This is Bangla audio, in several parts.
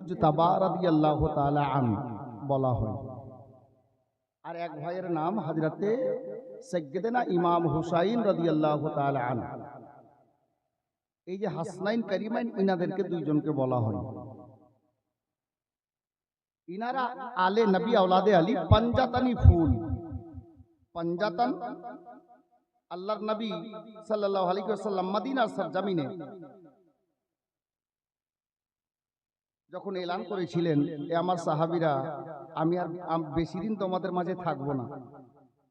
মুজতাবা রাদিয়াল্লাহু তাআলা আনহু বলা হয়। আর এক ভাইয়ের নাম হযরতে সাইয়্যিদনা ইমাম হুসাইন রাদিয়াল্লাহু তাআলা আনহু। এই যে হাসনাইন কারিমাইন ইনাদেরকে দুইজনকে বলা হয়। ইনারা আলে নবী আওলাদে আলী পাঞ্জাতানি ফুল। পাঞ্জাতান আল্লাহর নবী সাল্লাল্লাহু আলাইহি ওয়াসাল্লাম মদিনার সরজমিনে যখন এলান করেছিলেন, এ আমার সাহাবীরা, আমি আর বেশি দিন তোমাদের মাঝে থাকবো না,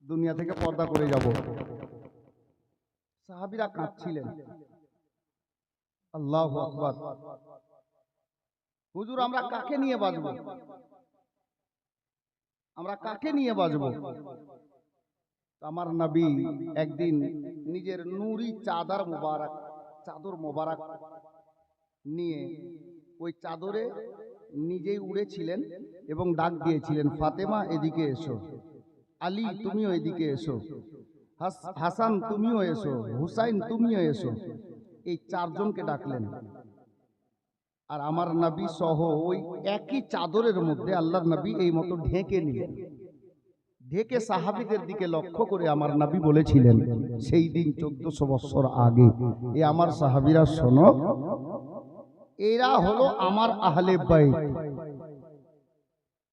দুনিয়া থেকে পর্দা করে যাব। সাহাবীরা কাঁদছিলেন। আল্লাহু আকবার। হুজুর, আমরা কাকে নিয়ে বাঁচবো? আমরা কাকে নিয়ে বাঁচবো? আমার নবী একদিন নিজের নূরি চাদর মোবারক নিয়ে ওই চাদরে নিজেই উড়েছিলেন এবং ডাক দিয়েছিলেন, ফাতেমা এদিকে এসো, আলী তুমিও এদিকে এসো, হাসান তুমিও এসো, হুসাইন তুমিও এসো। এই চারজনকে ডাকলেন। আর আমার নবী সহ ওই একই চাদরের মধ্যে আল্লাহর নবী এই মতো ঢেকে নিলেন। ঢেকে সাহাবীদের দিকে লক্ষ্য করে আমার নবী বলেছিলেন, সেই দিন 1400 বছর আগে, এ আমার সাহাবীরা শোনো, এরা হলো আমার আহলে বাইত।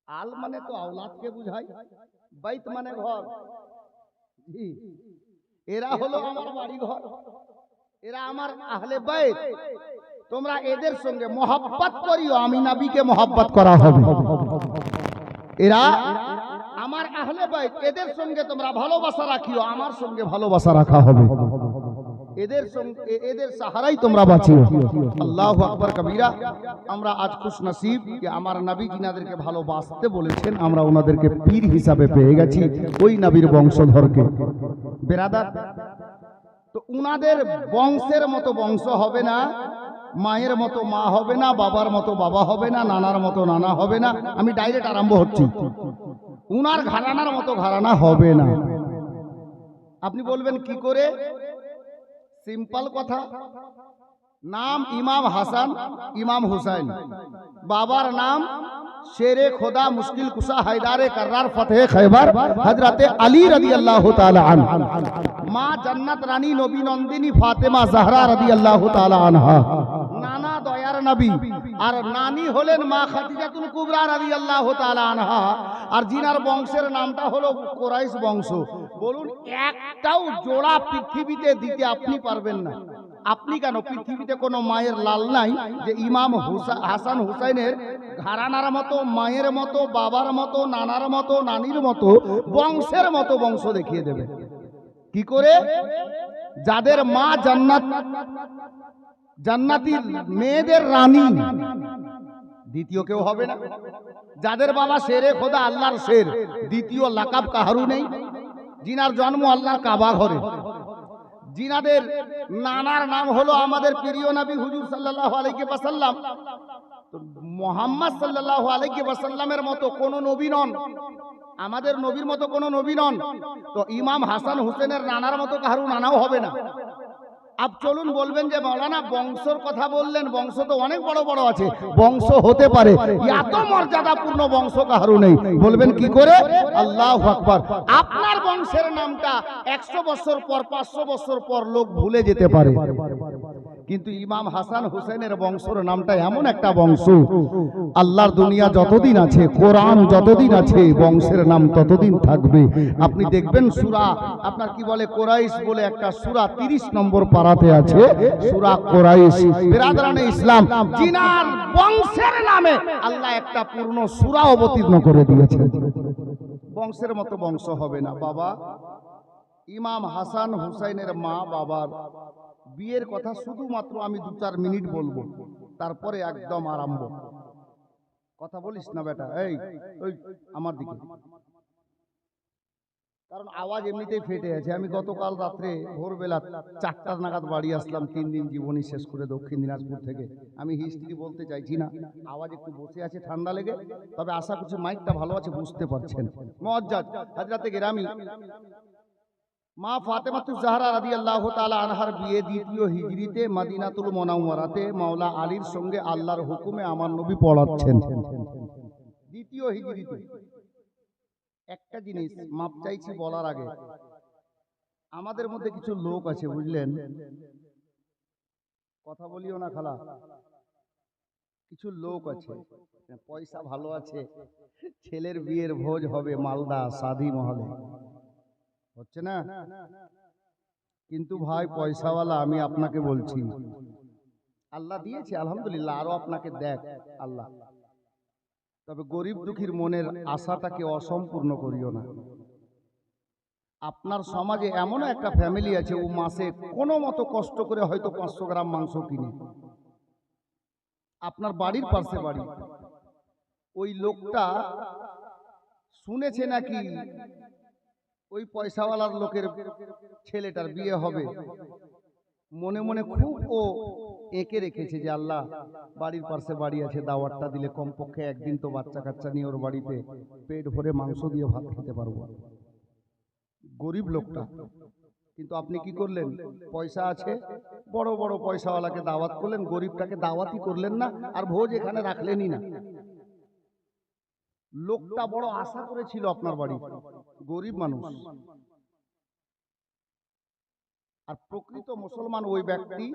আল মানে তো আওলাদকে বুঝায়, বাইত মানে ঘর। জি, এরা হলো আমার বাড়ি ঘর, এরা আমার আহলে বাইত। তোমরা এদের সঙ্গে মহব্বত করিও, আমি নবীকে মহব্বত করা হবে। এরা আমার আহলে বাইত, এদের সঙ্গে তোমরা ভালোবাসা রাখিও, আমার সঙ্গে ভালোবাসা রাখা হবে। এদের সঙ্গে, এদের সাহারাই তোমরা বাঁচিও। আল্লাহু আকবার কবীরা। আমরা আজ খুশ নসিব যে আমার নবী যিনাদেরকে ভালোবাসতে বলেছেন, আমরা ওনাদেরকে পীর হিসাবে পেয়ে গেছি, ওই নবীর বংশধরকে। বেরাদার, তো উনাদের বংশের মতো বংশ হবে না, মায়ের মতো মা হবে না, বাবার মতো বাবা হবে না, নানার মতো নানা হবে না। আমি ডাইরেক্ট আরম্ভ হচ্ছি, উনার ঘরানার মতো ঘরানা হবে না। আপনি বলবেন কি করে? সিম্পল কথা, নাম ইমাম হাসান ইমাম হুসাইন, বাবার নাম শেরে খোদা মুশকিল কুশা হায়দারে কর্রার ফতেহ খৈবার হযরতে আলী রাদিয়াল্লাহু তাআলা আনহু, মা জান্নাত রানী নবী নন্দিনী ফাতেমা জাহরা রাদিয়াল্লাহু তাআলা আনহা, নানা দয়ার নবী, আর নানি হলেন মা খাদিজাতুল কুবরা রাদিয়াল্লাহু তাআলা আনহা। আর জিনার বংশের নামটা হলো কুরাইশ বংশ। বলুন, একটাও জোড়া পৃথিবীতে দিতে আপনি পারবেন না। আপনি কেন, পৃথিবীতে কোনো মায়ের লাল নাই যে ইমাম হাসান হুসাইনের ঘরানার মতো, মায়ের মতো, বাবার মতো, নানার মতো, নানির মতো, বংশের মতো বংশ দেখিয়ে দেবে। কি করে? যাদের মা জান্নাতি মেয়েদের রানী, দ্বিতীয় কেউ হবে না। যাদের বাবা শেরে খোদা আল্লাহর শের, দ্বিতীয় লাকাব কাহারু নেই। জিনার জন্ম আল্লাহর কাবা ঘরে, জিনাদের নানার নাম হলো আমাদের প্রিয় নবী হুজুর সাল্লাল্লাহু আলাইহি ওয়াসাল্লাম। মুহাম্মদ সাল্লাল্লাহু আলাইহি ওয়াসাল্লামের মতো কোন নবী নন, আমাদের নবীর মতো কোন নবী নন। তো ইমাম হাসান হুসেনের নানার মতো কারো নানাও হবে না। আপ চলুন, বলবেন যে মাওলানা বংশর কথা বললেন, বংশ তো অনেক বড় বড় আছে, বংশ হতে পারে, এত মর্যাদাপূর্ণ বংশ কারো নেই। বলবেন কি করে? আল্লাহু আকবার। আপনার বংশের নামটা 100 বছর পর, 500 বছর পর লোক ভুলে যেতে পারে, কিন্তু ইমাম হাসান হুসেনের বংশের নামটা এমন একটা বংশ, আল্লাহর দুনিয়া যতদিন আছে, কোরআন যতদিন আছে, বংশের নাম ততদিন থাকবে। আপনি দেখবেন সূরা, আপনার কি বলে, কুরাইশ বলে একটা সূরা 30 নম্বর পারাতে আছে, সূরা কুরাইশ। বিরাদরানে ইসলাম, জিনার বংশের নামে আল্লাহ একটা পূর্ণ সূরা অবতীর্ণ করে দিয়েছেন। বংশের মতো বংশ হবে না। বাবা, ইমাম হাসান হুসাইনের মা বাবার বিয়ের কথা শুধুমাত্র আমি 2-4 মিনিট বলবো, তারপরে একদম আরম্ভ। কথা বলিস না বেটা, এই ওই আমার দিকে, কারণ আওয়াজ এমনিতেই ফেটে আছে। আমি গতকাল রাত্রে ভোরবেলা 4টা নাগাদ বাড়ি আসলাম, 3 দিন জীবনী শেষ করে দক্ষিণ দিনাজপুর থেকে। আমি হিস্ট্রি বলতে চাইছি না, আওয়াজ একটু বসে আছে ঠান্ডা লেগে, তবে আশা করছি মাইকটা ভালো আছে, বুঝতে পারছেন। মুআজ্জাজ হযরতে গেরামি মা ফাতেমাতুজ জাহরা রাদিয়াল্লাহু তাআলা আনহার বিয়ে দ্বিতীয় হিজরিতে মদিনাতুল মুনাওয়ারাতে মাওলা আলীর সঙ্গে আল্লাহর হুকুমে আমার নবী পড়াচ্ছেন। দ্বিতীয় হিজরিতে। একটা জিনিস মাপ চাইছি বলার আগে, আমাদের মধ্যে কিছু লোক আছে বুঝলেন, কথা বলিও না খালা, কিছু লোক আছে পয়সা ভালো আছে, ছেলের বিয়ের ভোজ হবে মালদা শাদী মহলে, হচ্ছে না? কিন্তু ভাই পয়সাওয়ালা আমি আপনাকে বলছি, আল্লাহ দিয়েছে আলহামদুলিল্লাহ, আরো আপনাকে দেখ আল্লাহ, তবে গরিব দুঃখীর মনের আশাটাকে অসম্পূর্ণ করিও না। আপনার সমাজে এমন একটা ফ্যামিলি আছে, ও মাসে কোনো মতো কষ্ট করে হয়তো 500 গ্রাম মাংস কিনে, আপনার বাড়ির পাশে বাড়ি, ওই লোকটা শুনেছে নাকি ওই পয়সাওয়ালার লোকের ছেলেটার বিয়ে হবে, মনে মনে খুব ও এঁকে রেখেছে যে আল্লাহ বাড়ির পাশে বাড়ি আছে, দাওয়াতটা দিলে কমপক্ষে একদিন তো বাচ্চা কাচ্চা নিয়ে ওর বাড়িতে পেট ভরে মাংস দিয়ে ভাত খেতে পারবো। গরিব লোকটা, কিন্তু আপনি কি করলেন? পয়সা আছে, বড় বড় পয়সাওয়ালাকে দাওয়াত করলেন, গরিবটাকে দাওয়াতই করলেন না, আর ভোজ এখানে রাখলেনই না। লোকটা বড় আশা করেছিল আপনার বাড়ি, গরিব মানুষ। আর প্রকৃত মুসলমান ওই ব্যক্তি,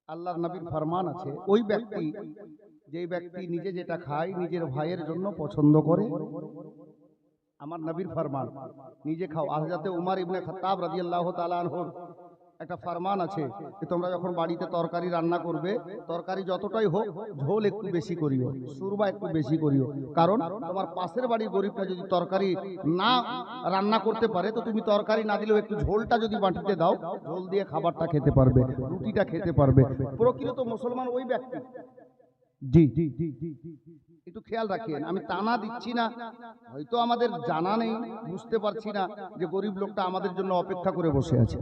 আল্লাহর নবীর ফরমান আছে, ওই ব্যক্তি যেই ব্যক্তি নিজে যেটা খায় নিজের ভাইয়ের জন্য পছন্দ করে, আমার নবীর ফরমান নিজে খাও। হযরত উমর ইবনে খাত্তাব রাদিয়াল্লাহু তাআলা আনহুর একটা ফরমান আছে যে তোমরা যখন বাড়িতে তরকারি রান্না করবে, তরকারি যতটাই হোক ঝোল একটু বেশি করিও, সুরবা একটু বেশি করিও, কারণ তোমার পাশের বাড়ির গরিবটা যদি তরকারি না রান্না করতে পারে, তো তুমি তরকারি না দিলেও একটু ঝোলটা যদি বাটিতে দাও, ঝোল দিয়ে খাবারটা খেতে পারবে, রুটিটা খেতে পারবে। প্রকৃত মুসলমান ওই ব্যক্তি। জি জি জি জি, একটু খেয়াল রাখেন, আমি টানা দিচ্ছি না, হয়তো আমাদের জানা নেই, বুঝতে পারছি না যে গরিব লোকটা আমাদের জন্য অপেক্ষা করে বসে আছে।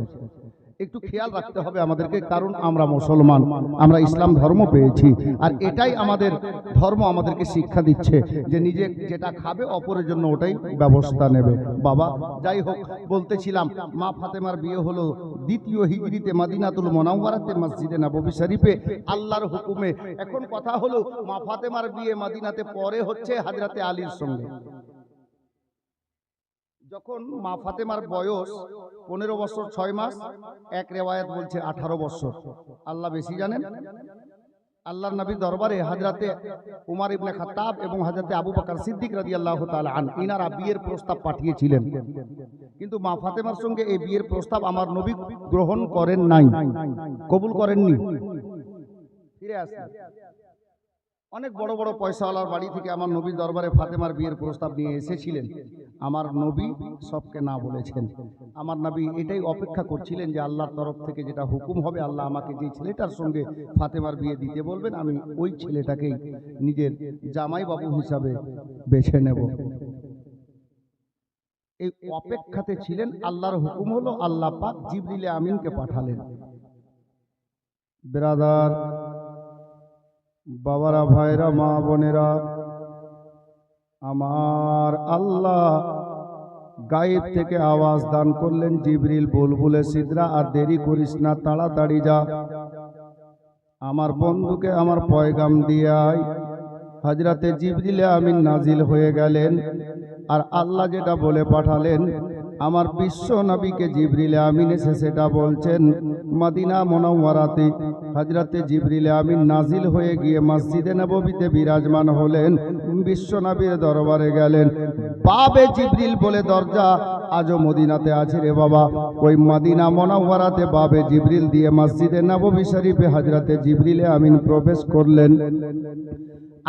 একটু খেয়াল রাখতে হবে আমাদেরকে, কারণ আমরা মুসলমান, আমরা ইসলাম ধর্ম পেয়েছি, আর এটাই আমাদের ধর্ম আমাদেরকে শিক্ষা দিচ্ছে যে নিজে যেটা খাবে অপরের জন্য ওটাই ব্যবস্থা নেবে। বাবা যাই হোক, বলতেছিলাম মা ফাতেমার বিয়ে হলো দ্বিতীয় হিজরিতে মদিনাতুল মুনাওয়ারাতে মসজিদে নববী শরীফে আল্লাহর হুকুমে। এখন কথা হলো মা ফাতেমার বিয়ে মদিনাতে পরে হচ্ছে হযরতে আলীর সঙ্গে। যখন মা ফাতেমার বয়স 15 বছর 6 মাস, এক রিওয়ায়াত বলছে 18 বছর, আল্লাহ বেশি জানেন, আল্লাহর নবীর দরবারে হযরতে উমর ইবনে খাত্তাব এবং হযরতে আবু বকর সিদ্দিক রাদিয়াল্লাহু তাআলা আনহু ইনারা বিয়ের প্রস্তাব পাঠিয়েছিলেন, কিন্তু মা ফাতেমার সঙ্গে এই বিয়ের প্রস্তাব আমার নবী গ্রহণ করেন নাই, কবুল করেননি। ফিরে আসেন, অনেক বড় বড় পয়সাওয়ালার বাড়ি থেকে আমার নবীর দরবারে ফাতেমার বিয়ের প্রস্তাব নিয়ে এসেছিলেন, আমার নবী সবকে না বলেছেন। আমার নবী এটাই অপেক্ষা করছিলেন যে আল্লাহর তরফ থেকে যেটা হুকুম হবে, আল্লাহ আমাকে যে ছেলেটার সঙ্গে ফাতেমার বিয়ে দিতে বলবেন, আমি ওই ছেলেটাকেই নিজের জামাই বাবু হিসাবে বেছে নেব। এই অপেক্ষাতে ছিলেন। আল্লাহর হুকুম হলো, আল্লাহ পাক জিবরিল আমিনকে পাঠালেন। ব্রাদার, বাবারা, ভাইরা, মা বোনেরা, আমার আল্লাহ গায়েব থেকে আওয়াজ দান করলেন, জিবরিল বুলবুলে সিদরা, আর দেরি করিস না, তাড়াতাড়ি যা, আমার বন্ধুকে আমার পয়গাম দিয়ে আয়। হযরতে জিবরিল আমিন নাজিল হয়ে গেলেন, আর আল্লাহ যেটা বলে পাঠালেন, আমার বিশ্ব নবীকে জিবরিল আমিন এসে সেটা বলছেন। মদিনা মুনাওয়ারাতে হযরতে জিবরিল আমিন নাজিল হয়ে গিয়ে মসজিদে নববীতে বিরাজমান হলেন, বিশ্ব নবীর দরবারে গেলেন। বাবে জিবরিল বলে দরজা আজও মদিনাতে আছে রে বাবা, ওই মদিনা মুনাওয়ারাতে বাবে জিবরিল দিয়ে মসজিদে নববী শরীফে হযরতে জিবরিল আমিন প্রবেশ করলেন।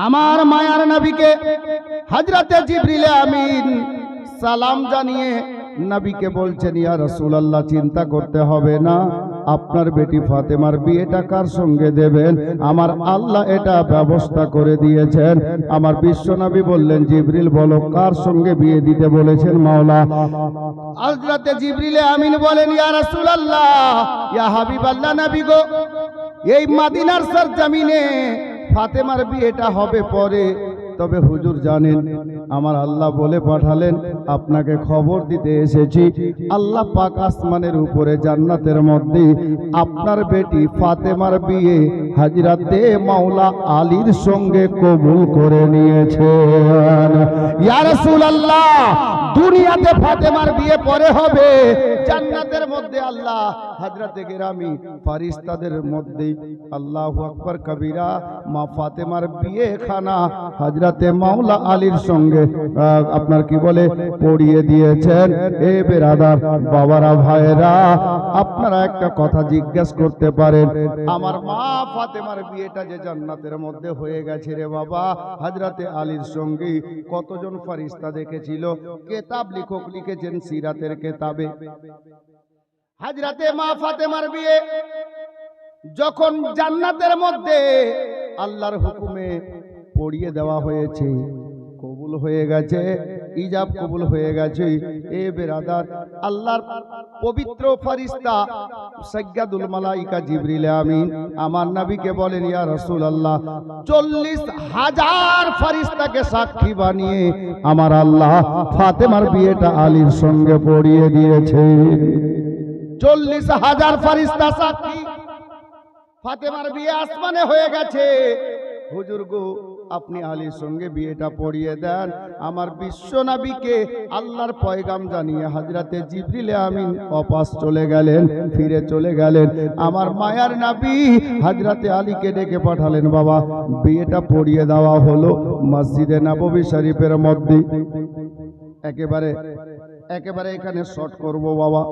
আমার মায়ার নবীকে হযরতে জিবরিল আমিন সালাম জানিয়ে নবীকে বলছেন, ইয়া রাসূলুল্লাহ, চিন্তা করতে হবে না, আপনার বেটি ফাতেমার বিয়েটা কার সঙ্গে দেবেন, আমার আল্লাহ এটা ব্যবস্থা করে দিয়েছেন। আমার বিশ্ব নবী বললেন, জিবরিল বলো কার সঙ্গে বিয়ে দিতে বলেছেন মাওলা। হযরতে জিবরিল আমিন বলেন, ইয়া রাসূলুল্লাহ, ইয়া হাবিবাল্লাহ নবী গো, এই মদিনার সরজমিনে ফাতেমার বিয়েটা হবে পরে, তবে হুজুর জানেন আমার আল্লাহ বলে পাঠালেন আপনাকে খবর দিতে এসেছি, আল্লাহ পাক আসমানের উপরে জান্নাতের মধ্যে আপনার বেটি ফাতেমার বিয়ে হযরতে মাওলা আলীর সঙ্গে কবুল করে নিয়েছেন। ইয়া রাসূলুল্লাহ, দুনিয়াতে ফাতেমার বিয়ে পরে হবে, জান্নাতের মধ্যে আল্লাহ হযরতে গিরামি ফেরেশতাদের মধ্যে আল্লাহু আকবার কবীরা মা ফাতেমার বিয়ে খানা হযরতে মাওলা আলীর সঙ্গে আপনার কি বলে পড়িয়ে দিয়েছেন। এ বেরাদার বাবারা ভাইরা, আপনারা একটা কথা জিজ্ঞাসা করতে পারেন, আমার মা ফাতেমার বিয়েটা যে জান্নাতের মধ্যে হয়ে গেছে রে বাবা, হযরতে আলীর সঙ্গে কতজন ফেরেশতা দেখেছিল? কিতাব লেখক লিখেছেন সিরাতের কিতাবে, হযরতে মা ফাতেমার বিয়ে যখন জান্নাতের মধ্যে আল্লাহর হুকুমে পড়িয়ে দেওয়া হয়েছে, কবুল হয়ে গেছে, ইজাব কবুল হয়ে গেছে। এ বেরাদার, আল্লাহর পবিত্র ফেরেশতা সাজ্জাদুল মালাইকা জিবরিল আমিন আমার নবীকে বলেন, ইয়া রাসূলুল্লাহ, 40,000 ফেরেশতাকে সাক্ষী বানিয়ে আমার আল্লাহ ফাতেমার বিয়েটা আলীর সঙ্গে পড়িয়ে দিয়েছে। 40,000 ফেরেশতা সাক্ষী, ফাতেমার বিয়ে আসমানে হয়ে গেছে। হুজুর গো, আপনি আলীর সঙ্গে বিয়েটা পড়িয়ে দেন। আমার বিশ্ব নবীকে আল্লাহর পয়গাম জানিয়ে হযরতে জিবরিল আমিন ওপাস চলে গেলেন, ফিরে চলে গেলেন। আমার মায়ার নবী হযরতে আলীকে ডেকে পাঠালেন, বাবা বিয়েটা পড়িয়ে দেওয়া হলো মসজিদে নববী শরীফের মধ্যে। একেবারে এখানে শর্ট করব বাবা,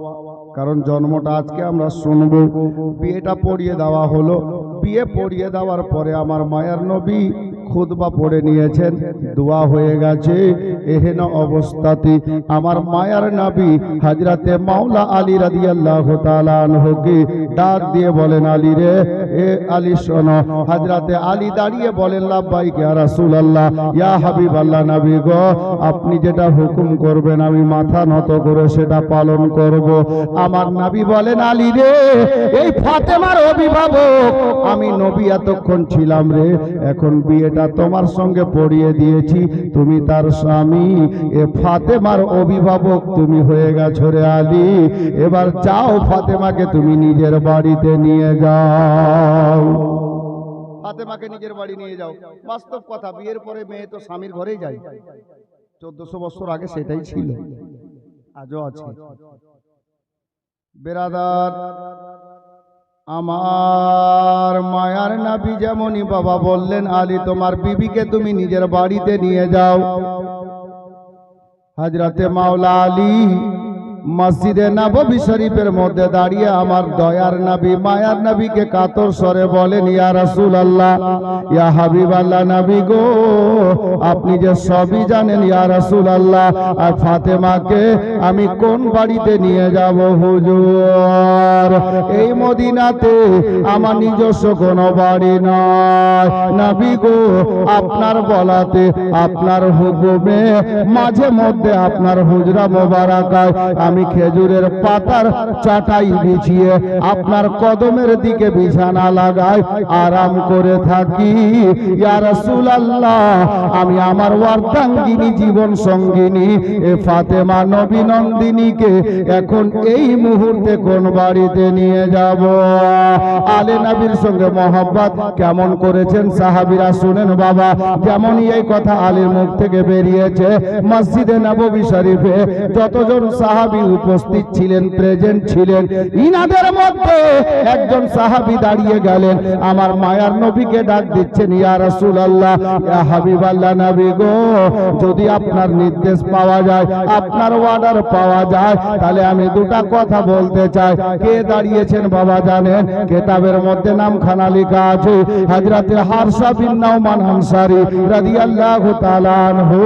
কারণ জন্মটা আজকে আমরা শুনবো। বিয়েটা পড়িয়ে দেওয়া হলো, বিয়ে পড়িয়ে দেওয়ার পরে আমার মায়ার নবী খুতবা পড়ে নিয়েছেন, দোয়া হয়ে গেছে। এহেন অবস্থাতে আমার মায়ার নবী হযরতে মাওলা আলী রাদিয়াল্লাহু তাআলা আনহুকে ডাক দিয়ে বলেন, আলী রে, এ আলী শোনো। হযরতে আলী দাঁড়িয়ে বলেন, লাব্বাইক ইয়া রাসূলুল্লাহ, ইয়া হাবিবাল্লাহ, নবী গো, আপনি যেটা হুকুম করবেন আমি মাথা নত করে সেটা পালন করব। আমার নবী বলেন, আলী রে, এই ফাতেমার অভিভাবক আমি নবী এতক্ষণ ছিলাম রে, এখন বিয়েটা তোমার সঙ্গে পড়িয়ে দিয়েছি, তুমি তার স্বামী, এ ফাতেমার অভিভাবক তুমি হয়ে গেছো রে আলী। এবার যাও, ফাতেমাকে তুমি নিজের বাড়িতে নিয়ে যাও। ফাতেমাকে নিজের বাড়ি নিয়ে যাও। বাস্তব কথা, বিয়ের পরে মেয়ে তো স্বামীর ঘরেই যায়। 1400 বছর আগে সেটাই ছিল, আজও আছে। বেরাদার, আমার মায়ার নবী যেমনই বাবা বললেন, আলী তোমার বিবিকে তুমি নিজের বাড়িতে নিয়ে যাও। হযরতে মাওলা আলী মসজিদে নববী শরীফের মধ্যে দাঁড়িয়ে আমার দয়ার নবী মায়ার নবীকে কাতর স্বরে বলেন, ইয়া রাসূলুল্লাহ, ইয়া হাবিবাল্লাহ, নবী গো, আপনি যে সবই জানেন ইয়া রাসূলুল্লাহ, আর ফাতেমাকে আমি কোন বাড়িতে নিয়ে যাব হুজুর? এই মদিনাতে আমার নিজস্ব কোনো বাড়ি নয় নবী গো, আপনার বলাতে আপনার হুকুমে মাঝে মধ্যে আপনার হুজরা মোবারকায় আমি খেজুরের পাতার চাটাই বিছিয়ে আপনার কদমের দিকে বিছানা লাগাই আরাম করে থাকি। ইয়া রাসূলুল্লাহ, আমি আমার অর্ধাঙ্গিনী জীবন সঙ্গিনী এ ফাতেমা নবী নন্দিনীকে এখন এই মুহূর্তে কোন বাড়িতে নিয়ে যাব? আলে নবীর সঙ্গে মহব্বত কেমন করেছেন সাহাবীরা শুনেন বাবা। যেমনই এই কথা আলীর মুখ থেকে বেরিয়েছে, মসজিদে নববী শরীফে যতজন সাহাবী উপস্থিত ছিলেন, প্রেজেন্ট ছিলেন, ইনাদের মধ্যে একজন সাহাবী দাঁড়িয়ে গেলেন, আমার মায়ার নবীকে ডাক দিচ্ছেন, ইয়া রাসূলুল্লাহ, ইয়া হাবিবাল্লাহ, নবী গো, যদি আপনার নির্দেশ পাওয়া যায়, আপনার অর্ডার পাওয়া যায়, তাহলে আমি দুটা কথা বলতে চাই। কে দাঁড়িয়েছেন বাবা জানেন? কিতাবের মধ্যে নামখানা লেখা আছে, হযরতে হারসা বিন নাউমান আনসারী রাদিয়াল্লাহু তাআলা আনহু,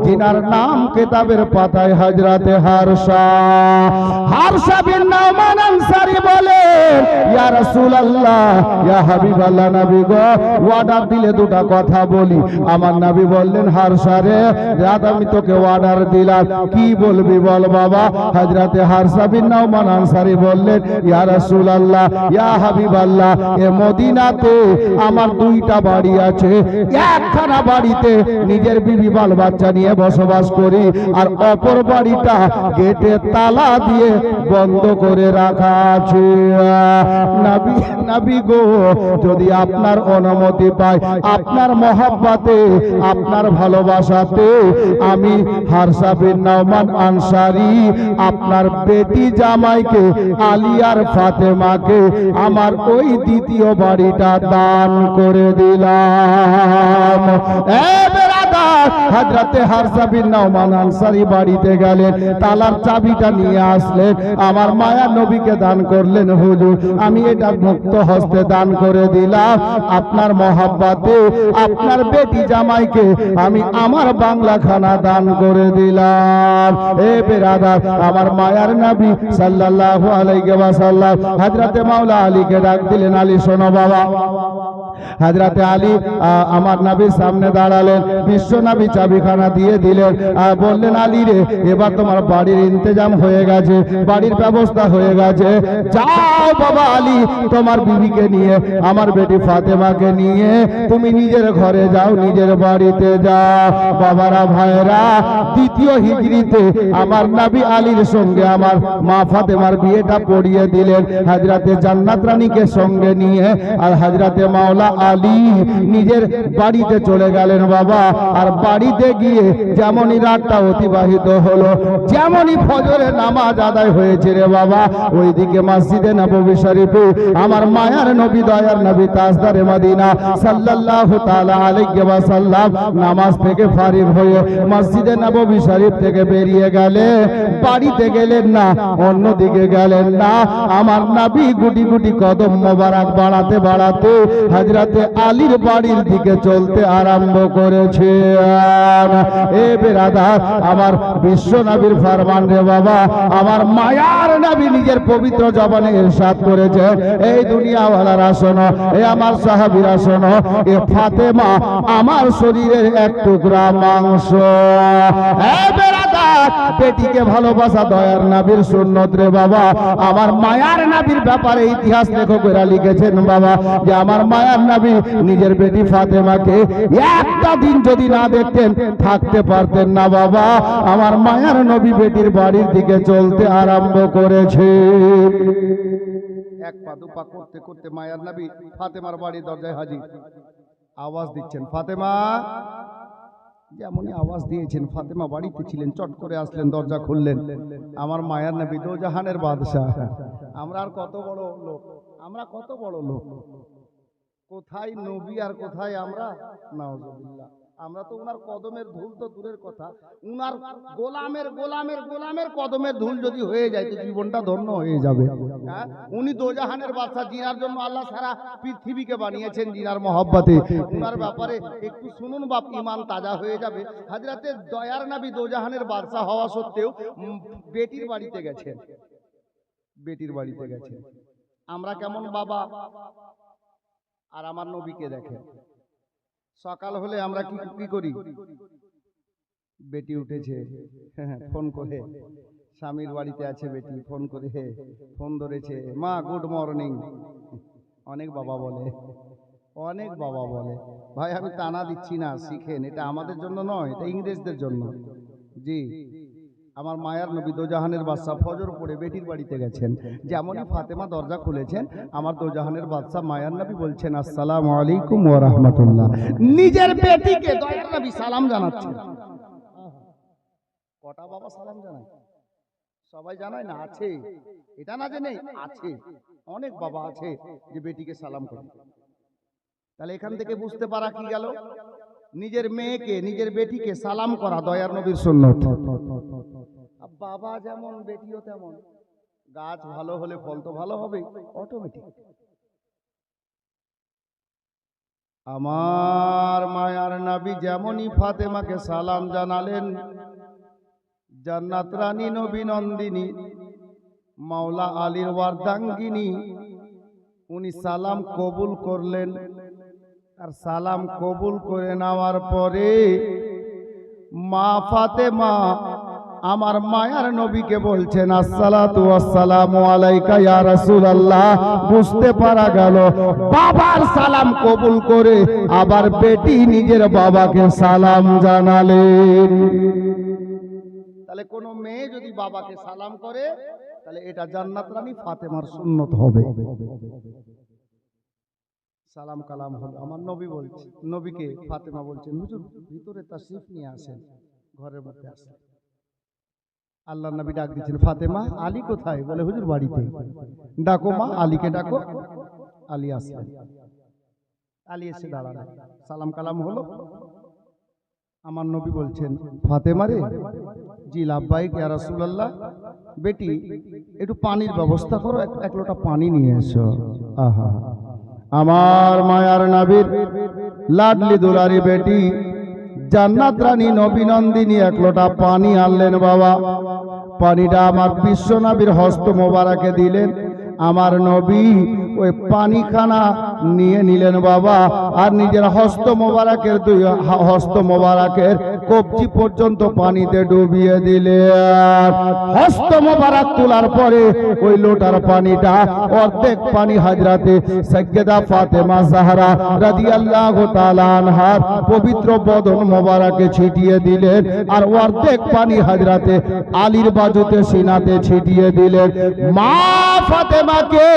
যিনার নাম কিতাবের পাতায় হযরতে হারসা। হারসা বিন নাওমান আনসারী বলে, ইয়া রাসূলুল্লাহ, ইয়া হাবিবাল্লাহ, নবী গো, অর্ডার দিলে দুটো কথা বলি। আমার নবী বললেন, হারসা রে, রাত আমি তোকে অর্ডার দিলাম, কি বলবি বল বাবা। হযরতে হারসা বিন নাওমান আনসারী বললেন, ইয়া রাসূলুল্লাহ, ইয়া হাবিবাল্লাহ, এ মদিনাতে আমার দুইটা বাড়ি আছে। একখানা বাড়িতে নিজের বিবি বাল বাচ্চা নিয়ে বসবাস করি, আর অপর বাড়িটা গেটে তালা দিয়ে বন্ধ করে রাখা আছে। নবী, নবী গো, যদি আপনার অনুমতি পাই, আপনার মহব্বতে, আপনার ভালোবাসাতে আমি হারসা বিন নাওমান আনসারী আপনার বেটি জামাইকে, আলিয়ার ফাতেমাকে, আমার ওই দ্বিতীয় বাড়িটা দান করে দিলাম। হযরতে হারসা বিন নাওমান আনসারী বাড়িতে গেলেন, তালার চাবিটা নিয়ে আসলেন, আমার মায়া নবীকে দান করলেন, হুজুর আমি এটা মুক্ত হস্তে দান করে দিলাম, আপনার মহব্বতে আপনার বেটি জামাইকে আমি আমার বাংলা খানা দান করে দিলাম। এ বেরাদার, আমার মায়ার নবী সাল্লাল্লাহু আলাইহি ওয়াসাল্লাম হযরতে মাওলা আলীকে ডাক দিলেন, আলী শোনো বাবা। হযরতে আলী আমার নবীর সামনে দাঁড়ালেন, বিশ্ব নবী চাবিখানা দিয়ে দিলেন, বললেন, আলী রে, এবার তোমার বাড়ির ইন্তজাম হয়ে গেছে, বাড়ির ব্যবস্থা হয়ে গেছে, যাও বাবা আলী, তোমার বিবিকে নিয়ে, আমার বেটি ফাতেমাকে নিয়ে তুমি নিজের ঘরে যাও, নিজের বাড়িতে যাও। বাবারা ভাইরা, দ্বিতীয় হিজরিতে আমার নবী আলীর সঙ্গে আমার মা ফাতেমার বিয়েটা পড়িয়ে দিলেন হযরতে জান্নাত রানীকে সঙ্গে নিয়ে, আর হযরতে মাওলা আলী নিজের বাড়িতে চলে গেলেন বাবা। আর বাড়িতে গিয়ে যেমনই রাতটা অতিবাহিত হলো, যেমনই ফজরের নামাজ আদায় হয়েছে রে বাবা, ওইদিকে মসজিদে নববী শরীফে আমার মায়ার নবী, দয়ার নবী, তাজদারে মদিনা সাল্লাল্লাহু তাআলা আলাইহি ওয়াসাল্লাম নামাজ থেকে ফারিগ হয়ে মসজিদে নববী শরীফ থেকে বেরিয়ে গেলে, বাড়িতে গেলেন না, অন্যদিকে গেলেন না, আমার নবী গুটি গুটি কদম মোবারক বাড়াতে বাড়াতে হযরতে আলীর বাড়ির দিকে চলতে আরম্ভ করেছে। এ বেরাদার, আমার বিশ্ব নবীর ফরমান রে বাবা, আমার মায়ার নবী নিজের পবিত্র জবানে ইরশাদ করেছে, এই দুনিয়াওয়ালারা শোনো, এ আমার সাহাবীরা শোনো, এ ফাতেমা আমার শরীরের এক টুকরা মাংস। এ বেরাদার, বেটিকে ভালোবাসা দয়ার নবীর সুন্নত রে বাবা। আমার মায়ার নবীর ব্যাপারে ইতিহাস লেখকেরা লিখেছেন বাবা, যে আমার মায়ার নবী নিজের বেটি ফাতেমাকে একটা দিন যদি না দেখতেন থাকতে পারতেন না বাবা। আমার মায়ার নবী বেটির বাড়ির দিকে চলতে আরম্ভ করেছে। এক পা দুপা করতে করতে মায়ার নবী ফাতেমার বাড়ির দরজায় হাজির। আওয়াজ দিচ্ছেন, ফাতেমা। যেমনই আওয়াজ দিয়েছেন, ফাতেমা বাড়িতে ছিলেন, চট করে আসলেন, দরজা খুললেন। আমার মায়ার নবী দোজাহানের বাদশা। আমরা আর কত বড় লোক, আমরা কত বড় লোক, কোথায় নবী আর কোথায় আমরা। নাউজুবিল্লাহ, আমরা তো উনার কদমের ধুল তো দূরের কথা, উনার গোলামের গোলামের গোলামের কদমের ধুল যদি হয়ে যায় তো জীবনটা ধন্য হয়ে যাবে। হ্যাঁ, উনি দোজাহানের বাদশা, জিনার জন্য আল্লাহ সারা পৃথিবীকে বানিয়েছেন, জিনার মহব্বতে। উনার ব্যাপারে একটু শুনুন বাপ, ইমান তাজা হয়ে যাবে। হযরতে দয়ার নবী দোজাহানের বাদশা হওয়া সত্ত্বেও বেটির বাড়িতে গেছেন, বেটির বাড়িতে গেছেন। আমরা কেমন বাবা, আর আমার নবীকে দেখে, সকাল হলে আমরা কি করি, বেটি উঠেছে ফোন করে, স্বামীর বাড়িতে আছে বেটি, ফোন করে ফোন ধরেছে, মা গুড মর্নিং। অনেক বাবা বলে, অনেক বাবা বলে। ভাই আমি টানা দিচ্ছি না, শিখেন, এটা আমাদের জন্য নয়, এটা ইংরেজদের জন্য। জি, আমার মায়ার নবী দোজাহানের বাদশা ফজর পড়ে বেটির বাড়িতে গেছেন। যেমনই ফাতেমা দরজা খুলেছেন, আমার দোজাহানের বাদশা মায়ার নবী বলছেন, আসসালামু আলাইকুম ওয়া রাহমাতুল্লাহ। নিজের বেটিকে দয়ার নবী সালাম জানাচ্ছেন। কটা বাবা সালাম জানায়? সবাই জানায় না? আছে, এটা না যে নেই, আছে, অনেক বাবা আছে যে বেটিকে সালাম করে। তাহলে এখান থেকে বুঝতে পারা কি গেল, নিজের মেয়েকে, নিজের বেটিকে সালাম করা দয়ার নবীর সুন্নত। বাবা যেমন বেটিও তেমন। গাছ ভালো হলে ফল তো ভালো হবে অটোমেটিক। আমার মায়ার নবী যেমনই ফাতেমাকে সালাম জানালেন, জান্নাত রানী নবী নন্দিনী মাওলা আলীর ওয়ার্দাঙ্গিনী উনি সালাম কবুল করলেন। আর সালাম কবুল করে নেওয়ার পরে মা ফাতেমা আমার মায়ার নবীকে বলছেন, আসসালাতু ওয়াসসালামু আলাইকা ইয়া রাসূলুল্লাহ। বুঝতে পারা গেল বাবার সালাম কবুল করে আবার বেটি নিজের বাবাকে সালাম জানালেন। তাহলে কোন মেয়ে যদি বাবাকে সালাম করে তাহলে এটা জান্নাত রানী ফাতেমার সুন্নত হবে। সালাম কালাম হলো। আমার নবী বলছে, নবীকে ফাতেমা বলছেন, হুজুর ভিতরে তাশরিফ নিয়ে আসেন, ঘরের মধ্যে আসেন। আল্লাহ নবী ডাক দিচ্ছেন, ফাতেমা আলী কোথায়? বলে হুজুর বাড়িতে। ডাকো মা, আলীকে ডাকো। আলী আসলেন। আলী এসে দাঁড়ালেন, সালাম কালাম হলো। আমার নবী বলছেন, ফাতেমা রে। জি লাব্বাইক ইয়া রাসূলুল্লাহ। বেটি একটু পানির ব্যবস্থা করো, এক লোটা পানি নিয়ে এসো। আহা, আমার মায়ার নবীর লাডলি দুলারি বেটি জান্নাত রানী নবী নন্দিনী এক লোটা পানি আনলেন। বাবা পানিটা আমার বিশ্ব নবীর হস্ত মোবারকে দিলেন। আমার নবী ওই পানিখানা নিয়ে নিলেন বাবা, আর নিজের হস্ত মোবারকের দুই হস্ত মোবারকের কবজি পর্যন্ত পানিতে ডুবিয়ে দিলেন। হস্ত মোবারক তোলার পরে ওই লোটার পানিটা অর্ধেক পানি হযরতে সাইয়্যিদা ফাতেমা জাহরা রাদিয়াল্লাহু তাআলা আনহার পবিত্র বদন মোবারকে ছিটিয়ে দিলেন, আর অর্ধেক পানি হযরতে আলীর বাজুতে সিনাতে ছিটিয়ে দিলেন। মা ফাতেমাকে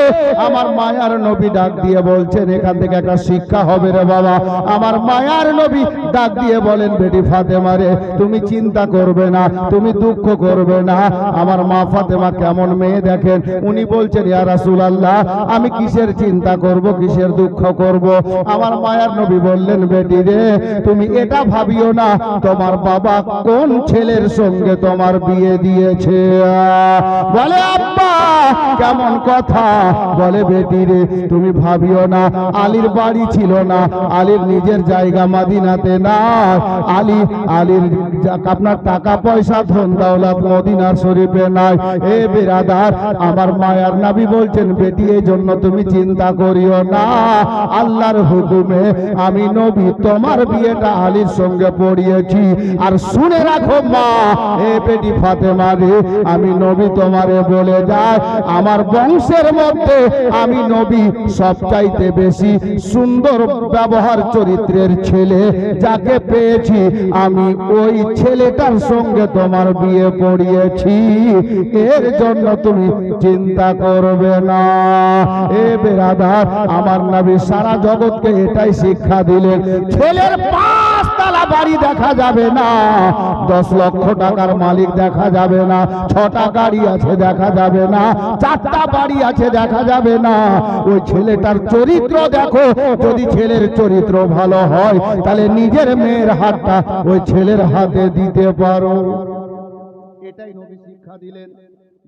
আমার মায়ার নবী ডাক দিয়ে বলছেন, এখান থেকে একটা শিক্ষা হবে রে বাবা। আমার মায়ার নবী ডাক দিয়ে বলেন, বেটি ফাতেমা রে, তুমি চিন্তা করবে না, তুমি দুঃখ করবে না। আমার মা ফাতেমা কেমন মেয়ে দেখেন। উনি বলছেন, ইয়া রাসূলুল্লাহ আমি কিসের চিন্তা করব, কিসের দুঃখ করব? আমার মায়ার নবী বললেন, বেটি রে তুমি এটা ভাবিও না তোমার বাবা কোন ছেলের সঙ্গে তোমার বিয়ে দিয়েছে। বলে আব্বা কেমন কথা? বলে বেটি রে তুমি ভাবিও না আলীর বাড়ি ছিল না, আলীর নিজের জায়গা মদিনাতে না, আলীর আপনার টাকা পয়সা ধন দৌলত মদিনা শরীফে নাই। এ বিরাদার আমার মায়ার নবী বলছেন, বেটি এই জন্য তুমি চিন্তা করিও না, আল্লাহর হুকুমে আমি নবী তোমার বিয়েটা আলীর সঙ্গে পড়িয়েছি। আর শুনে রাখো মা, এ বেটি ফাতেমা রে, আমি নবী তোমারে বলে যায় আমার বংশের মধ্যে আমি নবী সবচাইতে বেশি সুন্দর ব্যবহার চরিত্রের ছেলে যাকে পেয়েছি, আমি ওই ছেলেটার সঙ্গে তোমার বিয়ে পড়িয়েছি। এর জন্য তুমি চিন্তা করবে না। এ বেরাদার আমার নবী সারা জগৎকে এটাই শিক্ষা দিলেন, ছেলের 5 তালা বাড়ি দেখা যাবে না, 10 লক্ষ টাকার মালিক দেখা যাবে না, 6টা গাড়ি আছে দেখা যাবে না, 4টা বাড়ি আছে দেখা যাবে না। ওই ছেলেটার চরিত্র দেখো, যদি ছেলের চরিত্র ভালো হয় তাহলে নিজের মেয়ের হাতটা ওই ছেলের হাতে দিতে পারো। এটাই নবী শিক্ষা দিলেন।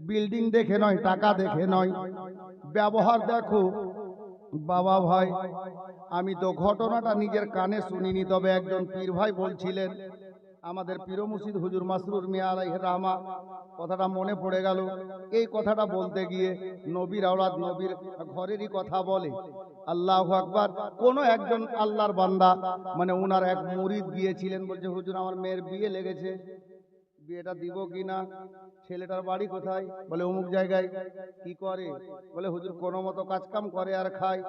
বিল্ডিং দেখে নয়, টাকা দেখে নয়, ব্যবহার দেখো। বাবা ভাই আমি তো ঘটনাটা নিজের কানে শুনিনি, তবে একজন পীর ভাই বলছিলেন, আমাদের পীর মুর্শিদ হুজুর মাসরুর মিয়া আলাইহির রাহমা, কথাটা মনে পড়ে গেল। এই কথাটা বলতে গিয়ে নবীর আওলাদ নবীর ঘরেরই কথা বলে। আল্লাহু আকবার। কোন একজন আল্লাহর বান্দা মানে উনার এক মুরিদ গিয়েছিলেন, বলছে হুজুর আমার মেয়ের বিয়ে লেগেছে, বিয়েটা দিব কিনা? ছেলেটার বাড়ি কোথায়? বলে অমুক জায়গায়। কি করে? বলে হুজুর কোনো মতো কাজ কাম করে আর খায়,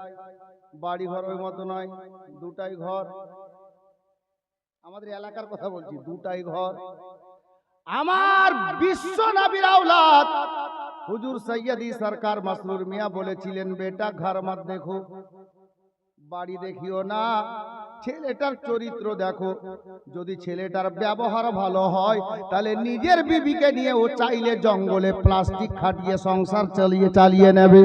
বাড়ি ঘর ওই মতো নয়, 2টাই ঘর। আমাদের এলাকার কথা বলছি, 2টাই ঘর। আমার বিশ্ব নবীর আওলাদ হুজুর সৈয়দি সরকার মাসরুর মিয়া বলেছিলেন, বেটা ঘর মত দেখো, বাড়ি দেখিও না, ছেলেটার চরিত্র দেখো। যদি ছেলেটার ব্যবহার ভালো হয় তাহলে নিজের বিবিকে নিয়ে ও চাইলে জঙ্গলে প্লাস্টিক খাটিয়ে সংসার চালিয়ে নেবে।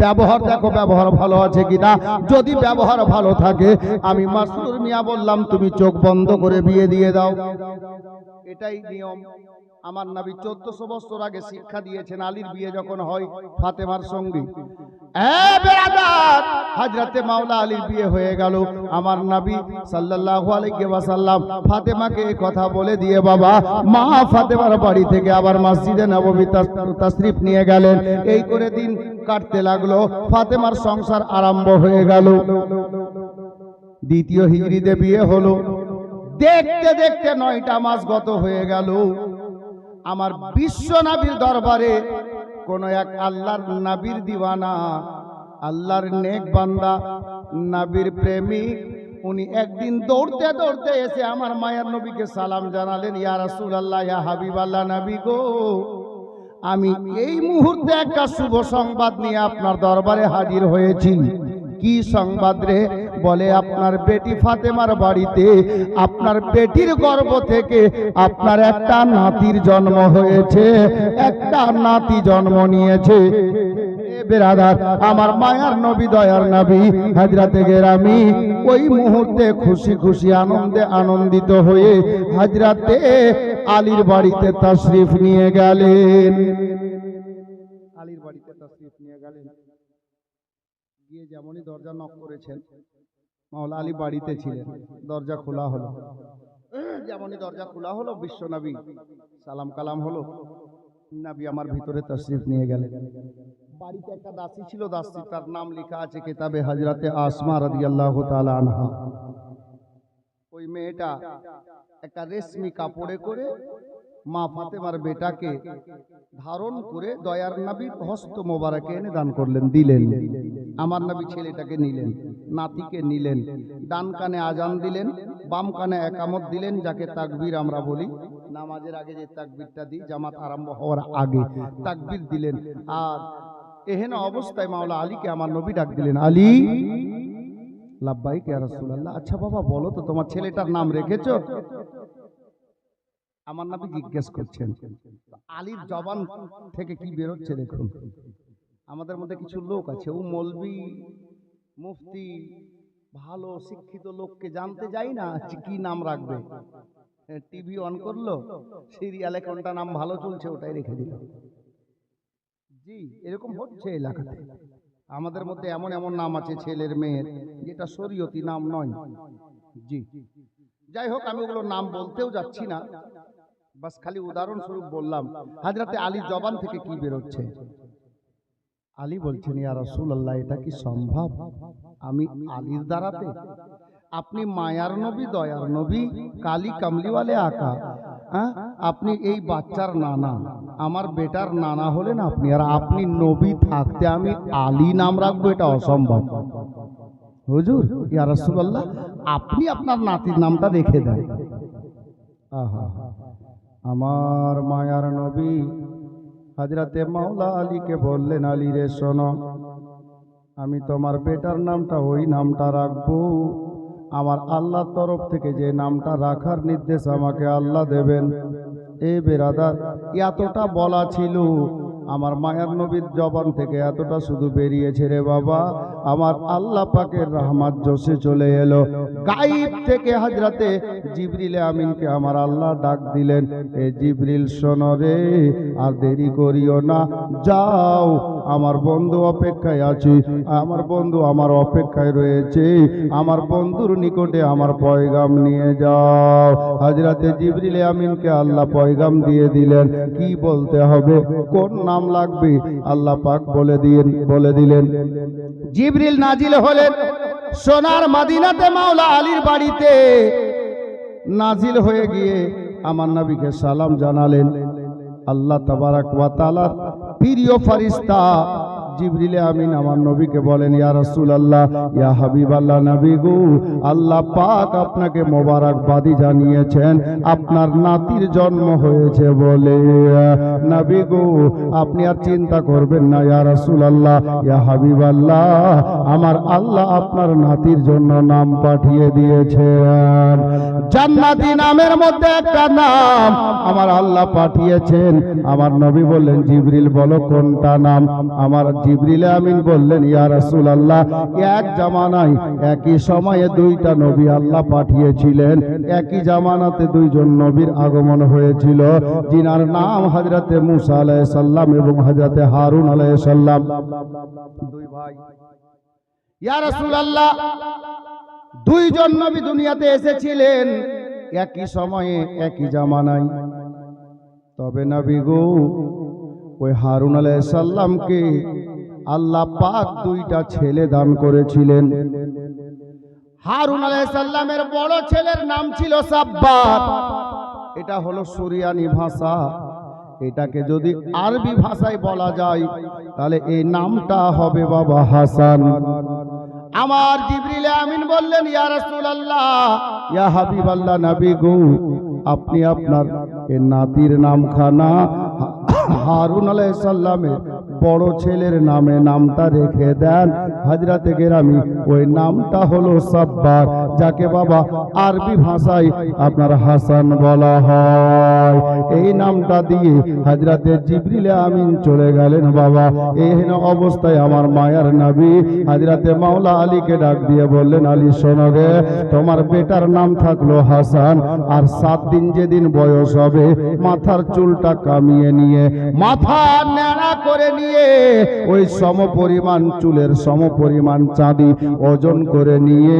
ব্যবহার দেখো, ব্যবহার ভালো আছে কিনা। যদি ব্যবহার ভালো থাকে, আমি মাসরুর মিয়া বললাম তুমি চোখ বন্ধ করে বিয়ে দিয়ে দাও, এটাই নিয়ম। আমার নবী 1400 বছর আগে শিক্ষা দিয়েছেন আলীর বিয়ে যখন হয় ফাতেমার সঙ্গে। হযরতে মাওলা আলীর বিয়ে হয়ে গেল। আমার নবী সাল্লাল্লাহু আলাইহি ওয়াসাল্লাম ফাতেমাকে এই কথা বলে দিয়ে বাবা মা ফাতেমার বাড়ি থেকে আবার মসজিদে নববী তাশরীফ নিয়ে গেলেন। এই করে দিন কাটতে লাগলো, ফাতেমার সংসার আরম্ভ হয়ে গেল। দ্বিতীয় হিজরিতে বিয়ে হলো। দেখতে দেখতে 9টা মাস গত হয়ে গেল। আমার বিশ্ব নবীর দরবারে কোন এক আল্লাহর নবীর দিওয়ানা, আল্লাহর নেক বান্দা, নবীর প্রেমিক, উনি একদিন দৌড়তে দৌড়তে এসে আমার মায়ার নবীকে সালাম জানালেন, ইয়া রাসূলুল্লাহ, ইয়া হাবিবাল্লাহ, নবী গো, আমি এই মুহূর্তে একটা শুভ সংবাদ নিয়ে আপনার দরবারে হাজির হয়েছি। কি সংবাদ রে? বলে আপনার বেটি ফাতেমার বাড়িতে আপনার বেটির গর্ভ থেকে আপনার একটা নাতির জন্ম হয়েছে, একটা নাতি জন্ম নিয়েছে। বেরাদার, আমার মায়ার নবী, দয়ার নবী হযরতে গেরামি ওই মুহূর্তে খুশি খুশি আনন্দে আনন্দিত হয়ে হযরতে আলীর বাড়িতে তাশরীফ নিয়ে গেলেন। আলীর বাড়িতে তাশরীফ নিয়ে গেলেন। গিয়ে যেমনই দরজা নক করেছেন, মাওলা আলী বাড়িতে ছিলেন, দরজা খোলা হলো। যেমনই দরজা খোলা হলো, বিশ্ব নবী সালাম কালাম হলো, নবী আমার ভিতরে তাশরীফ নিয়ে গেলেন। বাড়িতে একটা দাসী ছিল, দাসী তার নাম লেখা আছে কিতাবে হযরতে আসমা রাদিয়াল্লাহু তাআলা আনহা। ওই মেয়েটা একটা রেশমি কাপড়ে করে মা ফাতেমার বেটাকে ধারণ করে দয়ার নবীর হস্ত মোবারকে এনে দান করলেন, দিলেন। আমার নবী ছেলেটাকে নিলেন, নাতিকে নিলেন, ডান কানে আজান দিলেন, বাম কানে একামত দিলেন, যাকে তাকবীর আমরা বলি। নামাজের আগে যে তাকবীরটা দিই, জামাত আরম্ভ হওয়ার আগে তাকবীর দিলেন। আর এহেন অবস্থায় মাওলা আলীকে আমার নবী ডাক দিলেন, আলী। লাব্বাইক ইয়া রাসূলুল্লাহ। আচ্ছা বাবা, বলো তো তোমার ছেলেটার নাম রেখেছো? আমার নবী জিজ্ঞেস করছেন। আলীর জবান থেকে কি বেরোচ্ছে দেখুন। আমাদের মধ্যে কিছু লোক আছে, ও মৌলবি মুফতি ভালো শিক্ষিত লোককে জানতে যাই না কি নাম রাখবে। টিভি অন করলো, সিরিয়ালে কোনটা নাম ভালো চলছে ওটাই রেখে দিল। জি, এরকম হচ্ছে এলাকাতে। আমাদের মধ্যে এমন এমন নাম আছে ছেলের মেয়ের, যেটা শরীয়তি নাম নয়। জি, যাই হোক, আমি ওগুলো নাম বলতেও যাচ্ছি না, বাস খালি উদাহরণস্বরূপ বললাম। হযরতে আলীর জবান থেকে কি বেরোচ্ছে? আলী বলছেন, ইয়া রাসূলুল্লাহ, এটা কি সম্ভব? আমি আলীর দ্বারাতে? আপনি মায়ার নবী, দয়ার নবী, কালী কামলিওয়ালে আকা, আপনি এই বাচ্চার নানা, আমার বেটার নানা হলেন আপনি, আর আপনি নবী থাকতে আমি আলী নাম রাখবো? এটা অসম্ভব। হুজুর, ইয়া রাসূলুল্লাহ, আপনি আপনার নাতির নামটা রেখে দেন। আহা, আমার মায়ার নবী হযরতে মাওলা আলীকে বললেন, আলী রে শোনো, আমি তোমার বেটার নামটা ওই নামটা রাখবো, আমার আল্লাহর তরফ থেকে যে নামটা রাখার নির্দেশ আমাকে আল্লাহ দেবেন। এ বেরাদার, এতটা বলা ছিল আমার মায়ার নবীর জবান থেকে, এতটা শুধু বেরিয়েছে রে বাবা, আমার আল্লাহ পাকের রহমত জোশে চলে এলো। গায়েব থেকে হযরতে জিবরিল আমিনকে আমার আল্লাহ ডাক দিলেন, এ জিবরিল শোনো রে, আর দেরি করিও না, যাও, আমার বন্ধু অপেক্ষায় আছে, আমার বন্ধু আমার অপেক্ষায় রয়েছে, আমার বন্ধুর নিকটে আমার পয়গাম নিয়ে যাও। হযরতে জিবরিল আমিনকে আল্লাহ পয়গাম দিয়ে দিলেন, কি বলতে হবে, কোন নাম লাগবে আল্লাহ পাক বলে দিলেন। জিবরিল নাজিল হলেন সোনার মদিনাতে মাওলা আলীর বাড়িতে, নাজিল হয়ে গিয়ে আমার নবীকে সালাম জানালেন। আল্লাহ তাবারাক ওয়া তাআলার প্রিয় ফেরেশতা জিবরিল আমিন আমার নবীকে বলেন, ইয়া রাসূলুল্লাহ, ইয়া হাবিবাল্লাহ, নবী গো, আল্লাহ পাক আপনাকে মোবারকবাদি জানিয়েছেন, আপনার নাতির জন্ম হয়েছে বলে। নবী গো, আপনি আর চিন্তা করবেন না, ইয়া রাসূলুল্লাহ, ইয়া হাবিবাল্লাহ, আমার আল্লাহ আপনার নাতির জন্য নাম পাঠিয়ে দিয়েছেন। জান্নাতি নামের মধ্যে একটা নাম আমার আল্লাহ পাঠিয়েছেন। আমার নবী বললেন, জিবরিল বলো কোনটা নাম? আমার জিবরিল আমিন বললেন, ইয়া রাসূলুল্লাহ, এক জামানায় একই সময়ে দুইটা নবী আল্লাহ পাঠিয়েছিলেন, একই জামানাতে দুইজন নবীর আগমন হয়েছিল, যিনার নাম হযরতে মূসা আলাইহিস সালাম এবং হযরতে হারুন আলাইহিস সালাম, দুই ভাই। ইয়া রাসূলুল্লাহ, দুইজন নবী দুনিয়াতে এসেছিলেন একই সময়ে একই জামানায়। তবে নবী গো, ওই হারুন আলাইহিস সালামকে আল্লাহ পাক দুইটা ছেলে দান করেছিলেন। হারুন আলাইহিস সালামের বড় ছেলের নাম ছিল সাব্বার। এটা হলো সুরিয়ানি ভাষা। এটাকে যদি আরবি ভাষায় বলা যায় তাহলে এই নামটা হবে বাবা হাসান। আমার জিবরিল আমিন বললেন, ইয়া রাসূলুল্লাহ, ইয়া হাবিবাল্লাহ, নবী গো, আপনি আপনার এই নাতির নামখানা হারুন আলাইহিস সালামের বড় ছেলের নামে নামটা রেখে দেন। হযরতে গেরামি, ওই নামটা হলো সাব্বার, যাকে বাবা আরবি ভাষায় আপনার হাসান বলা হয়। এই নামটা দিয়ে হযরতে জিবরিল আমিন চলে গেলেন বাবা। এই অবস্থায় আমার মায়ার নবী হযরতে মাওলা আলীকে ডাক দিয়ে বললেন, আলী শোনো রে, তোমার বেটার নাম থাকলো হাসান, আর 7 দিন যেদিন বয়স হবে মাথার চুলটা কামিয়ে নিয়ে, মাথা ন্যাড়া করে নিয়ে, ওই সমপরিমাণ চুলের সমপরিমাণ চাঁদি ওজন করে নিয়ে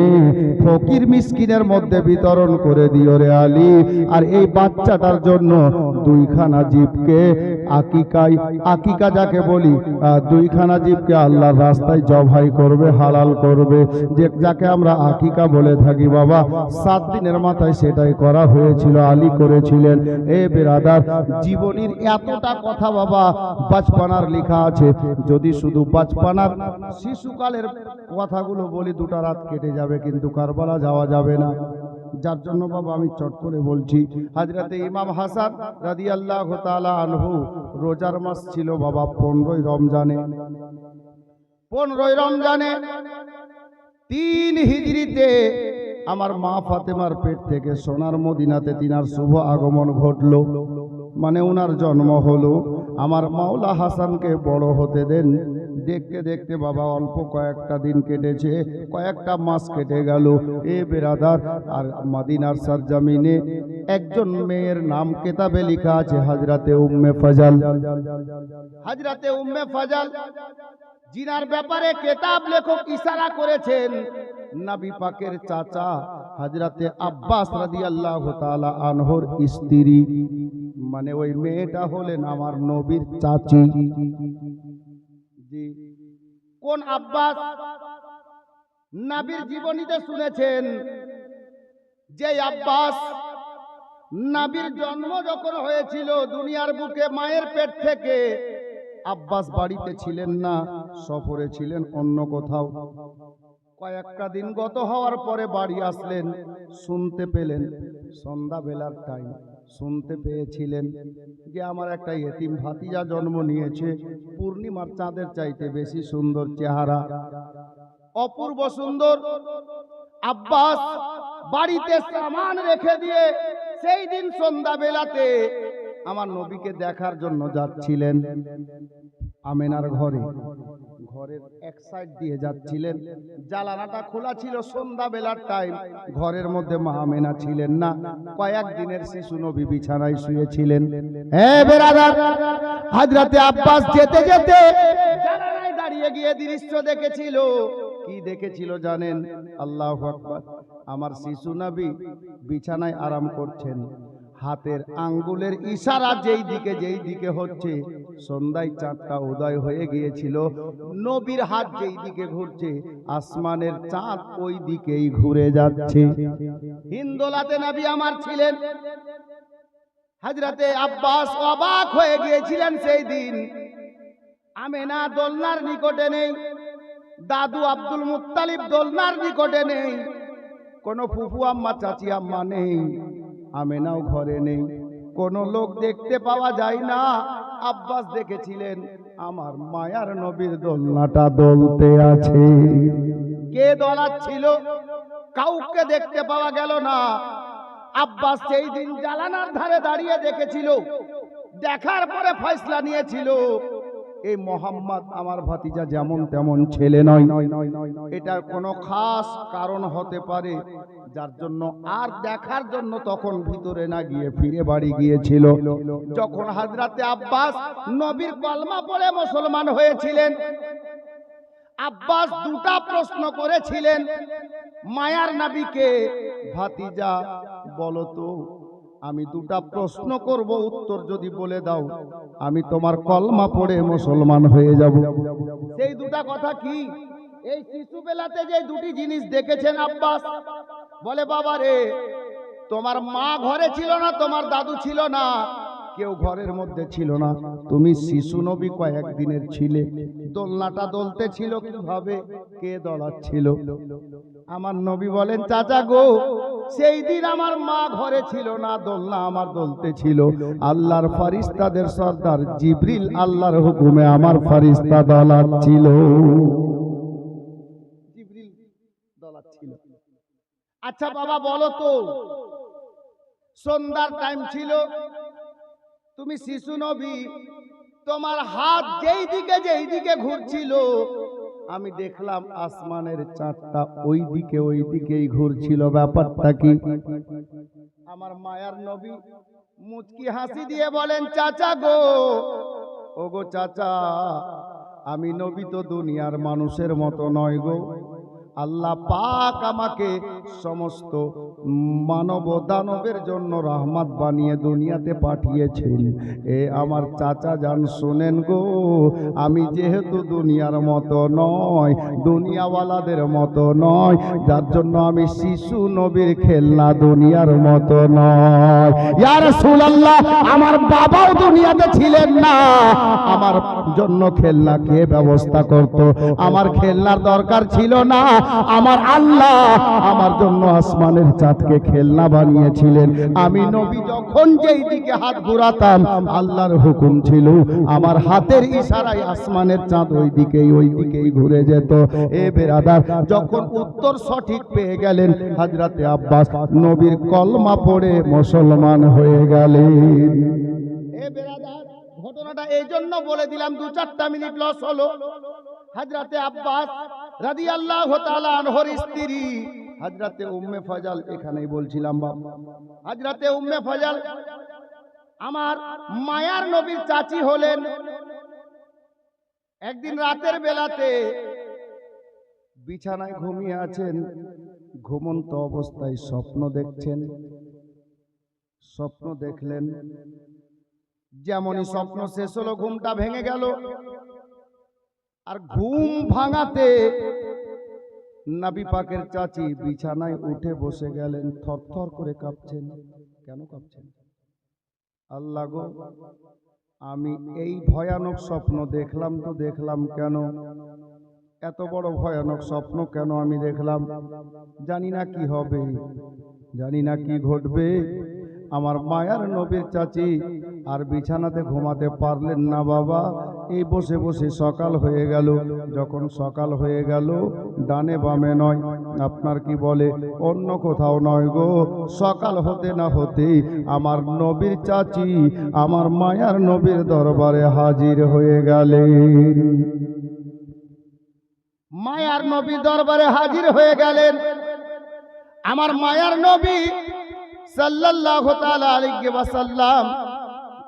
ফকির মিসকিনের মধ্যে বিতরণ করে দিও রে আলী। আর এই বাচ্চাটার জন্য দুইখানা জীবকে আকিকা যাকে বলি, দুইখানা জীবকে আল্লাহর রাস্তায় জবাই করবে, হালাল করবে, যে যাকে আমরা আকিকা বলে থাকি বাবা। 7 দিনের মাথায় সেটাই করা হয়েছিল, আলী করেছিলেন। এ বেরাদার, জীবনীর এতটা কথা বাবা বাচপানার লেখা আছে। যদি শুধু বাচপানার শিশুকালের কথাগুলো বলি 2টা রাত কেটে যাবে, কিন্তু কারবালা যাওয়া যাবে না। যার জন্য বাবা আমি চট করে বলছি, হযরতে ইমাম হাসান রাদিয়াল্লাহু তাআলা আনহু রোজার মাস ছিল বাবা 15ই রমজানে। 15ই রমজানে 3 হিজরিতে আমার মা ফাতেমার পেট থেকে সোনার মদিনাতে তিনার শুভ আগমন ঘটলো, মানে উনার জন্ম হলো। আমার মাওলা হাসানকে বড় হতে দেন। দেখতে দেখতে বাবা অল্প কয়েকটা দিন কেটেছে, কয়েকটা মাস কেটে গেল। এ বেরাদার, আর মদিনার সরজমিনে একজন মেয়ের নাম কিতাবে লেখা আছে, হযরতে উম্মে ফজল। হযরতে উম্মে ফজল, জিনার ব্যাপারে কিতাব লেখক ইশারা করেছেন নবী পাকের চাচা হযরতে আব্বাস রাদিয়াল্লাহু তাআলা আনহুর স্ত্রী, মানে ওই মেয়েটা হলেন আমার নবীর চাচি। জি, কোন আব্বাস? নবীর জীবনীতে শুনেছেন যে আব্বাস নবীর জন্ম যখন হয়েছিল দুনিয়ার বুকে মায়ের পেট থেকে, আব্বাস বাড়িতে ছিলেন না, সফরে ছিলেন অন্য কোথাও। কয়েকটা দিন গত হওয়ার পরে বাড়ি আসলেন, শুনতে পেলেন সন্ধ্যাবেলার টাইম, শুনতে পেয়েছিলেন যে আমার একটা এতিম ভাতিজা জন্ম নিয়েছে, পূর্ণিমার চাঁদের চাইতে বেশি সুন্দর চেহারা, অপূর্ব সুন্দর। আব্বাস বাড়িতে সামান রেখে দিয়ে সেই দিন সন্ধ্যাবেলাতে আমার নবীকে দেখার জন্য যাচ্ছিলেন আমেনার ঘরে। ঘরের এক সাইড দিয়ে যাচ্ছিলেন, জানালাটা খোলা ছিল, সন্ধ্যাবেলার টাইম। ঘরের মধ্যে মা আমেনা ছিলেন না, কয়েকদিনের শিশু নবী বিছানায় শুয়েছিলেন। হযরতে আব্বাস যেতে যেতে জানালায় দাঁড়িয়ে গিয়ে দৃশ্য দেখেছিল। কি দেখেছিল জানেন? আল্লাহু আকবার। আমার শিশু নবী বিছানায় আরাম করছেন, হাতের আঙ্গুলের ইশারা যেই দিকে হচ্ছে, সন্ধ্যায় চাঁদটা উদয় হয়ে গিয়েছিল, নবীর হাত যেই দিকে ঘুরছে আসমানের চাঁদ ওই দিকেই ঘুরে যাচ্ছে। হিন্দোলাতে নবী আমার ছিলেন। হযরতে আব্বাস অবাক হয়ে গিয়েছিলেন সেই দিন। আমেনা দোলনার নিকটে নেই, দাদু আব্দুল মুত্তালিব দোলনার নিকটে নেই, কোনো ফুফু আম্মা চাচি আম্মা নেই, আমেনাও ঘরে নেই, কোনো লোক দেখতে পাওয়া যায় না। আব্বাস দেখেছিলেন আমার মায়ার নবীর দোলনাটা দোলতে আছে। কে দোলাচ্ছিল কাউকে দেখতে পাওয়া গেল না। আব্বাস সেই দিন জানালার ধারে দাঁড়িয়ে দেখেছিল। দেখার পরে ফয়সালা নিয়েছিল এই মোহাম্মদ আমার ভাতিজা যেমন তেমন ছেলে নয়, এটা কোনো খাস কারণ হতে পারে, যার জন্য আর দেখার জন্য তখন ভিতরে না গিয়ে ফিরে বাড়ি গিয়েছিল। যখন হযরতে আব্বাস নবীর কলমা পড়ে মুসলমান হয়েছিলেন, আব্বাস দুটা প্রশ্ন করেছিলেন মায়ার নবীকে, ভাতিজা বলো তো, আমি দুটা প্রশ্ন করব, উত্তর যদি বলে দাও আমি তোমার কলমা পড়ে মুসলমান হয়ে যাব। সেই দুটা কথা কি? এই শিশু বেলাতে যে দুটি জিনিস দেখেছেন আব্বাস, বলে বাবা রে, তোমার মা ঘরে ছিল না, তোমার দাদু ছিল না, কেউ ঘরের মধ্যে ছিল না, তুমি শিশু নবী কয়েকদিনের ছিলে, দোলনাটা দোলতে ছিল কিভাবে, কে দোলাচ্ছিল? আমার নবী বলেন চাচা গো, সেই দিন আমার মা ঘরে ছিল না, দোলনা আমার দোলতে ছিল, আল্লাহর ফারিস্তাদের সর্দার জিবরিল আল্লাহর হুকুমে আমার ফারিস্তা দোলাচ্ছিল। জিবরিল দোলাচ্ছিল। আচ্ছা বাবা বলো তো, সন্ধ্যার টাইম ছিল, তুমি শিশু নবী, তোমার হাত যেই দিকে ঘুরছিল, আমি দেখলাম আসমানের চাঁদটা ওই দিকেই ঘুরছিল, ব্যাপারটা কি? আমার মায়ার নবী মুচকি হাসি দিয়ে বলেন চাচা গো, ওগো চাচা, আমি নবী তো দুনিয়ার মানুষের মতো নয় গো, আল্লাহ পাক আমাকে সমস্ত মানব দানবের জন্য রহমত বানিয়ে দুনিয়াতে পাঠিয়েছেন। এ আমার চাচা জান শুনেন গো, আমি যেহেতু দুনিয়ার মতো নয়, দুনিয়াওয়ালাদের মতো নয়, যার জন্য আমি শিশু নবীর খেলনা, দুনিয়ার মতো নয়। ইয়া রাসূলুল্লাহ, আমার বাবাও দুনিয়াতে ছিলেন না, আমার জন্য খেলনা কে ব্যবস্থা করত? আমার খেলনার দরকার ছিল না, আমার আল্লাহ আমার জন্য আসমানের চাঁদকে খেলনা বানিয়েছিলেন। আমি নবী যখন যেই দিকে হাত ঘুরাতাম, আল্লাহর হুকুম ছিল আমার হাতের ইশারায় আসমানের চাঁদ ওই দিকেই ঘুরে যেত। এ বেরাদার, যখন উত্তর সঠিক পেয়ে গেলেন, হযরতে আব্বাস নবীর কলমা পড়ে মুসলমান হয়ে গেলেন। এ বেরাদার, ঘটনাটা এই জন্য বলে দিলাম, 2-4 মিনিট লস হলো। হযরতে আব্বাস রাদিয়াল্লাহু তাআলা আনহুর স্ত্রী হযরতে উম্মে ফজল, এখানেই বলছিলাম বাবা, হযরতে উম্মে ফজল আমার মায়ার নবীর চাচি হলেন। একদিন রাতের বেলাতে বিছানায় ঘুমিয়ে আছেন, ঘুমন্ত অবস্থায় স্বপ্ন দেখছেন। স্বপ্ন দেখলেন, যেমনই স্বপ্ন শেষ হলো ঘুমটা ভেঙে গেল। আর ঘুম ভাঙাতে নবী পাকের চাচি বিছানায় উঠে বসে গেলেন, থরথর করে কাঁপছেন। কেন কাঁপছেন? আল্লাহ গো, আমি এই ভয়ানক স্বপ্ন দেখলাম তো দেখলাম কেন? এত বড় ভয়ানক স্বপ্ন কেন আমি দেখলাম? জানি না কি হবে, জানি না কি ঘটবে। আমার মায়ার নবীর চাচি আর বিছানাতে ঘুমাতে পারলেন না বাবা। এই বসে বসে সকাল হয়ে গেল। যখন সকাল হয়ে গেল, ডানে বামে নয়, আপনার কি বলে অন্য কোথাও নয় গো, সকাল হতে না হতেই আমার নবীর চাচি আমার মায়ার নবীর দরবারে হাজির হয়ে গেলেন। মায়ার নবী দরবারে হাজির হয়ে গেলেন। আমার মায়ার নবী সাল্লাল্লাহু তাআলা আলাইহি ওয়াসাল্লাম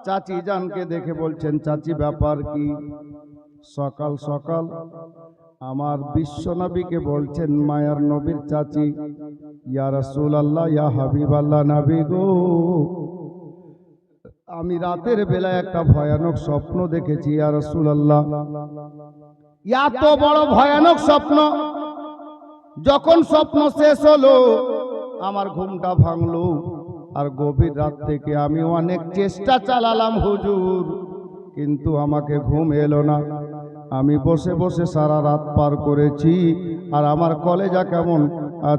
চাচি জানকে দেখে বলছেন, চাচি ব্যাপার কি? সকাল সকাল আমার বিশ্ব নবীকে বলছেন মায়ার নবীর চাচি, ইয়া রাসূলুল্লাহ, ইয়া হাবিবাল্লাহ, নবী গো, আমি রাতের বেলা একটা ভয়ানক স্বপ্ন দেখেছি ইয়া রাসূলুল্লাহ। এত বড় ভয়ানক স্বপ্ন, যখন স্বপ্ন শেষ হলো আমার ঘুমটা ভাঙলো। আর গভীর রাত থেকে আমি অনেক চেষ্টা চালালাম হুজুর, কিন্তু আমাকে ঘুম এলো না। আমি বসে বসে সারা রাত পার করেছি, আর আমার কলেজা কেমন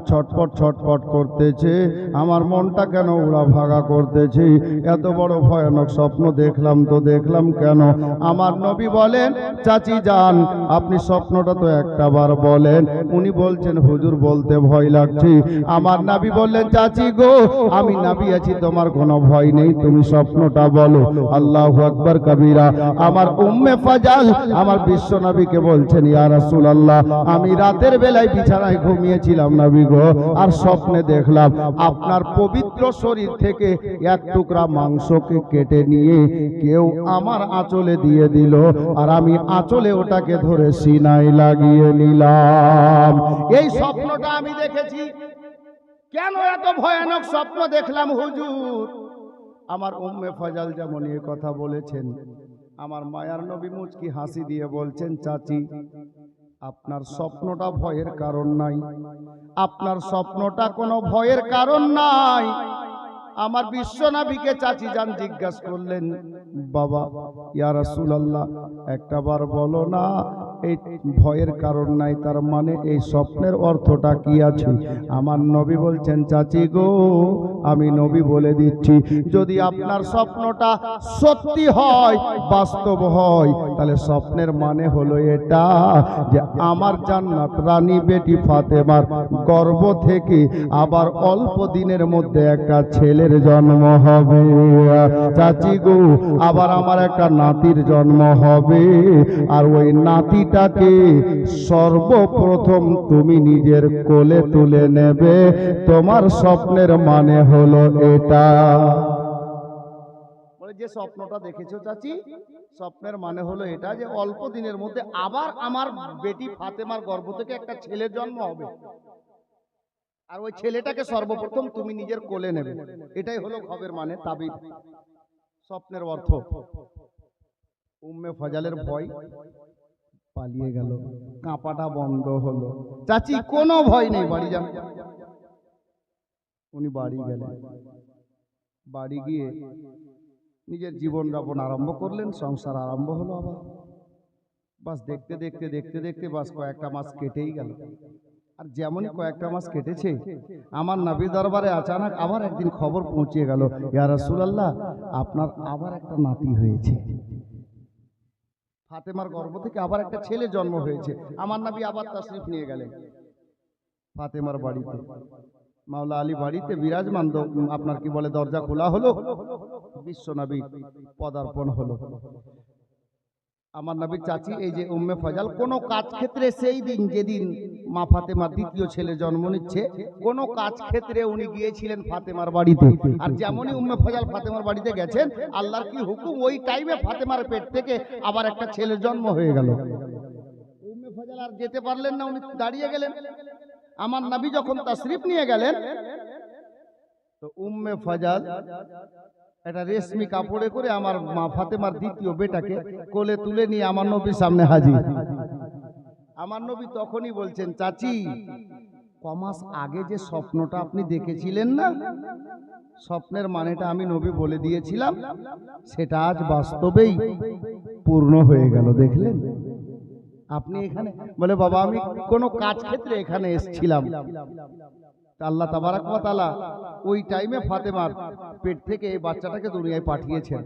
ছটপট ছটপট করতেছে, আমার মনটা কেন উড়া ভাগা করতেছে, এত বড় ভয়ানক স্বপ্ন দেখলাম তো দেখলাম কেন? আমার নবী বলেন, চাচি যান, আপনি স্বপ্নটা তো একটা বার বলেন। উনি বলছেন, হুজুর বলতে ভয় লাগছে। আমার নবী বললেন, চাচি গো, আমি নবী আছি, তোমার কোনো ভয় নেই, তুমি স্বপ্নটা বলো। আল্লাহু আকবার কবীরা। আমার উম্মে ফাজাল আমার বিশ্ব নবীকে বলছেন, ইয়া রাসূলুল্লাহ, আমি রাতের বেলায় বিছানায় ঘুমিয়েছিলাম নবী গো, আর স্বপ্নে দেখলাম আপনার পবিত্র শরীর থেকে এক টুকরা মাংসকে কেটে নিয়ে কেউ আমার আঁচলে দিয়ে দিল, আর আমি আঁচলে ওটাকে ধরে সিনায় লাগিয়ে নিলাম। এই স্বপ্নটা আমি দেখেছি। কেন এত ভয়ানক স্বপ্ন দেখলাম হুজুর? আমার উম্মে ফাজাল যেমন এই কথা বলেছেন, আমার মায়ার নবী মুচকি হাসি দিয়ে বলছেন, চাচি আপনার স্বপ্নটা ভয়ের কারণ নাই, আপনার স্বপ্নটা কোনো ভয়ের কারণ নাই। আমার বিশ্ব নবীকে চাচি যান জিজ্ঞাসা করলেন, বাবা ইয়া রাসূলুল্লাহ, একটা বার বলো না, এই ভয়ের কারণ নাই তার মানে এই স্বপ্নের অর্থটা কি আছে? আমার নবী বলছেন, চাচি গো, আমি নবী বলে দিচ্ছি, যদি আপনার স্বপ্নটা সত্যি হয়, বাস্তব হয়, তাহলে স্বপ্নের মানে হলো এটা যে আমার জান্নাত রানী বেটি ফাতেমার গর্ভ থেকে আবার অল্প দিনের মধ্যে একটা ছেলের জন্ম হবে। চাচি গো, আবার আমার একটা নাতির জন্ম হবে, আর ওই নাতিটাকে সর্বপ্রথম তুমি নিজের কোলে তুলে নেবে। তোমার স্বপ্নের মানে হলো এটা। বলে, যে স্বপ্নটা দেখেছো চাচি, স্বপ্নের মানে হলো এটা যে অল্প দিনের মধ্যে আবার আমার বেটি ফাতেমার গর্ভ থেকে একটা ছেলের জন্ম হবে, আর ওই ছেলেটাকে সর্বপ্রথম তুমি নিজের কোলে নেবে। এটাই হলো খবরের মানে, তাবির, স্বপ্নের অর্থ। উম্মে ফাজালের ভয় পালিয়ে গেল, কাঁপাটা বন্ধ হলো। চাচি কোনো ভয় নেই, বাড়ি যান। উনি বাড়ি গেলেন, বাড়ি গিয়ে নিজের জীবন যাপন আরম্ভ করলেন, সংসার আরম্ভ হলো আবার। বাস দেখতে দেখতে দেখতে দেখতে বাস কয়েকটা মাস কেটেই গেল। আর যেমনই কয়েকটা মাস কেটেছে, আমার নবীর দরবারে আচানক আবার একদিন খবর পৌঁছে গেল, ইয়া রাসূলুল্লাহ, আপনার আবার একটা নাতি হয়েছে, ফাতেমার গর্ভ থেকে আবার একটা ছেলে জন্ম হয়েছে। আমার নবী আবার তাশরিফ নিয়ে গেলেন ফাতেমার বাড়িতে, মাওলা আলী বাড়িতে বিরাজমান। আপনার কি বলে, দরজা খোলা হলো, বিশ্ব নবী পদার্পণ হলো। আমার নবীর চাচি এই যে উম্মে ফাজাল, কোন কাজ ক্ষেত্রে সেই দিন যেদিন মা ফাতেমার দ্বিতীয় ছেলে জন্ম নিচ্ছে, কোন কাজ ক্ষেত্রে উনি গিয়েছিলেন ফাতেমার বাড়িতে। আর যেমনই উম্মে ফাজাল ফাতেমার বাড়িতে গেছেন, আল্লাহর কি হুকুম, ওই টাইমে ফাতেমার পেট থেকে আবার একটা ছেলে জন্ম হয়ে গেল। উম্মে ফাজাল আর যেতে পারলেন না, উনি দাঁড়িয়ে গেলেন। আমার নবী যখন তাশরিফ নিয়ে গেলেন, তো উম্মে ফাজাল একটা রেশমি কাপড়ে করে আমার মা ফাতেমার দ্বিতীয় বেটাকে কোলে তুলে নিয়ে আমার নবীর সামনে হাজির। আমার নবী তখনই বলছেন, চাচি, কমাস আগে যে স্বপ্নটা আপনি দেখেছিলেন না, স্বপ্নের মানেটা আমি নবী বলে দিয়েছিলাম, সেটা আজ বাস্তবেই পূর্ণ হয়ে গেল। দেখলেন আপনি এখানে? বলে, বাবা আমি কোনো কাজ ক্ষেত্রে এখানে এসেছিলাম, আল্লাহ তাবারাক ওয়া তাআলা ওই টাইমে ফাতেমার পেট থেকে এই বাচ্চাটাকে দুনিয়ায় পাঠিয়েছেন,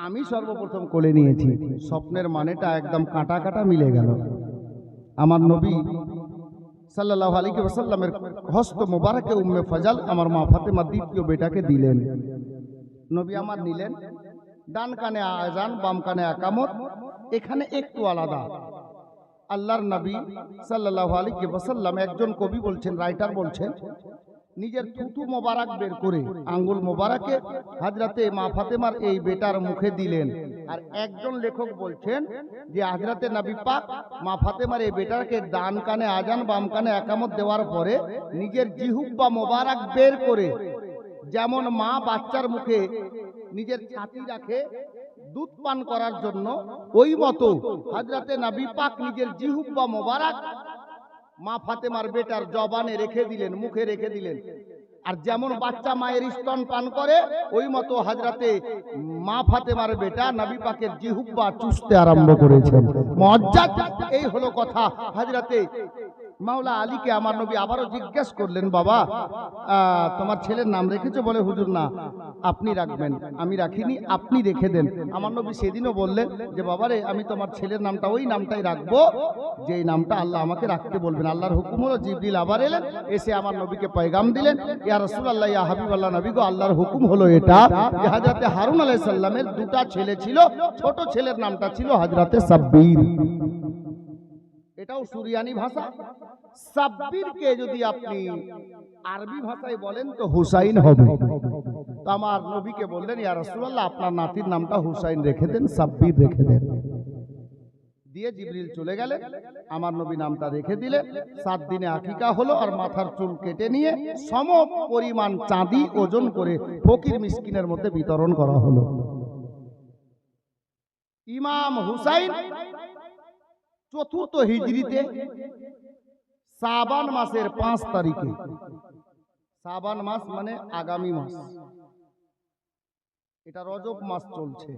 আমি সর্বপ্রথম কোলে নিয়েছি। স্বপ্নের মানেটা একদম কাটা কাটা মিলে গেল। আমার নবী সাল্লাল্লাহু আলাইহি ওয়াসাল্লামের হস্ত মোবারকে উম্মে ফাজাল আমার মা ফাতেমার দ্বিতীয় বেটাকে দিলেন। নবী আমার নিলেন, ডান কানে আযান, বাম কানে ইকামত। এখানে একটু আলাদা। আল্লাহর নবী সাল্লাল্লাহু আলাইহি ওয়াসাল্লাম, একজন কবি বলছেন, রাইটার বলছেন, নিজের থুতু মোবারক বের করে আঙ্গুল মোবারকে হযরতে মা ফাতেমার এই বেটার মুখে দিলেন। আর একজন লেখক বলছেন যে হযরতে নবী পাক মা ফাতেমার এই বেটাকে ডান কানে আযান, বাম কানে ইকামত দেওয়ার পরে নিজের জিহ্বা মোবারক বের করে, যেমন মা বাচ্চার মুখে নিজের ছাতি রাখে দুধ পান করার জন্য, ওই মতো হযরতে নবী পাক নিজের জিহ্বা মোবারক মা ফাতেমার বেটার জবানে রেখে দিলেন, মুখে রেখে দিলেন। আর যেমন বাচ্চা মায়ের স্তন পান করে, ওই মতো হযরতে মা ফাতেমার বেটা নবী পাকের জিহ্বা চুষতে আরম্ভ করেছেন। মুআজ্জাজ, এই হলো কথা। হযরতে মাওলা আলীকে আমার নবী আবারও জিজ্ঞেস করলেন, বাবা তোমার ছেলের নাম রেখেছো? বলে, হুজুর না, আপনি রাখবেন, আমি রাখিনি, আপনি রেখে দেন। আমার নবী সেদিনও বললেন যে, বাবারে আমি তোমার ছেলের নামটা ওই নামটাই রাখবো যেই নামটা আল্লাহ আমাকে রাখতে বলবেন। আল্লাহর হুকুম হলো, জিবরিল আবার এলেন, এসে আমার নবীকে পয়গাম দিলেন, ইয়া রাসূলুল্লাহ, ইয়া হাবিবাল্লাহ, নবী গো, আল্লাহর হুকুম হলো এটা যে হযরতে হারুন আলাইহিস সালামের দুটা ছেলে ছিল, ছোট ছেলের নামটা ছিল হযরতে সাব্বির। এটাও সুরিয়ানি ভাষা। সাব্বিরকে যদি আপনি আরবি ভাষায় বলেন তো হুসাইন হবে। তো আমার নবীকে বললেন, ইয়া রাসূলুল্লাহ, আপনার নাতির নামটা হুসাইন রেখে দেন, সাব্বির রেখে দেন। দিয়ে জিবরিল চলে গেলেন, আমার নবী নামটা রেখে দিলেন। 7 দিনে আকিকা হলো, আর মাথার চুল কেটে নিয়ে সম পরিমাণ চাঁদি ওজন করে ফকির মিসকিনের মধ্যে বিতরণ করা হলো। ইমাম হুসাইন 4th হিজরিতে শাবান মাসের 5 তারিখে, শাবান মাস মানে আগামী মাস, এটা রজব মাস চলছে,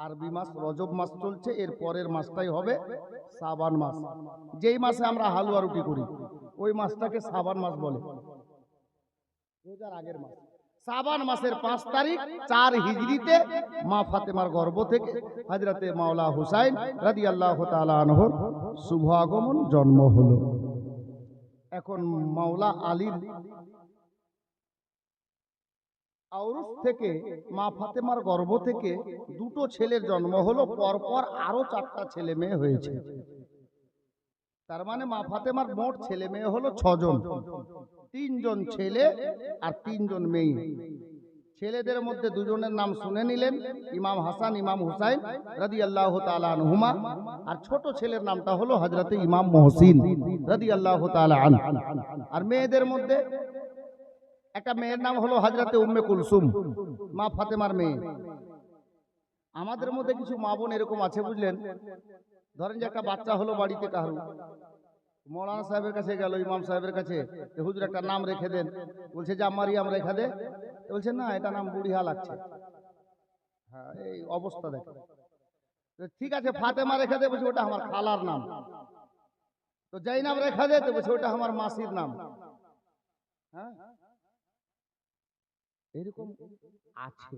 আরবি মাস রজব মাস চলছে, এর পরের মাসটাই হবে শাবান মাস। যেই মাসে আমরা হালুয়া রুটি করি ওই মাসটাকে শাবান মাস বলে, রোজার আগের মাস। শাবান মাসের 5 তারিখ 4 হিজরিতে মা ফাতেমার গর্ভ থেকে হযরতে মাওলা হুসাইন রাদিয়াল্লাহু তাআলা আনহুর শুভ আগমন, জন্ম হলো। এখন মাওলা আলীর আউরুস থেকে, মা ফাতেমার গর্ভ থেকে দুটো ছেলের জন্ম হলো, পরপর আরো 4টা ছেলে মেয়ে হয়েছে। তার মানে মা ফাতেমার মোট ছেলে মেয়ে হলো 6 জন, 3 জন ছেলে আর 3 জন মেয়ে। ছেলেদের মধ্যে 2 জনের নাম শুনে নিলেন, ইমাম হাসান, ইমাম হুসাইন রাদিয়াল্লাহু তাআলা আনহুমা। আর ছোট ছেলের নামটা হলো হযরতে ইমাম মুহসিন রাদিয়াল্লাহু তাআলা আনহু। আর মেয়েদের মধ্যে একটা মেয়ের নাম হলো হযরতে উম্মে কুলসুম, মা ফাতেমার মেয়ে। আমাদের মধ্যে কিছু মা বোন এরকম আছে, বুঝলেন, ধরেন যে একটা বাচ্চা হলো বাড়িতে, কারু মৌলানা সাহেবের কাছে গেল, ইমাম সাহেবের কাছে, হুজুর একটা নাম রেখে দেন। বলছে যে মারিয়াম রেখে দে। বলছে না, এটা নাম বুড়িহা লাগছে। হ্যাঁ, এই অবস্থা দেখে। ঠিক আছে, ফাতেমা রেখে দে। বলছে ওটা আমার খালার নাম। তো জাইনাব রেখে দে। তো বলছে ওটা আমার মাসির নাম। হ্যাঁ, এরকম আছে।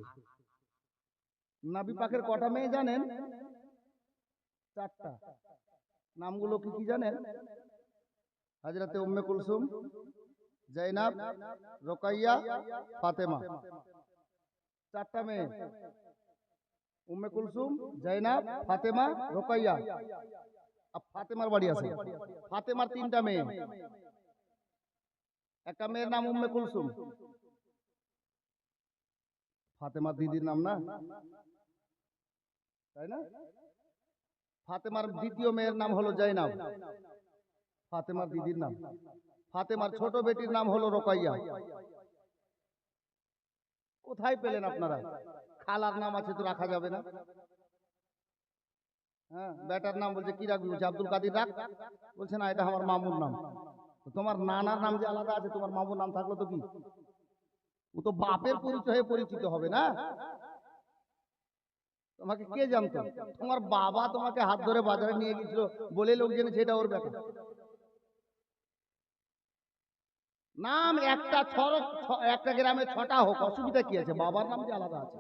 নবী পাকের কটা মেয়ে জানেন? 4টা। নামগুলো কি কি জানেন? হযরতে উম্মে কুলসুম, জাইনাব, রোকাইয়া, ফাতেমা। 4টা মেয়ে, উম্মে কুলসুম, জাইনাব, ফাতেমা, রোকাইয়া। আর ফাতেমার বাড়ি আছে। ফাতেমার 3টা মেয়ে। একটা মেয়ের নাম উম্মে কুলসুম, ফাতেমার দিদির নাম না, তাই না? ফাতেমার দ্বিতীয় মেয়ের নাম হলো জাইনাব, ফাতেমার দিদির নাম। ফাতেমার ছোট বেটির নাম হলো রোকাইয়া। কোথায় পেলেন আপনারা? খালার নাম আছে তো রাখা যাবে না? হ্যাঁ, বেটার নাম বলছে কি রাখবি? বলছে আব্দুল কাদির রাখ। বলছে না, এটা আমার মামুর নাম। তোমার নানার নাম যে আলাদা আছে, তোমার মামুর নাম থাকলো তো কি? ও তো বাপের পরিচয়ে পরিচিত হবে না। তোমাকে কে জানতো? তোমার বাবা তোমাকে হাত ধরে বাজারে নিয়ে গেছিল বলে লোক জেনেছে এটা ওর বেটা। নাম একটা গ্রামে 6টা হোক, অসুবিধা কি আছে? বাবার নাম যে আলাদা আছে।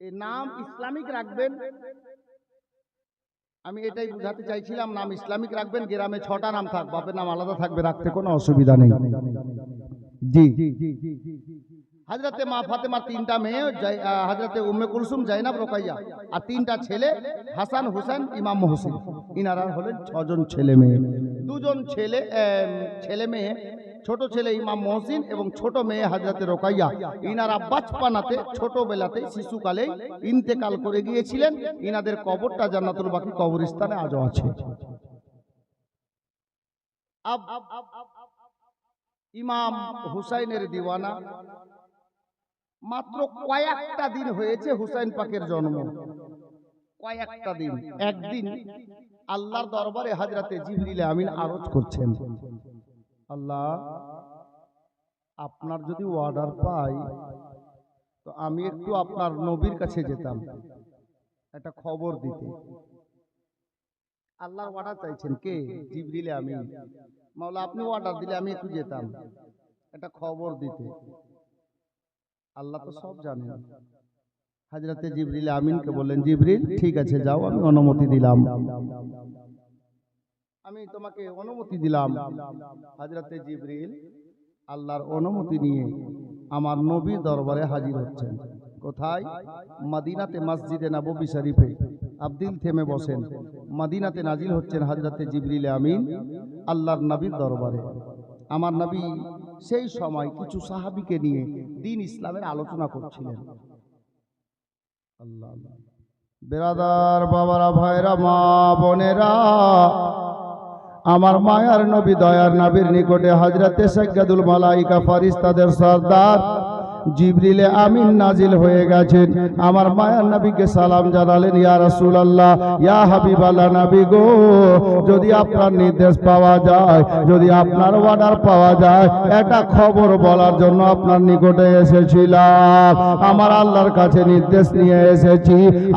এই নাম ইসলামিক রাখবেন, আমি এটাই বুঝাতে চাইছিলাম। নাম ইসলামিক রাখবেন, গ্রামে 6টা নাম থাক, বাপের নাম আলাদা থাকবে, রাখতে কোনো অসুবিধা নেই। জি, হযরতে মা ফাতেমার 3টা মেয়ে, হযরতে উম্মে কুলসুম, জাইনাব, রোকাইয়া, আর 3টা ছেলে, হাসান, হুসাইন, ইমাম মুহসিন। ইনারা হলেন 6 জন ছেলে মেয়ে। 2 জন ছেলে মেয়ে, ছোট ছেলে ইমাম মুহসিন এবং ছোট মেয়ে হযরতে রোকাইয়া। ইনারা বাচপানাতে, ছোটবেলাতে, শিশুকালে ইন্তেকাল করে গিয়েছিলেন। ইনাদের কবরটা জান্নাতুল বাকি কবরস্থানে আজও আছে। ইমাম হুসাইনের দিওয়ানা। মাত্র কয়েকটা দিন হয়েছে হুসাইন পাকের জন্ম, কয়েকটা দিন। একদিন আল্লাহর দরবারে হযরতে জিবরিল আমিন আরজ করছেন, আল্লাহ, আপনার যদি অর্ডার পাই তো আমি একটু আপনার নবীর কাছে যেতাম একটা খবর দিতে। আল্লাহর অর্ডার চাইছেন কে? জিবরিল আমিন। মাওলা আপনি অর্ডার দিলে আমি একটু যেতাম একটা খবর দিতে। আল্লাহ তো সব জানেন। হযরতে জিবরিল আমিনকে বললেন, জিবরিল ঠিক আছে যাও, আমি অনুমতি দিলাম, আমি তোমাকে অনুমতি দিলাম। হযরতে জিবরিল আল্লাহর অনুমতি নিয়ে আমার নবীর দরবারে হাজির হচ্ছেন। কোথায়? মদিনাতে, মসজিদে নববী শরীফে। আব্দিল থেমে বসেন। মদিনাতে নাজিল হচ্ছেন হযরতে জিবরিল আমিন আল্লাহর নবীর দরবারে। আমার নবী সেই সময় কিছু সাহাবীকে নিয়ে দ্বীন ইসলামের আলোচনা করছিলেন। আল্লাহ আল্লাহ। বেরাদার বাবারা, ভাইরা, মা বোনেরা, আমার মায়ার নবী দয়ার নবীর নিকটে হযরতে সাজ্জাদুল মালাইকা ফেরেশতাদের সরদার জিবরিল আমিন নাজিল হয়ে গেছেন। আমার মায়ার নবীকে সালাম জানালেন, ইয়া রাসূলুল্লাহ, ইয়া হাবিবাল্লাহ নবী গো, যদি আপনার নির্দেশ পাওয়া যায়, যদি আপনার অর্ডার পাওয়া যায়, একটা খবর বলার জন্য আপনার নিকটে এসেছিলাম। আমার আল্লাহর কাছে নির্দেশ নিয়ে এসেছি,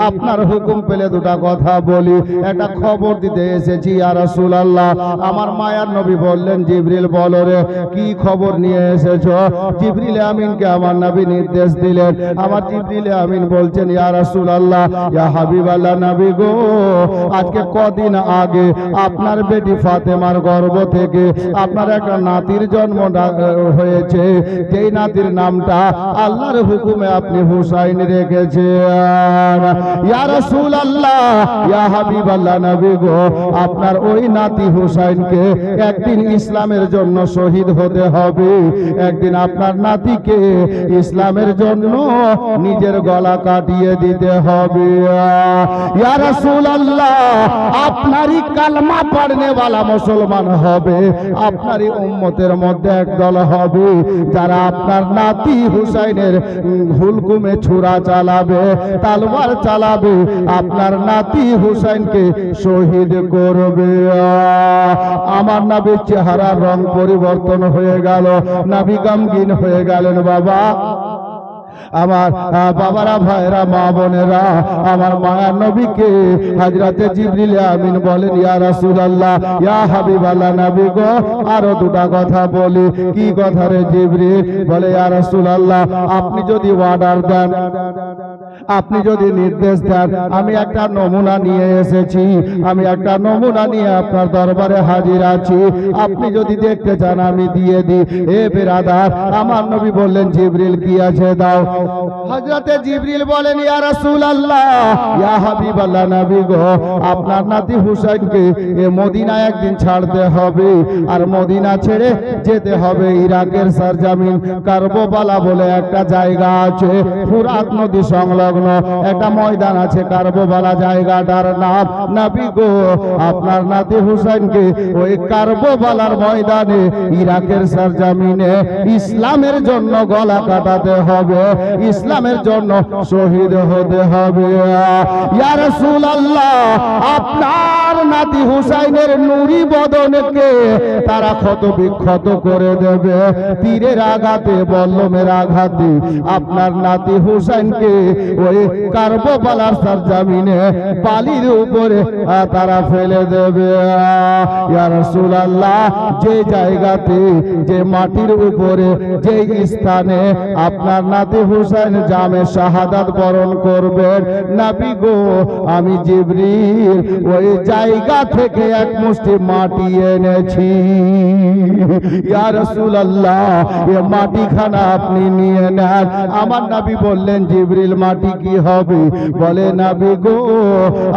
আপনার হুকুম পেলে দুটা কথা বলি, একটা খবর দিতে এসেছি ইয়া রাসূলুল্লাহ। আমার মায়ার নবী বললেন, জিবরিল বলো রে, কি খবর নিয়ে এসেছো? জিবরিল আমিনকে আমার নবী নির্দেশ দিলেন। আমার জিবরিল আমিন বলছেন, ইয়া রাসূলুল্লাহ, ইয়া হাবিবাল্লাহ নবী গো, আজকে কদিন আগে আপনার বেটি ফাতেমার গর্ভ থেকে আপনার একটা নাতির জন্ম হয়েছে, যেই নাতির নামটা আল্লাহর হুকুমে আপনি হুসাইন রেখেছেন। ইয়া রাসূলুল্লাহ, ইয়া হাবিবাল্লাহ নবী গো, আপনার ওই নাতি হুসাইনকে একদিন ইসলামের জন্য শহীদ হতে হবে, একদিন আপনার নাতিকে ইসলামের জন্য নিজের গলা কাটিয়ে দিতে হবে। ইয়া রাসূলুল্লাহ, আপনারই কালমা পড়নে वाला মুসলমান হবে, আপনারই উম্মতের মধ্যে একদল হবে যারা আপনার নাতি হুসাইনের হুলকুমে ছুরা চালাবে, তলোয়ার চালাবে, আপনার নাতি হুসাইনকে শহীদ করবে। আমার নবীর চেহারার রং পরিবর্তন হয়ে গেল, নবী গমগীন হয়ে গেলেন। বাবা, আমার বাবারা, ভাইরা, মা বোনেরা, আমার মায়ার নবীকে হযরতে জিবরিল আমিন বলেন, ইয়া রাসূলুল্লাহ, ইয়া হাবিবাল্লাহ নবী গো, আরো দুটা কথা বলি। কি কথা রে জিবরিল? বলে, ইয়া রাসূলুল্লাহ, আপনি যদি অর্ডার দেন, আপনি যদি নির্দেশ দেন, আমি একটা নমুনা নিয়ে এসেছি, আমি একটা নমুনা নিয়ে আপনার দরবারে হাজির আছি, আপনি যদি দেখতে চান আমি দিয়ে দিই। এ বেরাদার, আমার নবী বললেন, জিবরিল কি আছে দাও। হযরতে জিবরিল বলেন, ইয়া রাসূলুল্লাহ, ইয়া হাবিবাল্লাহ নবী গো, আপনার নাতি হুসাইনকে এ মদিনা একদিন ছাড়তে হবে, আর মদিনা ছেড়ে যেতে হবে ইরাকের সরজমিন কারবালা বলে একটা জায়গা আছে, ফুরাত নদী সংলগ্ন একটা ময়দান আছে, কারবালা জায়গাটার নাম। নবী গো, আপনার নাতি হুসাইনকে ওই কারবালার ময়দানে ইরাকের সরজমিনে ইসলামের জন্য গলা কাটাতে হবে, ইসলামের জন্য শহীদ হতে হবে। ইয়া রাসূলুল্লাহ, আপনার নাতি হুসাইনের নূরি বদনকে তারা ক্ষত বিক্ষত করে দেবে, তীরের আঘাতে, বল্লমের আঘাতে আপনার নাতি হুসাইনকে ওই কারবালার সরজমিনে বালির উপরে তারা ফেলে দেবে। ইয়া রাসূলুল্লাহ, যে জায়গাতে, যে মাটির উপরে, যে স্থানে আপনার নাতি হুসাইন জামে শাহাদাত বরণ করবেন, নবী গো, আমি জিবরিল ওই জায়গা থেকে এক মুষ্টি মাটি এনেছি। ইয়া রাসূলুল্লাহ, এই মাটিখানা আপনি নিয়ে নেন। আমার নবী বললেন, জিবরিল মাটি কি হবে? বলে, নবী গো,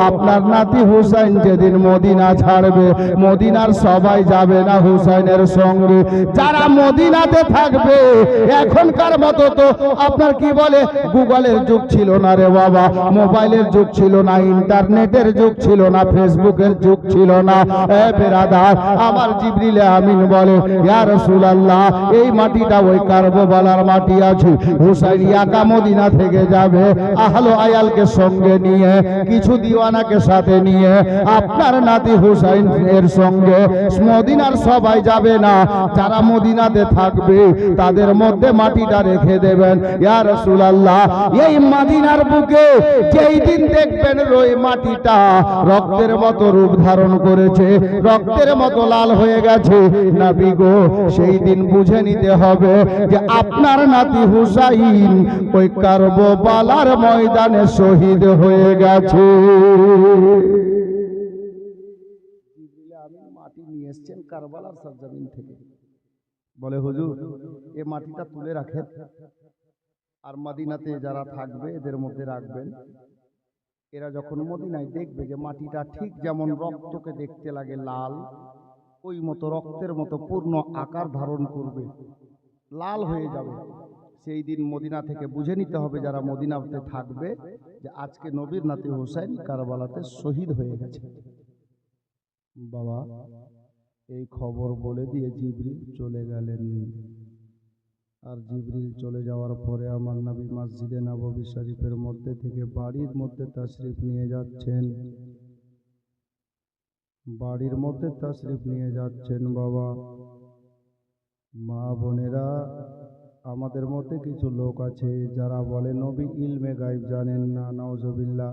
আপনার নাতি হুসাইন যেদিন মদিনা ছাড়বে, মদিনার সবাই যাবে না হুসাইনের সঙ্গে, যারা মদিনাতে থাকবে, এখনকার মতো তো আপনার কি বলে গুগলের যুগ ছিল না রে বাবা, মোবাইলের যুগ ছিল না, ইন্টারনেটের যুগ ছিল না, ফেসবুকের যুগ ছিল না। এ বেরাদার, আমার জিবরিল আমিন বলে, ইয়া রাসূলুল্লাহ, এই মাটিটা ওই কারবালার মাটি আছে, হুসাইন একা মদিনা থেকে যাবে, আহলো আয়ালকে সঙ্গে নিয়ে, কিছু দিওয়ানাকে সাথে নিয়ে, আপনার নাতি হুসাইন এর সঙ্গে মদিনার সবাই যাবে না, যারা মদিনাতে থাকবে তাদের মধ্যে মাটিটা রেখে দেবেন। ইয়া ইয়া রাসূলুল্লাহ, এই মদিনার বুকে যেই দিন দেখবেন ওই মাটিটা রক্তের মতো রূপ ধারণ করেছে, রক্তের মতো লাল হয়ে গেছে, নবী গো সেই দিন বুঝে নিতে হবে যে আপনার নাতি হুসাইন ওই কারবালার ময়দানে শহীদ হয়ে গেছে। মাটি নিয়ে এসছেন কারবালার সরজমিন থেকে। বলে হুজুর এই মাটিটা তুলে রাখেন, আর মদিনাতে যারা থাকবে এদের মধ্যে রাখবেন। এরা যখন মদিনায় দেখবে যে মাটিটা ঠিক যেমন রক্তকে দেখতে লাগে লাল, ওই মতো রক্তের মতো পূর্ণ আকার ধারণ করবে, লাল হয়ে যাবে, সেই দিন মদিনা থেকে বুঝে নিতে হবে যারা মদিনাতে থাকবে যে আজকে নবীর নাতি হুসাইন কারবালাতে শহীদ হয়ে গেছে। বাবা এই খবর বলে দিয়ে জিবরিল চলে গেলেন। আর জিবরিল চলে যাওয়ার পরে আমার নবী মসজিদে নববী শরীফের মধ্যে থেকে বাড়ির মধ্যে তাশরিফ নিয়ে যাচ্ছেন, বাড়ির মধ্যে তাশরিফ নিয়ে যাচ্ছেন। বাবা মা বোনেরা, আমাদের মধ্যে কিছু লোক আছে যারা বলে নবী ইলমে গায়ব জানেন না, নাউজুবিল্লাহ।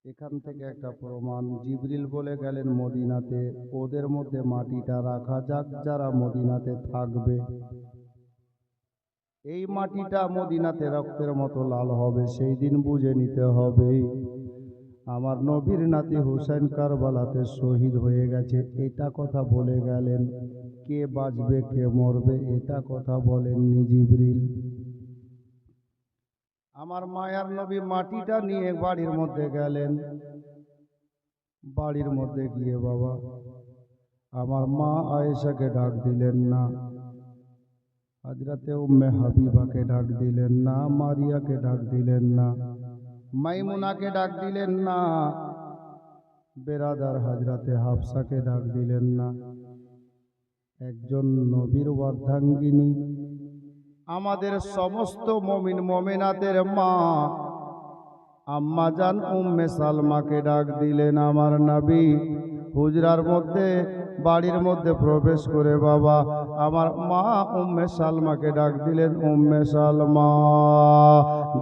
এখান থেকে একটা প্রমাণ, জিবরিল বলে গেলেন মদিনাতে ওদের মধ্যে মাটিটা রাখা যাক যারা মদিনাতে থাকবে। এই মাটিটা মদিনাতে রক্তের মতো লাল হবে, সেই দিন বুঝে নিতে হবে আমার নবীর নাতি হুসাইন কারবালাতে শহীদ হয়ে গেছে। এটা কথা বলে গেলেন। কে বাঁচবে কে মরবে এটা কথা বলেননি জিবরিল। আমার মায়ার নবী মাটিটা নিয়ে বাড়ির মধ্যে গেলেন। বাড়ির মধ্যে গিয়ে বাবা আমার মা আয়েশাকে ডাক দিলেন না, হযরতে উম্মে হাবিবাকে ডাক দিলেন না, মারিয়াকে ডাক দিলেন না, মাইমুনাকে ডাক দিলেন না, বেরাদার হযরতে হাফসাকে ডাক দিলেন না। একজন নবীর অর্ধাঙ্গিনী, আমাদের সমস্ত মুমিন মুমিনাতের মা আম্মা জান উম্মে সালমাকে ডাক দিলেন। আমার নবী হুজরার মধ্যে বাড়ির মধ্যে প্রবেশ করে বাবা আমার মা উম্মে সালমাকে ডাক দিলেন, উম্মে সালমা।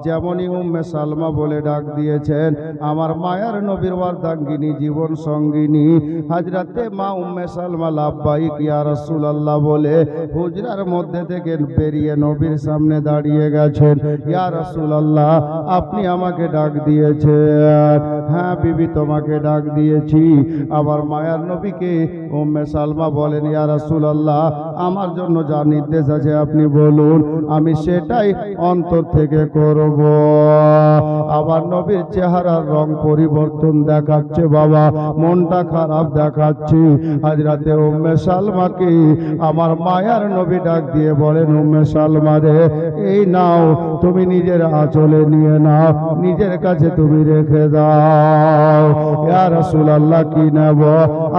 যেমনই উম্মে সালমা বলে ডাক দিয়েছেন আমার মায়ার নবীর অর্ধাঙ্গিনী জীবন সঙ্গিনী হযরতে মা উম্মে সালমা লাব্বাইক ইয়া রাসূলুল্লাহ বলে হুজরার মধ্যে থেকে বেরিয়ে নবীর সামনে দাঁড়িয়ে গেছেন। ইয়া রাসূলুল্লাহ আপনি আমাকে ডাক দিয়েছেন। হ্যাঁ বিবি তোমাকে ডাক দিয়েছি। আবার মায়ার নবীকে উম্মে সালমা বলেন, ইয়া রাসূলুল্লাহ আমার জন্য যা নির্দেশ আছে আপনি বলুন, আমি সেটাই অন্তর থেকে করব। আবার নবীর চেহারার রং পরিবর্তন দেখাচ্ছে বাবা, মনটা খারাপ দেখাচ্ছে। হযরতে উম্মে সালমাকে আমার মায়ার নবী ডাক দিয়ে বলেন, উম্মে সালমা রে এই নাও তুমি নিজের আঁচলে নিয়ে নাও, নিজের কাছে তুমি রেখে দাও। ইয়া রাসূলুল্লাহ কি নেব?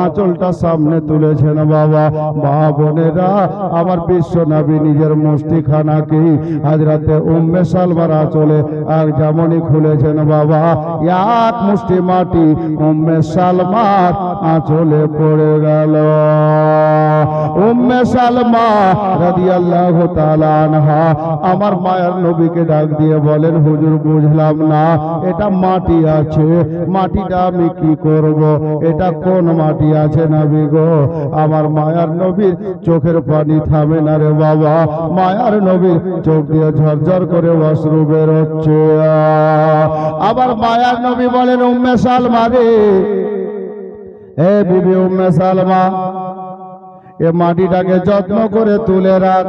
আঁচলটা সামনে তুলেছেন বাবা। মা বোনেরা আমার বিশ্ব নবী নিজের মুষ্টিখানাকে হযরতে উম্মে সালমার আঁচলে আর যেমনই খুলেছেন বাবা, এক মুষ্টি মাটি উম্মে সালমার আঁচলে পড়ে গেল। উম্মে সালমা রাদিয়াল্লাহু তাআলা আনহা আমার মায়ের নবীকে ডাক দিয়ে বলেন, হুজুর বুঝলাম না, এটা মাটি আছে, মাটিটা আমি কি করব? এটা কোন মাটি আছে নবী গো? আমার মায়ার নবীর চোখের পানি থামে না রে বাবা, মায়ার নবীর চোখ দিয়ে ঝরঝর করে অশ্রু বের হচ্ছে। আবার মায়ার নবী বলেন, উম্মে সালমা রে, হে বিবি উম্মে সালমা এ মাটিটাকে যত্ন করে তুলে রাখ।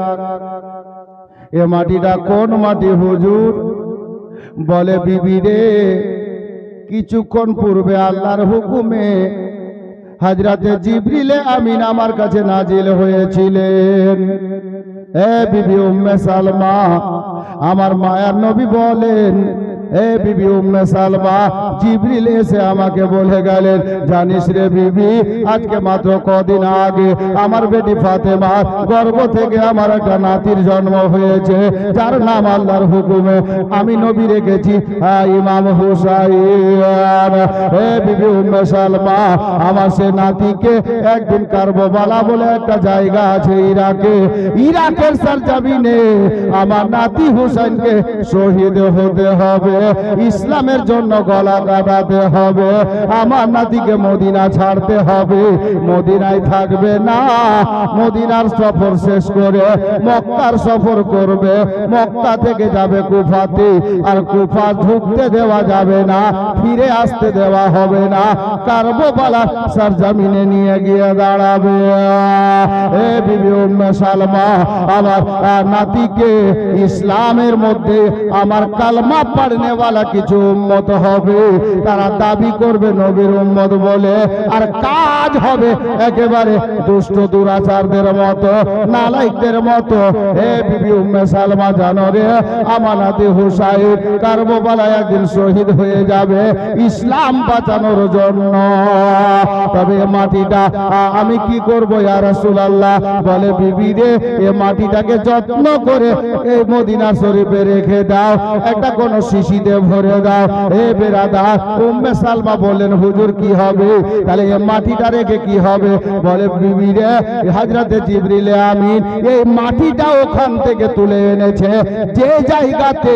এ মাটিটা কোন মাটি হুজুর? বলে বিবি রে কিছুক্ষণ পূর্বে আল্লাহর হুকুমে হযরতে জিবরিলে আমিন আমার কাছে নাজিল হয়েছিলেন। এ বিবি উম্মে সালমা আমার মায়ার নবী বলেন, এ বিবি উম্মে সালমা, জিবরিল এসে আমাকে বলে গেলেন, জানিস রে বিবি, আজকে মাত্র কদিন আগে আমার বেটি ফাতেমা গর্ভ থেকে আমার একটা নাতির জন্ম হয়েছে, যার নাম আল্লাহর হুকুমে আমি নবী রেখেছি ইমাম হুসাইন। হে বিবি উম্মে সালমা, আমার সে নাতিকে একদিন কারবালা বলে একটা জায়গা আছে ইরাকে, ইরাকের সরজমিনে আমার নাতি হুসাইনকে শহীদ হতে হবে, ইসলামের জন্য গলা কাটাতে হবে, আমার নাতিকে মদিনা ছাড়তে হবে, মদিনায় থাকবে না, মদিনার সফর শেষ করে মক্কার সফর করবে, মক্কা থেকে যাবে কুফাতে, আর কুফা ঢুকতে দেওয়া যাবে না, ফিরে আসতে দেওয়া হবে না, কারবালা সরজমিনে নিয়ে গিয়ে দাঁড়াবে। এ বিবি উম্মে সালমা, আমার নাতিকে ইসলামের মধ্যে আমার কালমা পড়নেওয়ালা কিছু উম্মত হবে, তারা দাবি করবে নবীর উম্মত বলে, আর কাজ হবে একেবারে দুষ্ট দুরাচারদের মতো, নালাইকদের মতো। হে বিবি উম্মে সালমা, জানো রে, আমার নাতি হুসাইন কারবালায় একদিন শহীদ হয়ে যাবে ইসলাম বাঁচানোর জন্য। তবে মাটিটা আমি কি করব ইয়া রাসূলুল্লাহ? বলে, বিবি রে, এই মাটিটাকে যত্ন করে এই মদিনা শরীফে রেখে দাও, একটা কোন শিশিতে ভরে দাও। এ বেরাদার, উম্মে সালমা বললেন, হুজুর কি হবে? তাহলে এই মাটিটা রেখে কি হবে? বলে, বিবি রে, হযরতে জিবরিল আমিন এই মাটিটা ওখান থেকে তুলে এনেছে যে জায়গাতে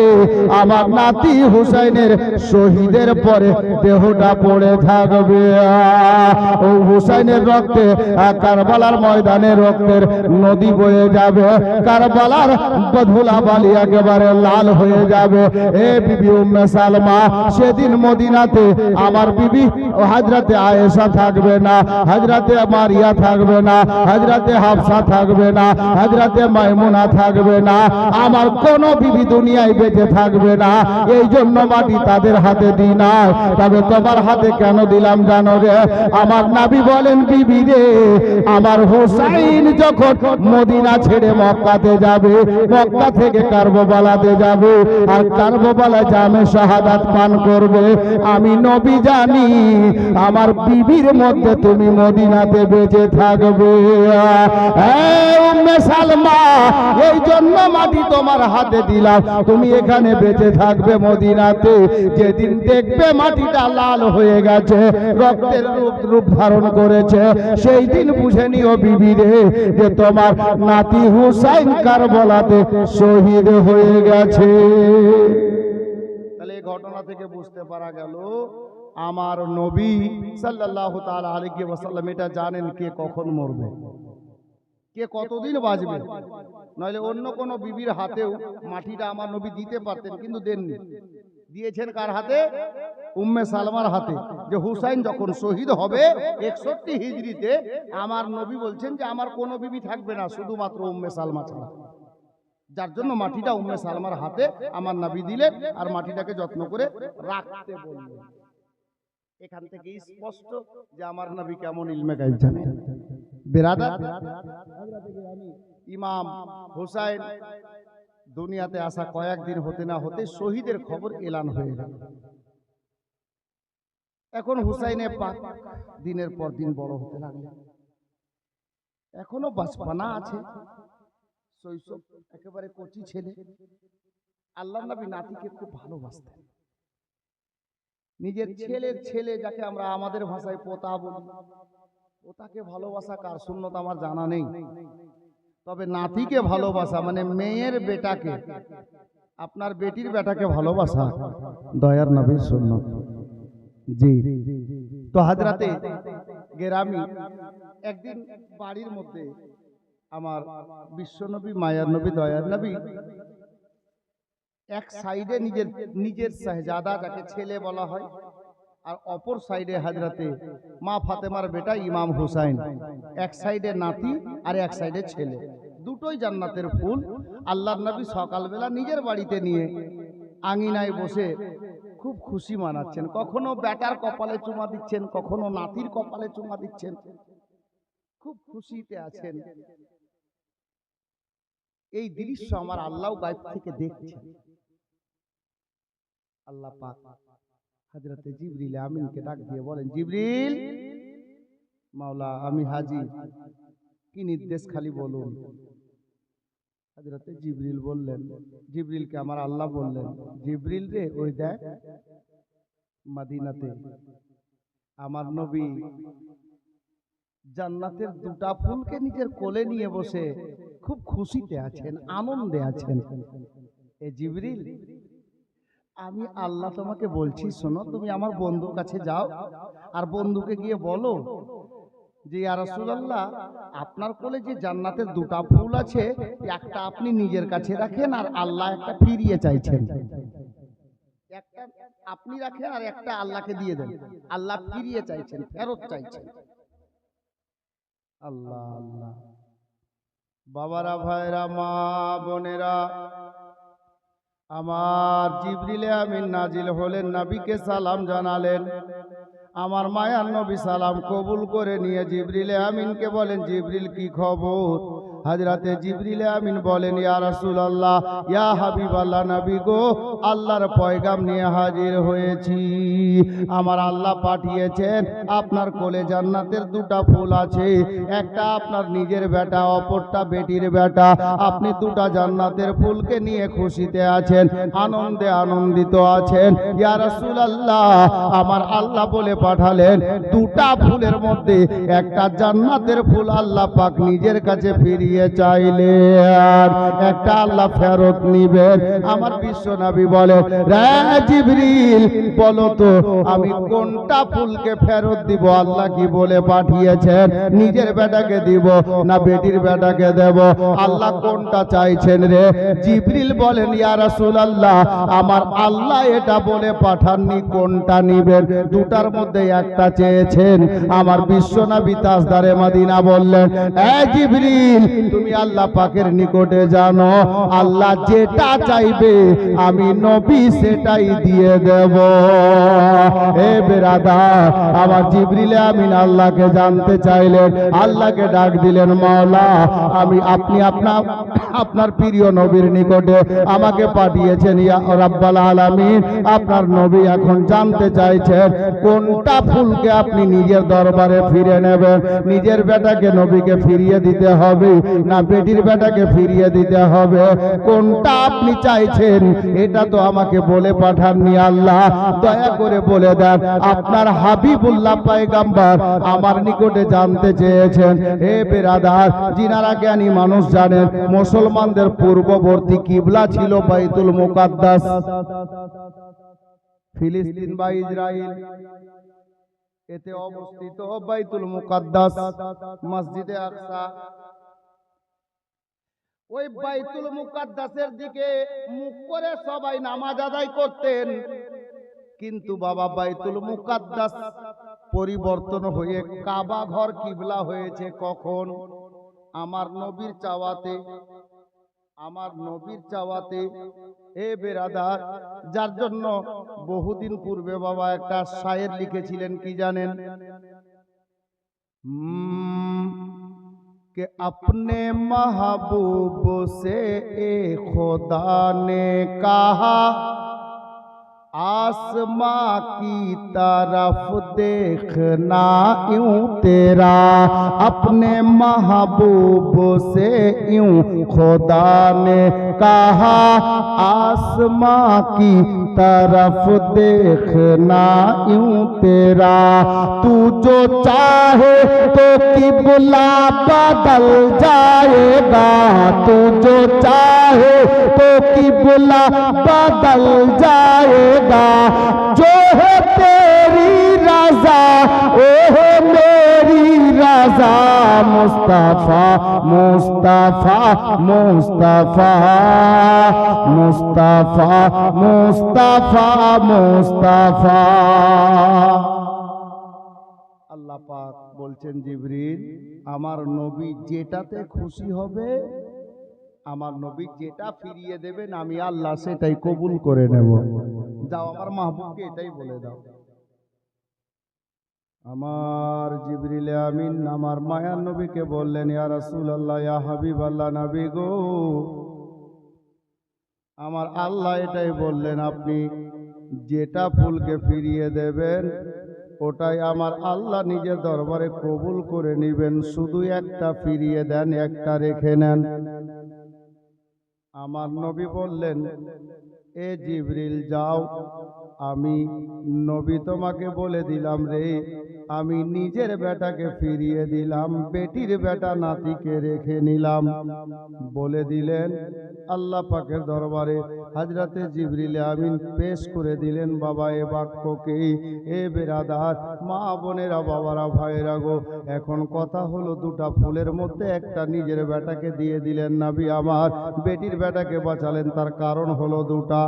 আমার নাতি হুসাইনের শহীদের পরে দেহটা পড়ে থাকবে। ও হুসাইনের রক্তে কারবালার ময়দানে রক্তের নদী বয়ে যাবে, কারবালার ধুলা বালি একেবারে লাল হয়ে যাবে। এ বিবি উম্মে সালমা, সেদিন মদিনাতে আমার বিবি হযরতে আয়েশা থাকবে না, হযরতে মারিয়া থাকবে না, হযরতে হাফসা থাকবে না, হযরতে মাইমুনা থাকবে না, আমার কোন বিবি দুনিয়ায় বেঁচে থাকবে না। এই জন্য মাটি তাদের হাতে দিই না। তবে তোমার হাতে কেন দিলাম জানো রে? আমার নবী বলেন, বিবি রে, আমার হুসাইন যখন মদিনা ছেড়ে মক্কাতে যাবে, মক্কা থেকে কারবালাতে যাবে, আর কারবালা জামে শাহাদাত পান করবে, আমি নবী জানি আমার বিবির মধ্যে তুমি মদিনাতে বেঁচে থাকবে। উম্মে সালমা, এই জন্য মাটি তোমার হাতে দিলাম, তুমি এখানে বেঁচে থাকবে মদিনাতে। যেদিন দেখবে মাটিটা লাল হয়ে গেছে, রক্তের রূপ ধারণ করেছে, সেই দিন বুঝে নিও বিবি রে, যে তোমার নাতি হুসাইন কারবালাতে শহীদ হয়ে গেছে। তাহলে এই ঘটনা থেকে বুঝতে পারা গেল, আমার নবী সাল্লাল্লাহু তাআলা আলাইহি ওয়াসাল্লাম এটা জানেন কে কখন মরবে, কে কতদিন বাঁচবে। নইলে অন্য কোন বিবির হাতেও মাটিটা আমার নবী দিতে পারতেন, কিন্তু দেননি। দিয়েছেন কার হাতে? উম্মে সালমার হাতে। যে হুসাইন যখন শহীদ হবে 61 হিজরিতে, আমার নবী বলছেন যে আমার কোনো বিবি থাকবে না, শুধুমাত্র উম্মে সালমা ছাড়া। যার জন্য মাটিটা উম্মে সালমার হাতে আমার নবী দিলেন, আর মাটিটাকে যত্ন করে রাখতে বললেন। এখান থেকে স্পষ্ট যে আমার নবী কেমন ইলমে গায়ব জানেন। বেরাদার, ইমাম হুসাইন দুনিয়াতে আসা কয়েকদিন হতে না হতে শহীদের খবর এলান হয়ে গেল। এখন হুসাইনে পাক দিনের পর দিন বড় হতে লাগলেন, এখনো বাঁচপানা আছে, শৈশব একেবারে কচি ছেলে। আল্লাহর নবী নাতিকে খুব ভালোবাসতেন। নিজের ছেলের ছেলে, যাকে আমরা আমাদের ভাষায় পোতা বলি, পোতাকে ভালোবাসা কার সুন্নত আমার জানা নেই, তবে নাতিকে ভালোবাসা মানে মেয়ের বেটাকে, আপনার বেটির বেটাকে ভালোবাসা দয়ার নবীর সুন্নত। জি, তো হযরতে গেরামি একদিন বাড়ির মধ্যে আমার বিশ্বনবী, মায়ার নবী, দয়ার নবী এক সাইডে নিজের শাহজাদা, যাকে ছেলে বলা হয়, আর অপর সাইডে হযরতে মা ফাতেমার বেটা ইমাম হুসাইন, এক সাইডে নাতি আর এক সাইডে ছেলে, দুটোই জান্নাতের ফুল। আল্লাহর নবী সকালবেলা নিজের বাড়িতে নিয়ে আঙিনায় বসে খুব খুশি মানাচ্ছেন। কখনো বেটার কপালে চুমা দিচ্ছেন, কখনো নাতির কপালে চুমা দিচ্ছেন, খুব খুশিতে আছেন। এই দৃশ্য আমার আল্লাহ গায়ব থেকে দেখছেন। আল্লাহ পাক হযরতে জিবরিল আমিনকে ডাক দিয়ে বলেন, জিবরিল, মাওলা আমি হাজির, কি নির্দেশ খালি বলুন। হযরতে জিবরিল বললেন, জিবরিলকে আমার আল্লাহ বললেন, জিবরিল রে, ওই দেখ মদিনাতে আমার নবী জান্নাতের দুটা ফুলকে নিজের কোলে নিয়ে বসে খুব খুশিতে আছেন, আনন্দে আছেন। এ জিবরিল, আমি আল্লাহ তোমাকে বলছি, শোনো, তুমি আমার বন্ধুর কাছে যাও আর বন্ধুকে গিয়ে বলো যে ইয়া রাসূলুল্লাহ, আপনার কোলে যে জান্নাতের দুটা ফুল আছে, একটা আপনি নিজের কাছে রাখেন আর আল্লাহ একটা ফিরিয়ে চাইছেন। একটা আপনি রাখেন আর একটা আল্লাহকে দিয়ে দেন, আল্লাহ ফিরিয়ে চাইছেন, ফেরত চাইছেন। আল্লাহ আল্লাহ। বাবারা, ভাইরা, মা বোনেরা, আমার জিবরিল আমিন নাজিল হলেন, নবীকে সালাম জানালেন। আমার মায়ার নবী সালাম কবুল করে নিয়ে জিবরিল আমিনকে বলেন, জিবরিল কি খবর? হযরতে জিবরিল আমিন বলেন, ইয়া রাসূলুল্লাহ, ইয়া হাবিবাল্লাহ, নবী গো, আল্লাহর পয়গাম নিয়ে হাজির হয়েছি। আমার আল্লাহ পাঠিয়েছেন, আপনার কোলে জান্নাতের দুটা ফুল আছে, একটা আপনার নিজের বেটা, অপরটা বেটির বেটা। আপনি দুটা জান্নাতের ফুলকে নিয়ে খুশিতে আছেন, আনন্দে আনন্দিত আছেন। ইয়া রাসূলুল্লাহ, আমার আল্লাহ বলে পাঠালেন, দুটা ফুলের মধ্যে একটা জান্নাতের ফুল আল্লাহ পাক নিজের কাছে ফিরিয়ে চাইলে আর একটা আল্লাহ ফেরত নিবেন। আমার বিশ্ব নবী বলে, রে জিবরিল, বলো তো আমি কোনটা ফুলকে ফেরত দিব? আল্লাহ কি বলে পাঠিয়েছেন? নিজের বেটাকে দিব না বেটির বেটাকে দেব? আল্লাহ কোনটা চাইছেন রে? জিবরিল বলেন, ইয়া রাসূলুল্লাহ, আমার আল্লাহ এটা বলে পাঠাননি কোনটা নিবেন, দুটার মধ্যে একটা চেয়েছেন। আমার বিশ্ব নবী তাজদারে মদিনা বললেন, এ জিবরিল, তুমি আল্লাহ পাকের নিকটে জানো, আল্লাহ যেটা চাইবে আমি নবী সেটাই দিয়ে দেব। হে বেরাদার, আমার জিবরিল আমিন আল্লাহকে জানতে চাইলেন, আল্লাহকে ডাক দিলেন, মাওলা, আপনি আপনার প্রিয় নবীর নিকটে আমাকে পাঠিয়েছেন, ইয়া রাব্বাল আলামিন, আপনার নবী এখন জানতে চাইছেন কোনটা ফুলকে আপনি নিজের দরবারে ফিরে নেবেন। নিজের বেটাকে নবীকে ফিরিয়ে দিতে হবে না বেটির বেটাকে ফিরিয়ে দিতে হবে? কোনটা আপনি চাইছেন এটা তো আমাকে বলে পাঠাননি। আল্লাহ দয়া করে বলে দেন, আপনার হাবিবুল্লাহ পয়গম্বর আমার নিকটে জানতে চেয়েছেন। হে বেরাদার, যিনারা জ্ঞানী মানুষ জানেন, মুসলমানদের পূর্ববর্তী কিবলা ছিল বাইতুল মুকাদ্দাস, ফিলিস্তিন বা ইসরাইল, এতে অবস্থিত বাইতুল মুকাদ্দাস, মসজিদে আকসা। ওই বাইতুল মুকাদ্দাসের দিকে মুখ করে সবাই নামাজ আদায় করতেন, কিন্তু বাবা বাইতুল মুকাদ্দাস পরিবর্তন হয়ে কাবা ঘর কিবলা হয়েছে কখন? আমার নবীর চাওয়াতে, আমার নবীর চাওয়াতে। এ বেরাদার, যার জন্য বহুদিন পূর্বে বাবা একটা শায়ের লিখেছিলেন, কি জানেন? कि अपने महबूब से ए खुदा ने कहा, आसमां की तरफ देखना यूं तेरा। अपने महबूब से यूं खुदा ने कहा, आसमां की तरफ देखना यूं तेरा। तू जो चाहे तो किबला बदल जाएगा, तू जो चाहे तो किबला बदल जाएगा। जो है तेरी रजा ओ है मेरी रजा। मुस्तफा मुस्तफा मुस्तफा मुस्तफा मुस्तफा मुस्तफा। আল্লাহ পাক বলছেন, জিবরিল, আমার নবী যেটাতে খুশি হবে, আমার নবী যেটা ফিরিয়ে দেবেন, আমি আল্লাহ সেটাই কবুল করে নেব। যাও আমার মাহবুবকে এটাই বলে দাও। আমার জিবরিল আমিন আমার মায়ার নবীকে বললেন, ইয়া রাসূলুল্লাহ, ইয়া হাবিবাল্লাহ, নবী গো, আমার আল্লাহ এটাই বললেন, আপনি যেটা ফুলকে ফিরিয়ে দেবেন ওটাই আমার আল্লাহ নিজের দরবারে কবুল করে নেবেন। শুধু একটা ফিরিয়ে দেন, একটা রেখে নেন। আমার নবী বললেন, এ জিবরিল যাও, আমি নবী তোমাকে বলে দিলাম রে, আমি নিজের বেটাকে ফিরিয়ে দিলাম, বেটির বেটা নাতিকে রেখে নিলাম। বলে দিলেন আল্লাহ পাকের দরবারে। হযরতে জিবরিল আমিন পেশ করে দিলেন, বাবা এ বাক্যকে, এ বেরাদার মা বোনেরা, বাবারা, ভাইরা গো, এখন কথা হলো দুটা ফুলের মধ্যে একটা নিজের বেটাকে দিয়ে দিলেন নবী আমার, বেটির বেটাকে বাঁচালেন। তার কারণ হলো দুটা।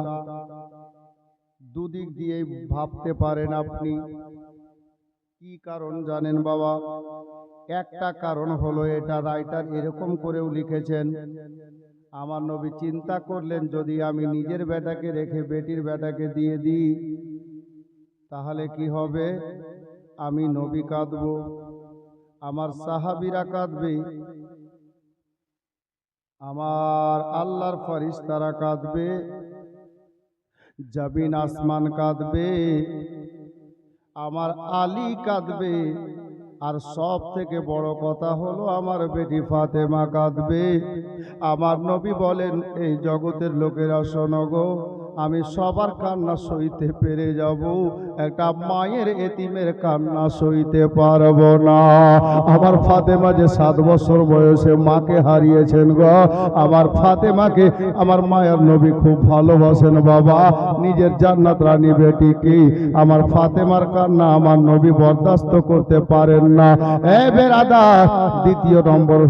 দুদিক দিয়ে ভাবতে পারেন আপনি। কি কারণ জানেন বাবা? একটা কারণ হলো এটা, রাইটার এরকম করেও লিখেছেন, আমার নবী চিন্তা করলেন যদি আমি নিজের বেটাকে রেখে বেটির বেটাকে দিয়ে দিই তাহলে কি হবে? আমি নবী কাঁদব, আমার সাহাবীরা কাঁদবে, আমার আল্লাহর ফেরেশতারা কাঁদবে, জমিন আসমান কাঁদবে, আমার আলী কাঁদবে, আর সব থেকে বড় কথা হলো আমার বেটি ফাতেমা কাঁদবে। আমার নবী বলেন, এই জগতের লোকেরা শোনো গো, আমি সবার কান্না সইতে পেরে যাব, একটা মায়ের এতিমের কান্না সইতে পারবো না। আমার ফাতেমা যে 7 বছর বয়সে মাকে হারিয়েছেন গো, আমার ফাতেমাকে আমার মায়ের নবী খুব ভালোবাসেন বাবা, নিজের জান্নাত রানী বেটিকে। আমার ফাতেমার কান্না আমার নবী বরদাস্ত করতে পারেন না। এ বেরাদার, দ্বিতীয় নম্বর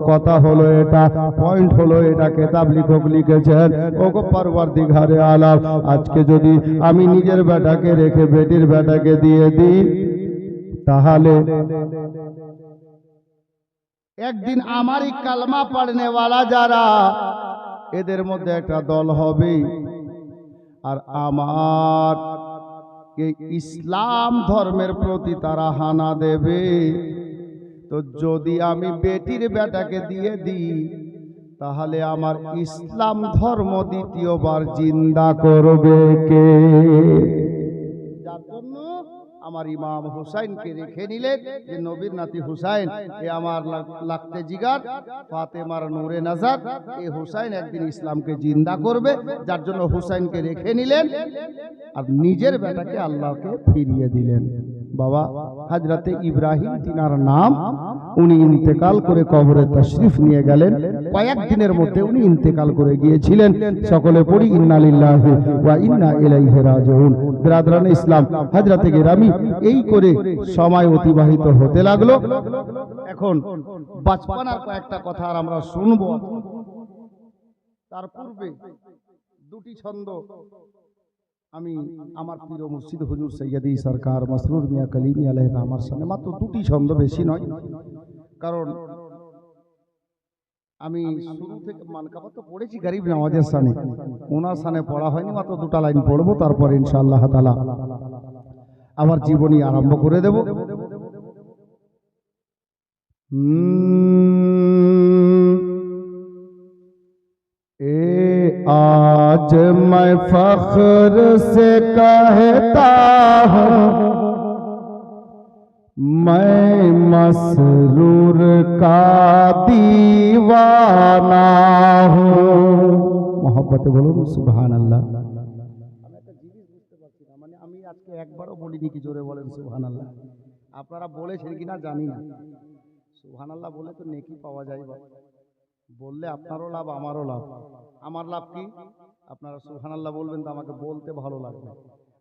কথা হলো এটা, পয়েন্ট হলো এটা, কিতাব লেখক লিখেছেন, ওগো পরওয়ারদিগারে আলম, আজকে যদি আমি নিজের বেটাকে রেখে বেটির বেটাকে দিয়ে দিই তাহলে একদিন আমারই কালমা পড়নেওয়ালা যারা, এদের মধ্যে একটা দল হবে, আর আমার এই ইসলাম ধর্মের প্রতি তারা হানা দেবে। তো যদি আমি বেটির বেটাকে দিয়ে দিই তাহলে আমার ইসলাম ধর্ম দ্বিতীয়বার জিন্দা করবে কে? যার জন্য আমার ইমাম হুসাইনকে রেখে নিলেন, যে নবীর নাতি হুসাইন, এ আমার লাগতে জিগার, ফাতেমার নূরে নজর, এই হুসাইন একদিন ইসলামকে জিন্দা করবে। যার জন্য হুসাইনকে রেখে নিলেন আর নিজের বেটাকে আল্লাহকে ফিরিয়ে দিলেন। বাবা হযরতে ইব্রাহিম তিনার নাম, উনি ইন্তেকাল করে কবরে তাশরিফ নিয়ে গেলেন, কয়েকদিনের মধ্যে উনি ইন্তেকাল করে গিয়েছিলেন। সকলে পড়ি ইন্না লিল্লাহি ওয়া ইন্না ইলাইহি রাজিউন। বিরাদরানে ইসলাম, হযরতে গিরামি, এই করে সময় অতিবাহিত হতে লাগলো। এখন বাচপানার কয়েকটা কথা আর আমরা শুনবো। তার পূর্বে দুটি ছন্দ আমি আমার প্রিয় মুর্শিদ হুজুর সৈয়দি সরকার মাসরুর মিয়া কালিমি আলাইহির রহমার সামনে, মাত্র দুটি ছন্দ, বেশি নয়, কারণ আমি শুরু থেকে মানকাবা তো পড়েছি গরিব নওয়াজের সামনে, ওনার সামনে পড়া হয়নি, মাত্র দুটা লাইন পড়বো, তারপর ইনশাআল্লাহ তাআলা আমার জীবনী আরম্ভ করে দেব। आज मैं फख्र से कहता हूँ, मैं मसरूर का दीवाना हूँ। मोहब्बत बोलो सुभान अल्लाह। মানে আমি আজকে একবারও বলিনি কি জোরে বলেন সুবহান আল্লাহ। আপনারা বলেছেন কিনা জানি না, সুবহান আল্লাহ বলে তো নেকি পাওয়া যায়, বললে আপনারও লাভ আমারও লাভ। আমার লাভ কি? আপনারা সুবহানাল্লাহ বলবেন তো আমাকে বলতে ভালো লাগবে,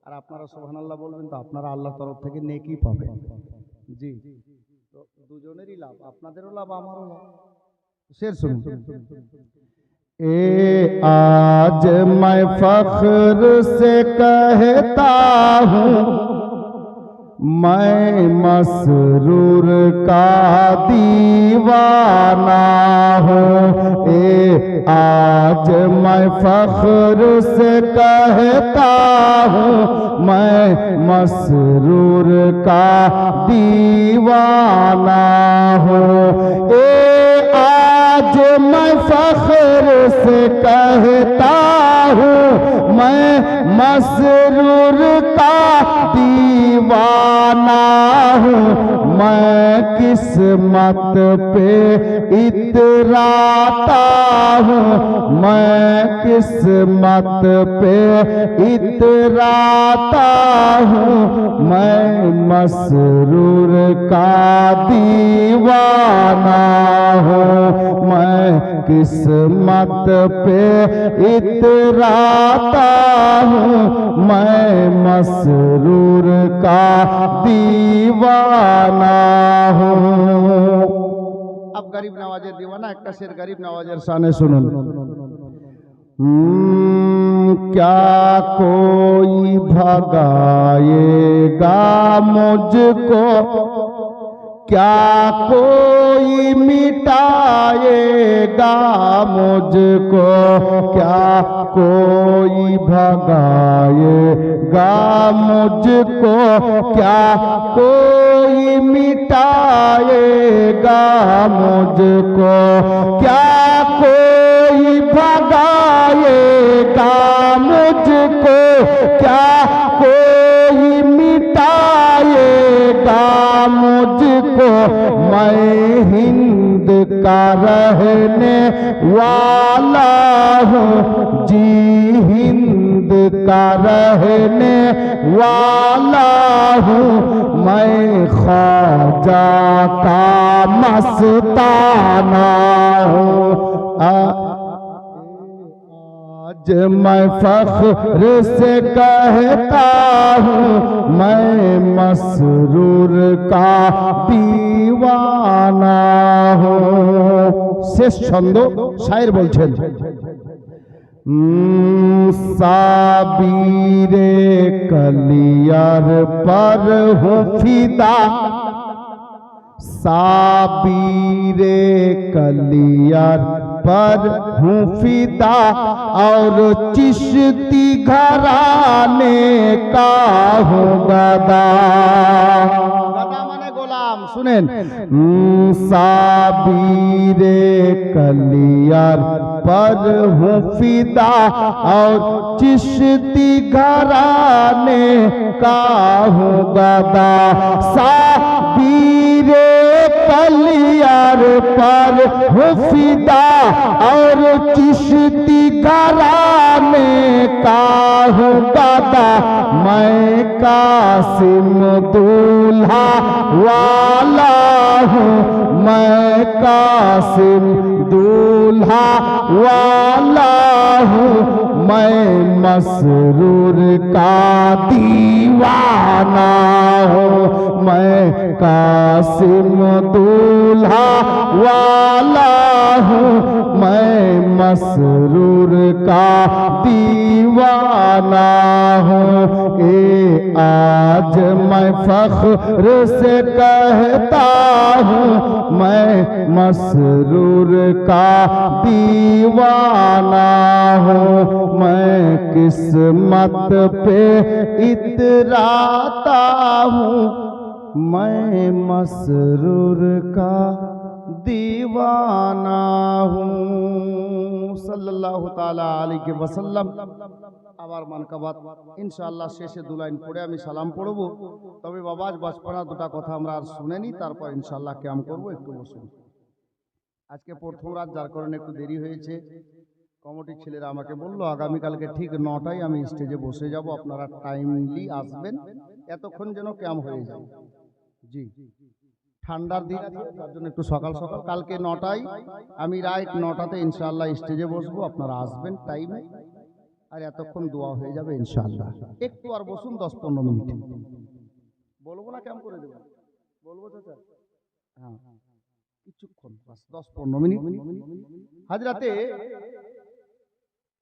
আর আপনারা সুবহানাল্লাহ বলবেন তো আপনারা আল্লাহর তরফ থেকে নেকি পাবেন। জি, তো দুজনেরই লাভ, আপনাদেরও লাভ আমারও লাভ। শের শুনুন। ए आज मैं फख्र से कहता हूँ, मैं मसरूर का दीवाना हूँ। ए आज मैं फख्र से कहता हूँ, मैं मसरूर का दीवाना हूँ। ए आज मैं फख्र से कहता हूँ मैं मसरूर का दीवाना हूँ। मैं किस्मत पे इतराता हूँ, मैं किस्मत पे इतराता हूँ। मैं मसरूर का दीवाना हूँ, मैं किस्मत पे इतराता हूँ। मैं मसरूर का दीवाना हूँ। अब गरीब नवाजेर दीवाना एक शेर गरीब नवाजेर शाने सुनुन। क्या कोई भगाएगा मुझको, क्या कोई मिटाएगा मुझको, क्या कोई भगाएगा मुझको, क्या कोई मिटाएगा मुझको, क्या कोई भगाएगा मुझको, क्या कोई मिटाएगा मुझको। मैं हिंद का रहने वाला हूँ जी, हिंद का रहने वाला हूँ। मैं ख्वाजा का मस्ताना हूँ। आज मैं फख्र से कहता हूँ मैं मसरूर का दीवाना हूँ। শেষ ছন্দ শায়ের বলছেন, साबीरे कलियार पर हूँ फिदा, साबीरे कलियार पर हूँ फिदा, और चिश्ती घराने का हूँ गदा। गदा माने गोलाम। सुनेन, साबीरे कलियार पर हूँ फिदा, और चिश्ती घराने का हूँ गदा। साबीरे कलियार पर हूँ फिदा, और चिश्ती घराने का हूँ गदा। मैं कासिम दूल्हा वाला हूँ, मैं कासिम दूल्हा वाला हूँ। मैं मसरूर का दीवाना हूँ, मैं कासिम दूल्हा वाला हूँ। मैं मसरूर का दीवाना हूँ। आज मैं फख्र से कहता हूँ मैं मसरूर का दीवाना हूँ। मैं किस्मत पे इतराता हूँ, मैं मसरूर का दीवाना हूँ। সাল্লাল্লাহু তাআলা আলাইহি ওয়াসাল্লাম। আবার মানকাবাত ইনশাআল্লাহ শেষে দু লাইন পড়ে আমি সালাম পড়ব। তবে বাবা আজ বাজপাড়া দুটা কথা আমরা আর শুনেনি, তারপর ইনশাআল্লাহ কিয়াম করব। একটু বসুন। আজকে প্রথম রাত, যার কারণে একটু দেরি হয়েছে। কমিটির ছেলেরা আমাকে বলল আগামীকালকে ঠিক 9টায় আমি স্টেজে বসে যাব, আপনারা টাইমলি আসবেন, এতক্ষণ যেন কিয়াম হয়ে যায়। জি, ঠান্ডার দিন আছে, তার জন্য একটু সকাল সকাল। কালকে 9টায় আমি রাইট 9টাতে ইনশাআল্লাহ স্টেজে বসবো, আপনারা আসবেন টাইমে, আর এতক্ষণ দোয়া হয়ে যাবে ইনশাআল্লাহ। একটু আর বসুন 10-15 মিনিট। বলবো না কেমন করে দেবো? বলবো চাচা? হ্যাঁ, কিছুক্ষণ, 10-15 মিনিট। হাজরাতে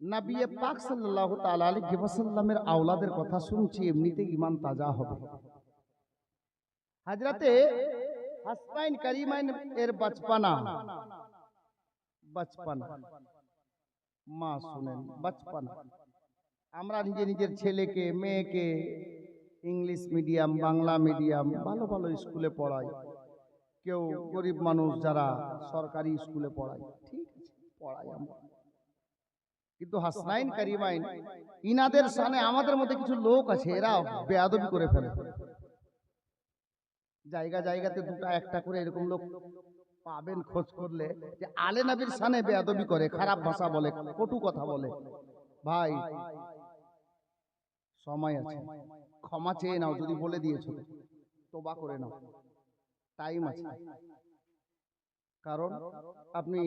নবী পাক সাল্লাল্লাহু তাআলা আলাইহি ওয়াসাল্লামের আওলাদের কথা শুনছি, এমনিতে ঈমান তাজা হবে। হাজরাতে হাসনাইন কারিমাইন এর বচপনা, মা শুনেন, বচপনা। আমরা নিজের ছেলেকে মেয়েকে ইংলিশ মিডিয়াম, বাংলা মিডিয়াম, ভালো ভালো স্কুলে পড়াই, কেউ গরিব মানুষ যারা সরকারি স্কুলে পড়ায়, ঠিক আছে পড়াই আমরা, কিন্তু হাসনাইন কারিমাইন ইনাদের সামনে আমাদের মধ্যে কিছু লোক আছে এরা বেয়াদবি করে ফেলে। জায়গা জায়গাতে দুটা একটা করে এরকম লোক পাবেন খোঁজ করলে, যে আলে নবীর সামনে বেয়াদবি করে, খারাপ ভাষা বলে, কটু কথা বলে। ভাই সময় আছে, ক্ষমা চেয়ে নাও, যদি বলে দিয়েছো তোবা করে নাও, টাইম আছে। কারণ আপনি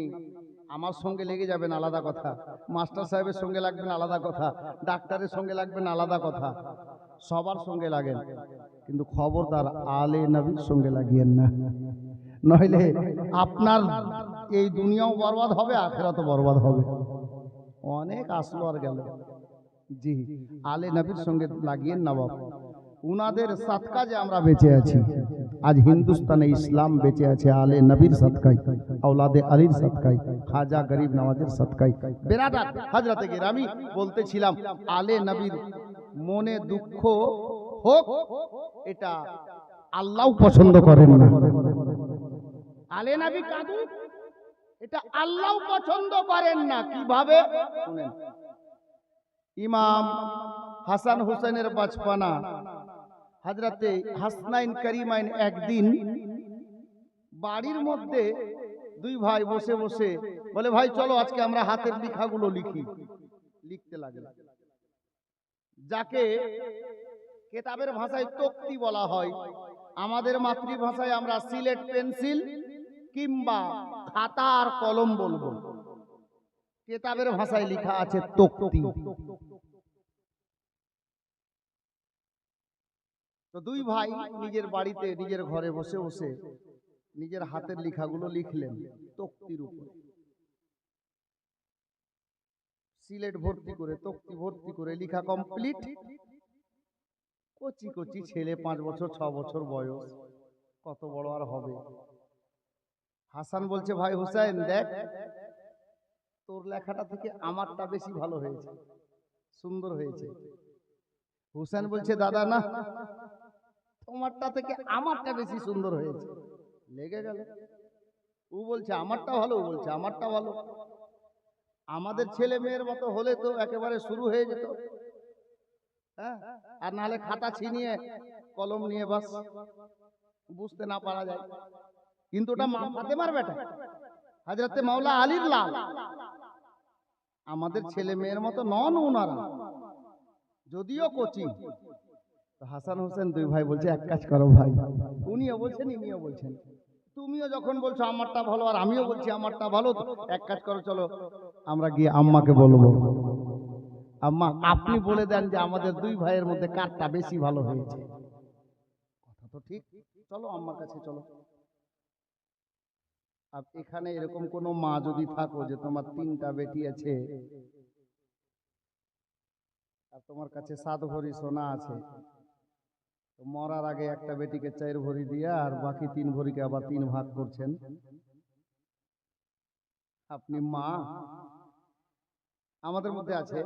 আমার সঙ্গে লেগে যাবেন আলাদা কথা, মাস্টার সাহেবের সঙ্গে লাগবেন আলাদা কথা, ডাক্তারের সঙ্গে লাগবেন আলাদা কথা, সবার সঙ্গে লাগেন, কিন্তু খবরদার আলে নবীর সঙ্গে লাগিয়েন না, নইলে আপনার এই দুনিয়াও বরবাদ হবে, আখিরাতও বরবাদ হবে। অনেক আসলো আর গেল। জি, আলে নবীর সঙ্গে লাগিয়েন না বাবা। উনাদের সাদকায় আমরা বেঁচে আছি, আজ হিন্দুস্তানে ইসলাম বেঁচে আছে আলে নবীর সাদকায়, আওলাদে আলীর সাদকায়, খাজা গরিব নওয়াজের সাদকায়। বেরাদার হযরতে গিরামি বলতেছিলাম, আলে নবীর মনে দুঃখ হোক এটা আল্লাহ পছন্দ করেন না। আলে নবী কাঁদুক এটা আল্লাহ পছন্দ করেন না। কিভাবে শুনেন, ইমাম হাসান হুসেনের বাচপানা হযরতে হাসনাইন কারিমাইন একদিন বাড়ির মধ্যে দুই ভাই বসে বসে বলে, ভাই চলো আজকে আমরা হাতের লেখাগুলো লিখি। লিখতে লাগলো, যাকে কেতাবের ভাষায় তক্তি বলা হয়, আমাদের মাতৃভাষায় আমরা সিলেট পেন্সিল কিংবা খাতা আর কলম বলবো, কেতাবের ভাষায় লেখা আছে তক্তি। তো দুই ভাই নিজের বাড়িতে নিজের ঘরে বসে বসে নিজের হাতের লেখাগুলো লিখলেন তক্তির উপরে, সিলেট ভর্তি করে তক্তি ভর্তি করে লেখা কমপ্লিট। কচি কচি ছেলে, 5 বছর 6 বছর বয়স, কত বড় আর হবে। হাসান বলছে, ভাই হুসাইন দেখ, তোর লেখাটা থেকে আমারটা বেশি ভালো হয়েছে, সুন্দর হয়েছে। হুসাইন বলছে, দাদা না, তোমারটা থেকে আমারটা বেশি সুন্দর হয়েছে। লেগে গেল, ও বলছে আমারটা ভালো, ও বলছে আমারটা ভালো। আমাদের ছেলে মেয়ের মতো হলে তো একেবারে শুরু হয়ে যেত, হ্যাঁ, আর নাহলে খাতা ছিনিয়ে কলম নিয়ে বাস বুঝতে না পারা যায়। কিন্তু ওটা মা ফাতেমার বেটা হযরতে মাওলা আলীর লাল, আমাদের ছেলে মেয়ের মতো নন ওনারা, যদিও কোচি। হাসান হোসেন দুই ভাই বলছে, এক কাজ করো ভাই, উনিও বলছেন ইনিও বলছেন, তুমিও যখন বলছো আমারটা ভালো আর আমিও বলছি আমারটা ভালো, এক কাজ করো, চলো আমরা গিয়ে আম্মাকে বলবো, আম্মা আপনি বলে দেন যে আমাদের দুই ভাইয়ের মধ্যে কারটা বেশি ভালো হয়েছে। কথা তো ঠিক, চলো আম্মার কাছে চলো। আর এখানে এরকম কোন মা যদি থাকো যে তোমার 3টা বেটি আছে আর তোমার কাছে 7 ভরি সোনা আছে, তো মরার আগে একটা বেটিকে 4 ভরি দিয়া আর বাকি 3 ভরিকে আবার 3 ভাগ করছেন, আপনি মা? আমাদের মধ্যে আছে,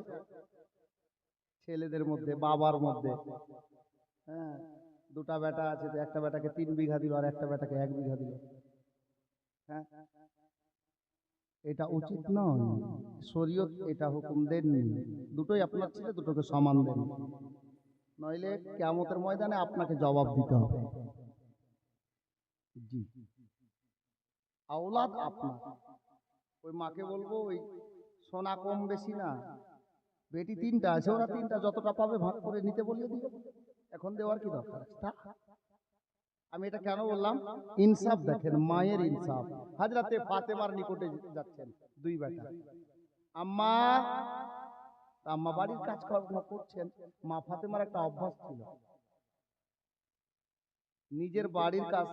ছেলেদের মধ্যে, বাবার মধ্যে, হ্যাঁ, 2টা বেটা আছে, তো একটা বেটাকে 3 বিঘা দিল আর একটা বেটাকে 1 বিঘা দিল। হ্যাঁ, এটা উচিত নয়, শরীয়ত এটা হুকুম দেননি। দুটোই আপনার ছেলে, দুটোকে সমান দেন, নইলে কিয়ামতের ময়দানে আপনাকে জবাব দিতে হবে। জি, আওলাদ আপনার। ওই মাকে বলবো, ওই সোনা কম বেশি না, বেটি 3টা আছে, ওরা 3টা যতটা পাবে ভাগ করে নিতে বলিয়ে দিও, এখন দেওয়ার কি দরকার আছে। আমি এটা কেন বললাম, ইনসাফ দেখেন, মায়ের ইনসাফ। হযরতে ফাতেমার নিকটে যাচ্ছেন 2 বেটা, আম্মা, আম্মা বাড়ির কাজ কর্ম করছেন। মা ফাতেমার একটা অভ্যাস ছিল, নিজের বাড়ির কাজ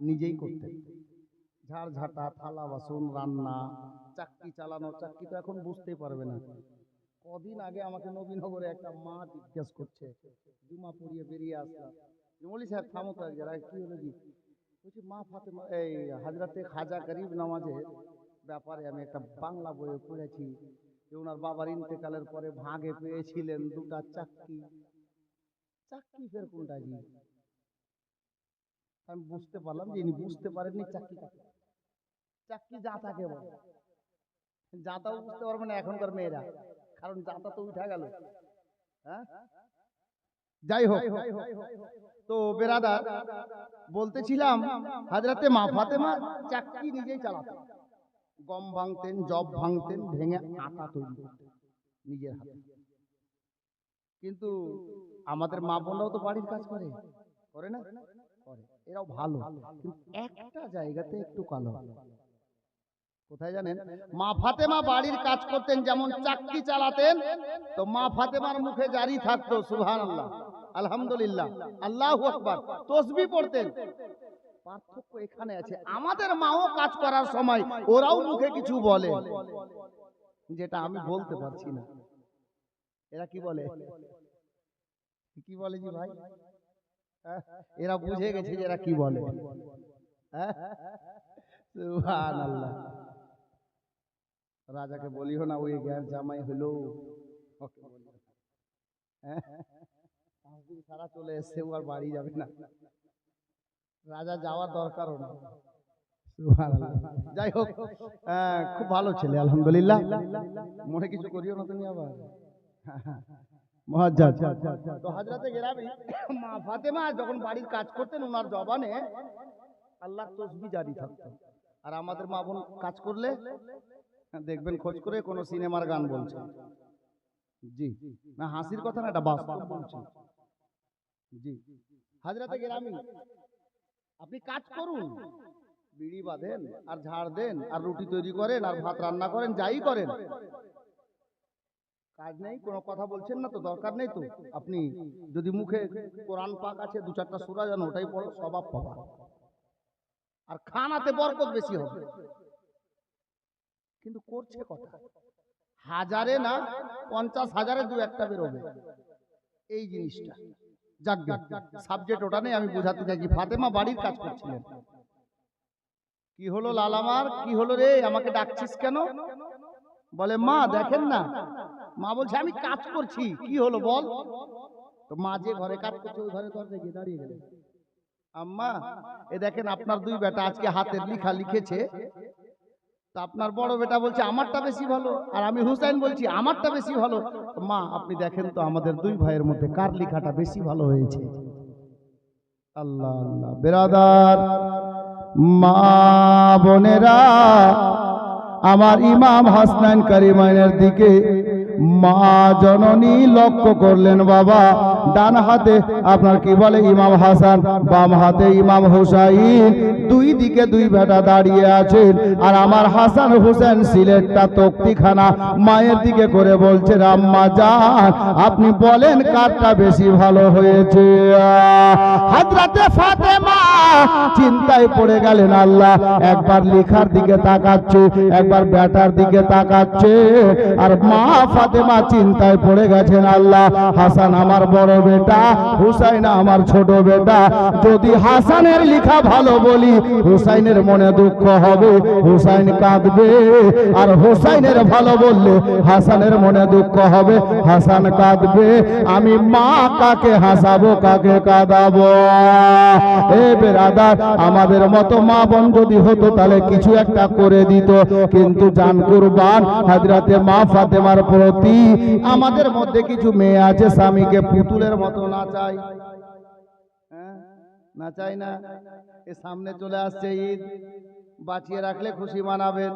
নিজেই করতেন, ঝাড় ঝাঁটা, থালা বাসন, রান্না, চাকরি চালানো। চাকরি তো এখন বুঝতেই পারবে না। কদিন আগে আমাকে নবীনগরে একটা মা জিজ্ঞেস করছে, জুমা পড়িয়ে বেরিয়ে আসলাম, মৌলী সাহেব থামো তো এক জায়গায়, কি হলো জি? বলছি মা ফাতেমা, এই হযরতে খাজা গরিব নওয়াজের ব্যাপারে আমি একটা বাংলা বইয়ে পড়েছি যে ওনার বাবার ইন্তেকালের পরে ভাগে পেয়েছিলেন 2টা চাকরি। চাকরি ফের কোনটা জি? আমি বুঝতে পারলাম যে ইনি বুঝতে পারেননি চাকরি কাকে। চাকরি জাঁতাকে বলে। জাঁতাও বুঝতে পারবে না এখনকার মেয়েরা, কারণ জাঁতা তো উঠা গেল। হ্যাঁ, যাই হোক, তো বেরাদার বলতেছিলাম হযরতে মা ফাতেমা চাকরি নিজেই চালাতেন। গম ভাঙতেন, জব ভাঙতেন, ভেঙে আটা তৈরি করতেন নিজের হাতে। কিন্তু আমাদের মা বোনরাও তো বাড়ির কাজ করে, করে না? করে, এরাও ভালো, কিন্তু একটা জায়গাতে একটু কালো। কোথায় জানেন? মা ফাতেমা বাড়ির কাজ করতেন, যেমন চাকরি চালাতেন, তো মা ফাতেমার মুখে জারি থাকতো সুবহানাল্লাহ, আলহামদুলিল্লাহ, আল্লাহু আকবার, তাসবিহ পড়তেন। পার্থক্য এখানে আছে, আমাদের মাও কাজ করার সময় ওরাও মুখে কিছু বলে, যেটা আমি বলতে পারছি না। এরা কি বলে? কি বলে জি ভাই? এরা বুঝে গেছে যে এরা কি বলে। সুবহানাল্লাহ। রাজাকে বলিও না ওই গ্যাস জামাই হলো, সারা চলে এসছে, ও আর বাড়ি যাবে না, রাজা যাওয়ার দরকারও না। যাই হোক, খুব ভালো ছেলে আলহামদুলিল্লাহ, মনে কিছু করিও না তুমি আবার। মুহাজ্জাজ তো হযরতে গেরামি মা ফাতেমা যখন বাড়ির কাজ করতেন, ওনার জবানে আল্লাহর তাসবিহ জারি থাকতো। আর আমাদের মা বোন কাজ করলে দেখবেন খোঁজ করে কোন সিনেমার গান বলছে। জি না, হাসির কথা না, এটা বাস্তব বলছি। জি, হযরতে গেরামি আপনি কাজ করুন, বিড়ি বাঁধেন আর ঝাড় দেন আর রুটি তৈরি করেন আর ভাত রান্না করেন, যাই করেন, কাজ নেই, কোনো কথা বলছেন না তো, দরকার নেই তো। আপনি যদি মুখে কোরআন পাক আছে, দু চারটা সূরা জানো, ওটাই পড়ো, সওয়াব পাবা, আর খানাতে বরকত বেশি হবে। কিন্তু করছে কথা হাজারে না 50,000-এ দু একটা বেরোবে, এই জিনিসটা। যাক, সাবজেক্ট ওটা নেই, আমি বোঝাতে চাইছি ফাতেমা বাড়ির কাজ করছিলেন। কি হলো লালামার, কি হলো রে, আমাকে ডাকছিস কেন? বলে মা দেখেন না। মা বলছে আমি কাজ করছি। কি হলো বল? তো মা যে ঘরে কাজ করছে ওই ঘরে দরজায় গিয়ে দাঁড়িয়ে গেল। আম্মা এ দেখেন আপনার দুই বেটা আজকে হাতের লেখা লিখেছে, তা আপনার বড় বেটা বলছে আমারটা বেশি ভালো, আর আমি হুসাইন বলছি আমারটা বেশি ভালো। মা আপনি দেখেন তো আমাদের দুই ভাইয়ের মধ্যে কার লেখাটা বেশি ভালো হয়েছে। আল্লাহ আল্লাহ। বেরাদার মা বোনেরা, আমার ইমাম হাসনাইন কারিমাইনের দিকে মা জননী লক্ষ্য করলেন। বাবা ডান হাতে আপনার কি বলে ইমাম হাসান, বাম হাতে ইমাম হুসাইন, দুই দিকে দুই বেটা দাঁড়িয়ে আছেন। আর আমার হাসান হুসেন সিলেটটা তক্তিখানা মায়ের দিকে করে বলছে আম্মা জান আপনি বলেন কারটা বেশি ভালো হয়েছে? হযরতে ফাতেমা চিন্তায় পড়ে গেলেন। আল্লাহ একবার লেখার দিকে তাকাচ্ছে, একবার বেটার দিকে তাকাচ্ছে, আর মা ফাতেমা চিন্তায় পড়ে গেছেন। আল্লাহ হাসান আমার বড় বেটা, হুসাইন আমার ছোট বেটা, যদি হাসানের লেখা ভালো বলি হুসাইনের মনে দুঃখ হবে, হুসাইন কাঁদবে, আর হুসাইনের ভালো বললে হাসানের মনে দুঃখ হবে, হাসান কাঁদবে। আমি মা কাকে হাসাবো কাকে কাঁদাবো? এ বেরাদার আমাদের মতো মা বোন যদি হতো তাহলে কিছু একটা করে দিত, কিন্তু জান কুরবান হযরতে মা ফাতেমার প্রতি। আমাদের মধ্যে কিছু মেয়ে আছে স্বামীকে পুতুলের মতো নাচায়, নাচাই না। এ সামনে চলে আসছে ঈদ, বাঁচিয়ে রাখলে খুশি মানাবেন।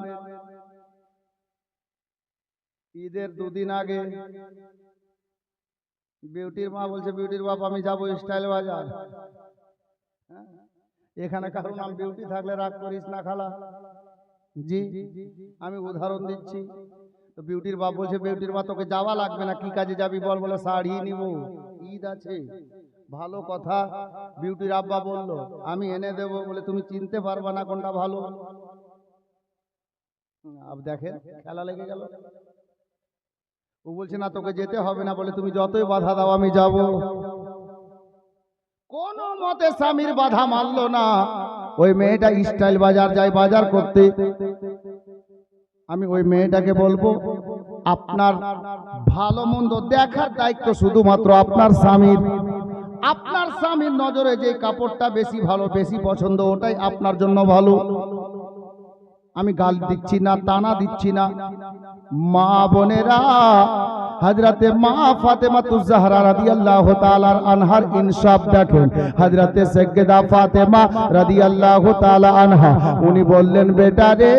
ঈদের দুদিন আগে বিউটির মা বলছে বিউটির বাপ আমি যাবো স্টাইল বাজার। এখানে কারণ নাম বিউটি থাকলে রাগ করিস না খালা। জি আমি উদাহরণ দিচ্ছি। তো বিউটির বাপ বলছে বিউটির মা তোকে যাওয়া লাগবে না, কি কাজে যাবি বল? বলে শাড়ি নিব, ঈদ আছে। ভালো কথা। বিউটির আব্বা বলল আমি এনে দেবো। বলে তুমি চিনতে পারবা না কোনটা ভালো। দেখেন খেলা লেগে গেল। ও বলছে না তোকে যেতে হবে না, বলে তুমি যতই বাধা দাও আমি যাব। কোন মতে স্বামীর বাধা মানলো না। ওই মেয়েটা স্টাইল বাজার যায় বাজার করতে। আমি ওই মেয়েটাকে বলবো আপনার ভালো মন্দ দেখার দায়িত্ব শুধুমাত্র আপনার স্বামীর। আপনার স্বামীর নজরে যে কাপড়টা বেশি ভালো, বেশি পছন্দ, ওটাই আপনার জন্য ভালো। আমি গাল দিচ্ছি না, টানা দিচ্ছি না। মা বোনেরা, হযরতে মা ফাতেমাতুজ জাহরা রাদিয়াল্লাহু তাআলা আনহার ইনসাফ দেখেন। হযরতে সাইয়্যিদা ফাতেমা রাদিয়াল্লাহু তাআলা আনহা উনি বললেন, বেটা রে,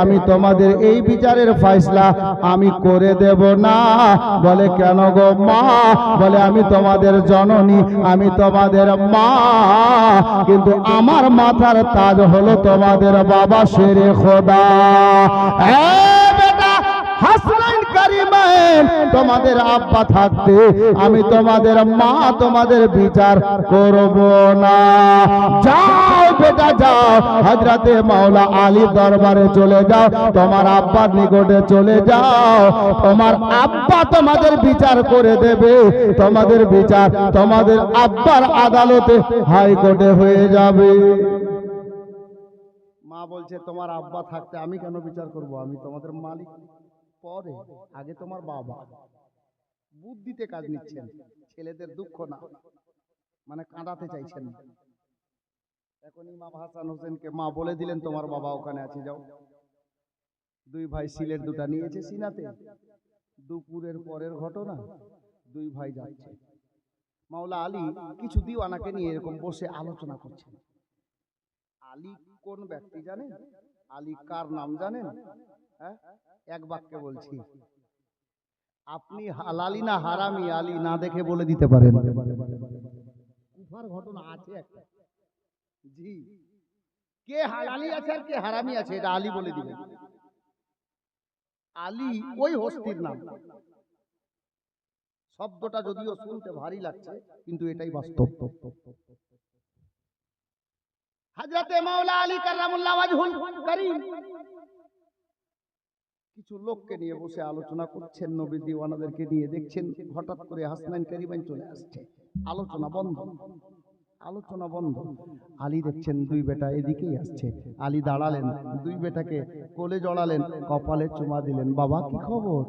আমি তোমাদের এই বিচারের ফয়সালা আমি করে দেব না। বলে, কেন গো মা? বলে, আমি তোমাদের জননী, আমি তোমাদের মা, কিন্তু আমার মাথার তাজ হলো তোমাদের বাবা শেরে খোদা। হাসনাইন কারিমাইন, তোমাদের আব্বা থাকতে আমি তোমাদের মা তোমাদের বিচার করব না। যাও বেটা যাও, হযরতে মাওলা আলীর দরবারে চলে যাও, তোমার আব্বার নিকটে চলে যাও, তোমার আব্বা তোমাদের বিচার করে দেবে। তোমাদের বিচার তোমাদের আব্বার আদালতে হাইকোর্টে হয়ে যাবে। মা বলছে, তোমার আব্বা থাকতে আমি কেন বিচার করব? আমি তোমাদের মালিক। পরে আগে তোমার বাবা। বুদ্ধিতে কাজ নিচ্ছেন, ছেলেদের দুঃখ না, মানে কাঁদাতে চাইছেন। এখন ইমাম হাসান হোসেনকে মা বলে দিলেন, তোমার বাবা ওখানে আছে, যাও। দুই ভাই সিলেট দুটা নিয়েছে সিনাতে। দুপুরের পরের ঘটনা, দুই ভাই যাচ্ছে। মাওলা আলী কিছু দিওয়ানাকে নিয়ে এরকম বসে আলোচনা করছেন। আলী কোন ব্যক্তি জানেন? আলী কার নাম জানেন? হ্যাঁ, এক বাক্যে বলছি, আপনি হালালি না হারামি আলী না দেখে বলে দিতে পারেন। কুফার ঘটনা আছে একটা। জি, কে হালালি আছে আর কে হারামি আছে এটা আলী বলে দিবেন। আলী ওই হস্তির নাম। শব্দটা যদিও শুনতে ভারী লাগছে, কিন্তু এটাই বাস্তব। হযরতে মাওলা আলী কাররামুল্লাহ ওয়াজহুল কারীম কিছু লোককে নিয়ে বসে আলোচনা করছেন, নবী দিওয়ানাদেরকে নিয়ে। দেখছেন হঠাৎ করে হাসনাইন কারিমাইন চলে আসছে। আলোচনা বন্ধ, আলোচনা বন্ধ। আলী দেখছেন দুই বেটা এদিকেই আসছে। আলী দাঁড়ালেন, দুই বেটাকে কোলে জড়ালেন, কপালে চুমা দিলেন। বাবা, কি খবর?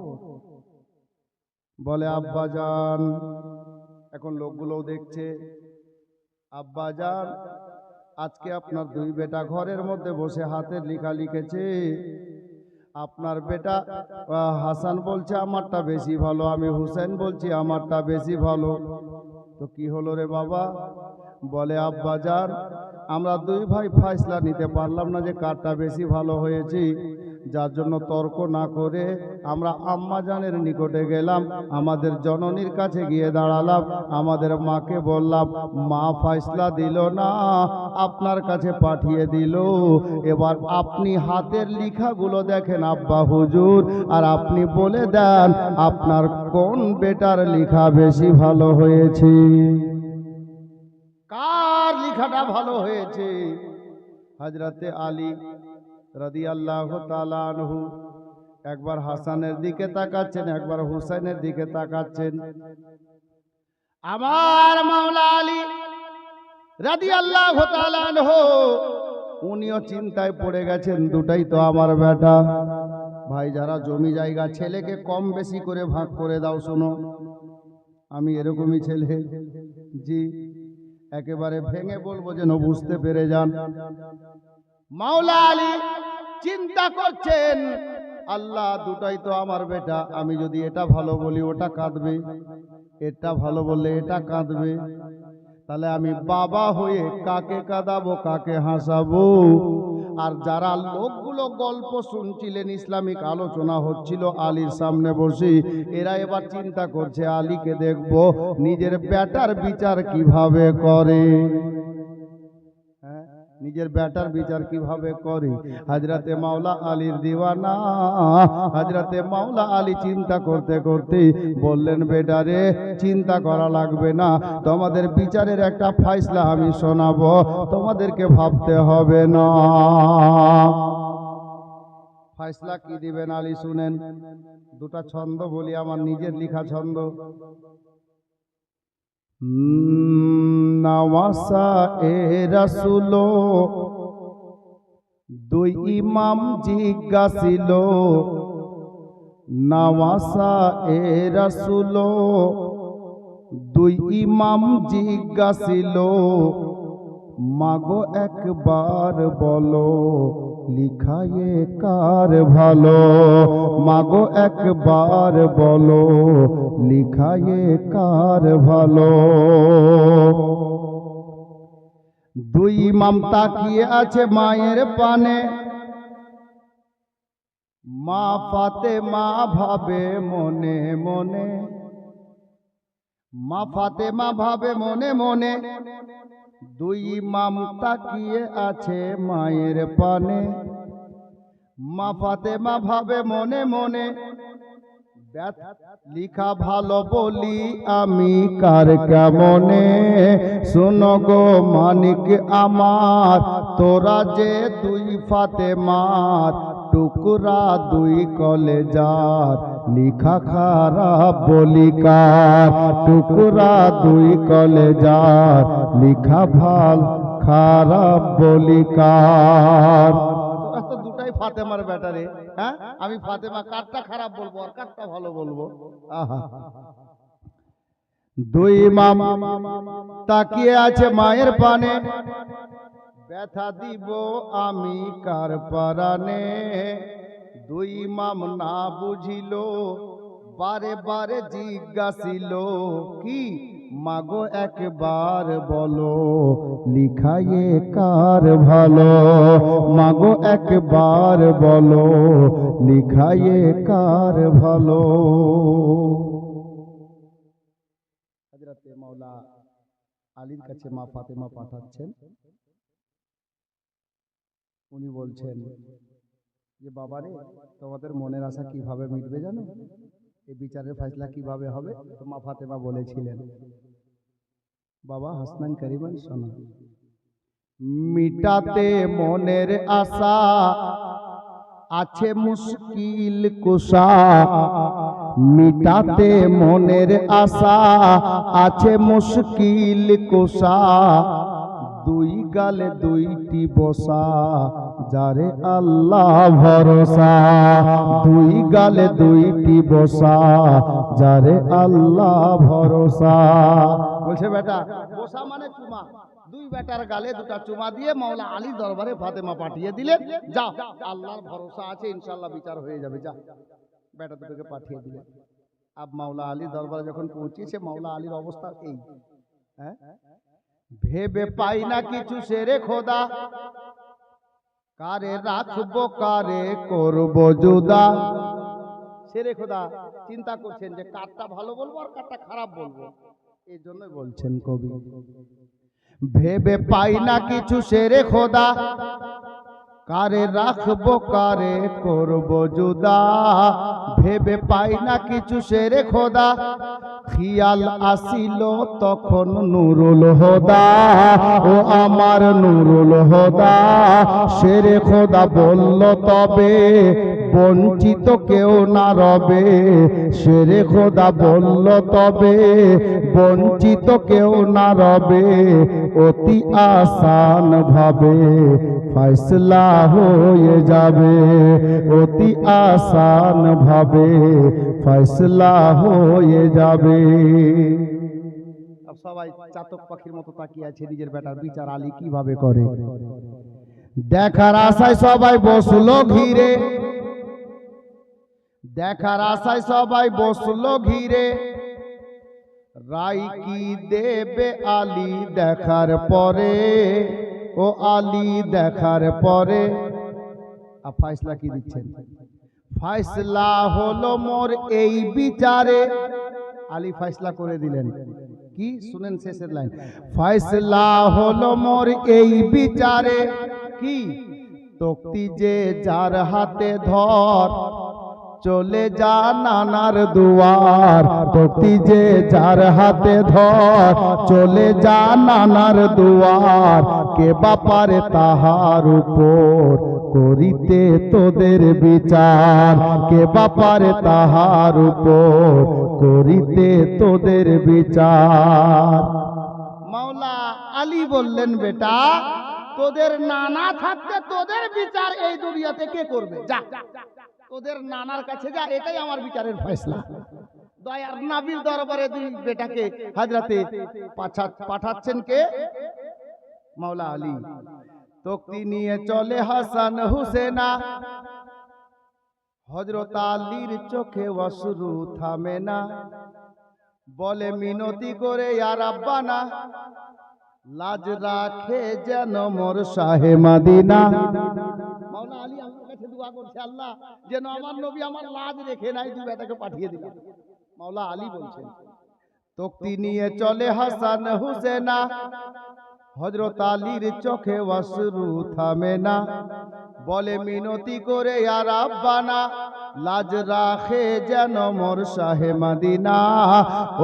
বলে, আব্বা জান। এখন লোকগুলো দেখছে, আব্বা জান, আজকে আপনার দুই বেটা ঘরের মধ্যে বসে হাতের লেখা লিখেছে। আপনার বেটা হাসান বলছে আমারটা বেশি ভালো, আমি হুসেন বলছি আমারটা বেশি ভালো। তো কি হলো রে বাবা? বলে, আব্বা জান, আমরা দুই ভাই ফয়সালা নিতে পারলাম না যে কারটা বেশি ভালো হয়েছে, যার জন্য তর্ক না করে আমরা আম্মা জানের নিকটে গেলাম, আমাদের জননীর কাছে গিয়ে দাঁড়ালাম, আমাদের মাকে বললাম, মা ফয়সালা দিল না, আপনার কাছে পাঠিয়ে দিল। এবার আপনি হাতের লেখাগুলো দেখেন আব্বা হুজুর, আর আপনি বলে দেন আপনার কোন বেটার লেখা বেশি ভালো হয়েছে, কার লেখাটা ভালো হয়েছে। হযরতে আলী রাদিয়াল্লাহু তাআলা আনহু একবার হাসানের দিকে তাকাচ্ছেন, একবার হুসাইনের দিকে তাকাচ্ছেন। আমার মাওলা আলী রাদিয়াল্লাহু তাআলা আনহু উনিও চিন্তায় পড়ে গেছেন, দুটাই তো আমার বেটা। ভাই, যারা জমি জায়গা ছেলেকে কম বেশি করে ভাগ করে দাও। শোনো, আমি এরকমই ছেলে। জি, একেবারে ভেঙে বলবো যেন বুঝতে পেরে যান। মাওলা আলী চিন্তা করছেন, আল্লাহ, দুটাই তো আমার বেটা, আমি যদি এটা ভালো বলি ওটা কাঁদবে, এটা ভালো বললে এটা কাঁদবে, তাহলে আমি বাবা হয়ে কাকে কাঁদাবো, কাকে হাসাবো? আর যারা লোকগুলো গল্প শুনছিলেন, ইসলামিক আলোচনা হচ্ছিল আলীর সামনে বসে, এরা এবার চিন্তা করছে আলীকে দেখবো নিজের বেটার বিচার কিভাবে করে। নিজের বেটার বিচার কিভাবে করে। হযরতে মাওলা আলীর দিওয়ানা হযরতে মাওলা আলী চিন্তা করতে করতে বললেন, বেটারে, চিন্তা করা লাগবে না, তোমাদের বিচারের একটা ফয়সালা আমি শোনাবো, তোমাদেরকে ভাবতে হবে না। ফয়সালা কি দিবেন আলী শুনেন। দুটা ছন্দ বলি, আমার নিজের লেখা ছন্দ। নওয়াসা এ রাসূল, দুই ইমাম জিজ্ঞাসিল, নওয়াসা এ রাসূল, দুই দুই ইমাম জিজ্ঞাসিল, মাগো একবার বলো লিখায়ে কার ভালো, মাগো একবার বলো লিখায়ে কার ভালো। দুই ইমাম তাকিয়ে আছে মায়ের পানে, মা ফাতেমা ভাবে মনে মনে, মা ফাতেমা ভাবে মনে মনে। দুই ইমাম তাকিয়ে আছে মায়ের পানে, মা ফাতেমা ভাবে মনে মনে। লিখা ভালো বলি আমি কার কেমনে, শোনো গো মানিক আমার, তোরা যে দুই ফাতেমার টুকরা দুই কলেজার, লিখা খারাপ বলি কার, টুকরা দুই কলেজার, লিখা ভাল খারাপ বলি কার। তোরা তো দুটাই ফাতেমার ব্যাটারে, হ্যাঁ? আমি ফাতেমা কারটা খারাপ বলবো আর কারটা ভালো বলবো? আহা, দুই ইমাম তাকিয়ে আছে মায়ের পানে, ব্যথা দিব আমি কার পরানে। দুই ইমাম না বুঝিল, বারে বারে জিজ্ঞাসিল, কি মাগো একবার বলো লিখায়ে কার ভালো, মাগো একবার বলো লিখায়ে কার ভালো। হযরতে মাওলা আলীর কাছে মা ফাতেমা পাঠাচ্ছেন। উনি বলছেন যে বাবারে, তোমাদের মনের আশা কিভাবে মিটবে জানো? এই বিচারের ফয়সালা কিভাবে হবে? তো মা ফাতেমা বলেছিলেন, বাবা হাসনান করিমান শোনো, মিটাতে মনের আশা আছে মুশকিল কুশা, মিটাতে মনের আশা আছে মুশকিল কুশা। দুই গালে দুইটি বসা, যারে আল্লাহ ভরসা, দুই গালে দুইটি বসা, যারে আল্লাহ ভরসা। বলছে বেটা, বসা মানে চুমা, দুই বেটার গালে দুটা চুমা দিয়ে মাওলা আলী দরবারে ফাতেমা পাঠিয়ে দিলেন, যাও আল্লাহর ভরসা আছে ইনশাআল্লাহ বিচার হয়ে যাবে, যা। বেটা দুটোকে পাঠিয়ে দিলেন। আব মাওলা আলী দরবারে যখন পৌঁছেছে, মাওলা আলীর অবস্থা এই, হ্যাঁ, ভেবে পাই না কিছু সেরে খোদা, কারে রাখবো কারে করবো জুদা। সেরে খোদা চিন্তা করছেন যে কারটা ভালো বলবো আর কারটা খারাপ বলবো, এই জন্য বলছেন কবি, ভেবে পাই না কিছু সেরে খোদা, কারে রাখবো কারে করবো জুদা। ভেবে পাই না কিছু সেরে খোদা, খিয়াল আসিল তখন নুরুল হোদা, ও আমার নুরুল হোদা। সেরে খোদা বলল তবে বঞ্চিত কেউ না রবে, সেরে খোদা বলল তবে বঞ্চিত কেউ না রবে। অতি আসান ভাবে ফয়সলা হয়ে যাবে, অতি আসান ভাবে ফয়সলা হয়ে যাবে। সবাই চাতক পাখির মতো তাকিয়ে আছে নিজের বেটার বিচার আলী কিভাবে করে। দেখার আশায় সবাই বসলো ঘিরে, দেখার আশায় সবাই বসলো ঘিরে। রাই কি দেবে আলী দেখার পরে, ও আলী দেখার পরে। ফয়সলা কি দিচ্ছেন? ফয়সলা হলো মোর এই বিচারে। আলী ফয়সলা করে দিলেন কি? শুনেন শেষের লাইন, ফয়সলা হলো মোর এই বিচারে। কি? তক্তি যে যার হাতে ধর, চলে যা নানার দুয়ার। তক্তি যে যার হাতে ধর, চলে যা নানার দুয়ার। কে বাপারে তাহার উপর করিতে তোদের বিচার, কে বাপারে তাহার উপর করিতে তোদের বিচার। মাওলা আলী বললেন, বেটা তোদের নানা থাকতে তোদের বিচার এই দুনিয়াতে কে করবে? যা তোদের নানার কাছে যা, এটাই আমার বিচারের ফয়সলা। দয়ার নবীর দরবারে দুই বেটাকে হযরতে পাঠাচ্ছেন কে? মাওলা আলী। তক্তি নিয়ে চলে হাসান হুসেনা, হযরত আলীর চোখে অশ্রু থামে না, বলে মিনতি করে ইয়া রাব্বানা, লাজ রাখে যেন মোর শাহে মদিনা। মাওলা আলী আমার কাছে দোয়া করছে, আল্লাহ যেন আমার নবী আমার লাজ রেখে নাই, দুই বেটাকে পাঠিয়ে দিলাম। মাওলা আলী বলছেন, তক্তি নিয়ে চলে হাসান হুসেনা, হযরত আলীর চোখে অশ্রু থামে না, বলে মিনতি করে ইয়া রাব্বানা, লাজ রাখে যেন মোর শাহে মদিনা।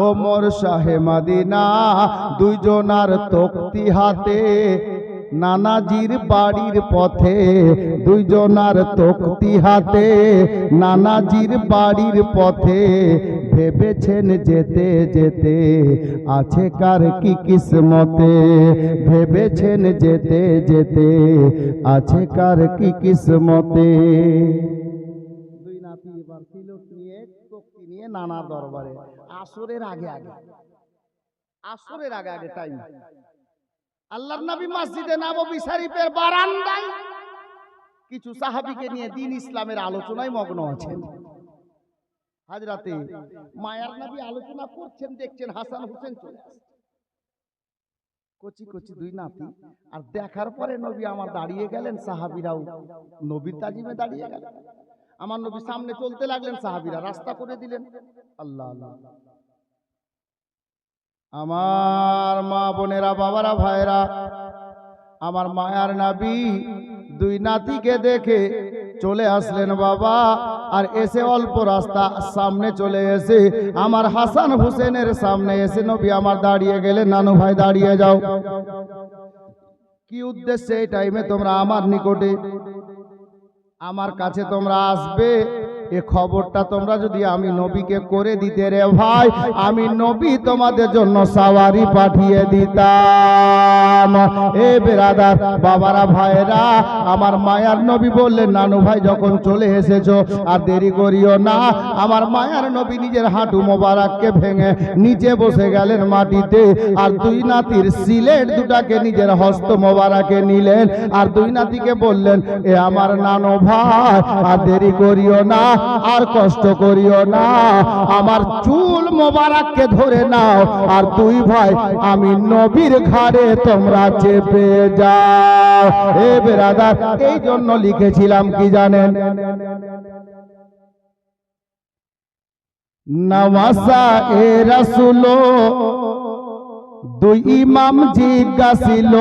ও মোর শাহে মদিনা, দুইজনার তক্তি হাতে নানাজির বাড়ির পথে, দুইজনার তক্তি হাতে নানাজির বাড়ির পথে, ভেবেছেন যেতে যেতে আছে কার কি কিসমতে, ভেবেছেন যেতে যেতে আছে কার কি কিসমতে। দুই নাতি এবার সিলট নিয়ে তক্তি নিয়ে নানা দরবারে, আসরের আগে আগে, আসরের আগে আগে টাইম। আল্লাহর নবী মসজিদে নববী শরীফের বারান্দায় কিছু সাহাবীকে নিয়ে দ্বীন ইসলামের আলোচনায় মগ্ন আছেন। হযরতে মায়ার নবী আলোচনা করছেন, দেখছেন হাসান হোসেন চলে আসছে, কচি কচি দুই নাতি। আর দেখার পরে নবী আমার দাঁড়িয়ে গেলেন, সাহাবীরাও নবীর তাজিমে দাঁড়িয়ে গেলেন। আমার নবী সামনে চলতে লাগলেন, সাহাবীরা রাস্তা করে দিলেন। আল্লাহ আল্লাহ। আমার মা বোনেরা, বাবারা, ভাইরা, আমার মায়ার নবী দুই নাতিকে দেখে চলে আসলেন বাবা। আর এসে অল্প রাস্তা সামনে চলে এসে আমার হাসান হোসেনের সামনে এসে নবী আমার দাঁড়িয়ে গেলেন, নানু ভাই দাঁড়িয়ে যাও। কি উদ্দেশ্যে এই টাইমে তোমরা আমার নিকটে, আমার কাছে তোমরা আসবে? এ খবরটা তোমরা যদি আমি নবীকে করে দিতে রে ভাই, আমি নবী তোমাদের জন্য সাওয়ারি পাঠিয়ে দিতাম। এ বেরাদার, বাবারা, ভাইরা, আমার মায়ার নবী বললেন, নানু ভাই যখন চলে এসেছো আর দেরি করিও না। আমার মায়ার নবী নিজের হাঁটু মোবারককে ভেঙে নিচে বসে গেলেন মাটিতে, আর দুই নাতির সিলেট দুটাকে নিজের হস্ত মোবারকে নিলেন, আর দুই নাতিকে বললেন, এ আমার নানু ভাই আর দেরি করিও না, আর কষ্ট করিও না, আমার চুল মোবারককে ধরে নাও, আর দুই ভাই আমি নবীর ঘাড়ে তোমরা চেপে যাও। এ বেরাদার, এই জন্য লিখেছিলাম কি জানেন? নওয়াসা এ রাসূল, দুই ইমাম জিজ্ঞাসিল,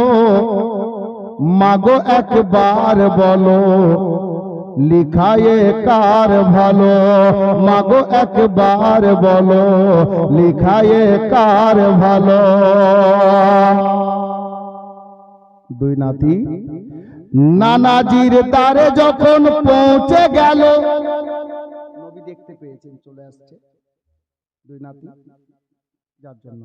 মাগো একবার বলো লিখায়ে কার ভালো, মাগো একবার বলো লিখায়ে কার ভালো। দুই নাতি নানাজির দ্বারে যখন পৌঁছে গেল, নবী দেখতে পেয়েছেন চলে আসছে দুই নাতি, যার জন্য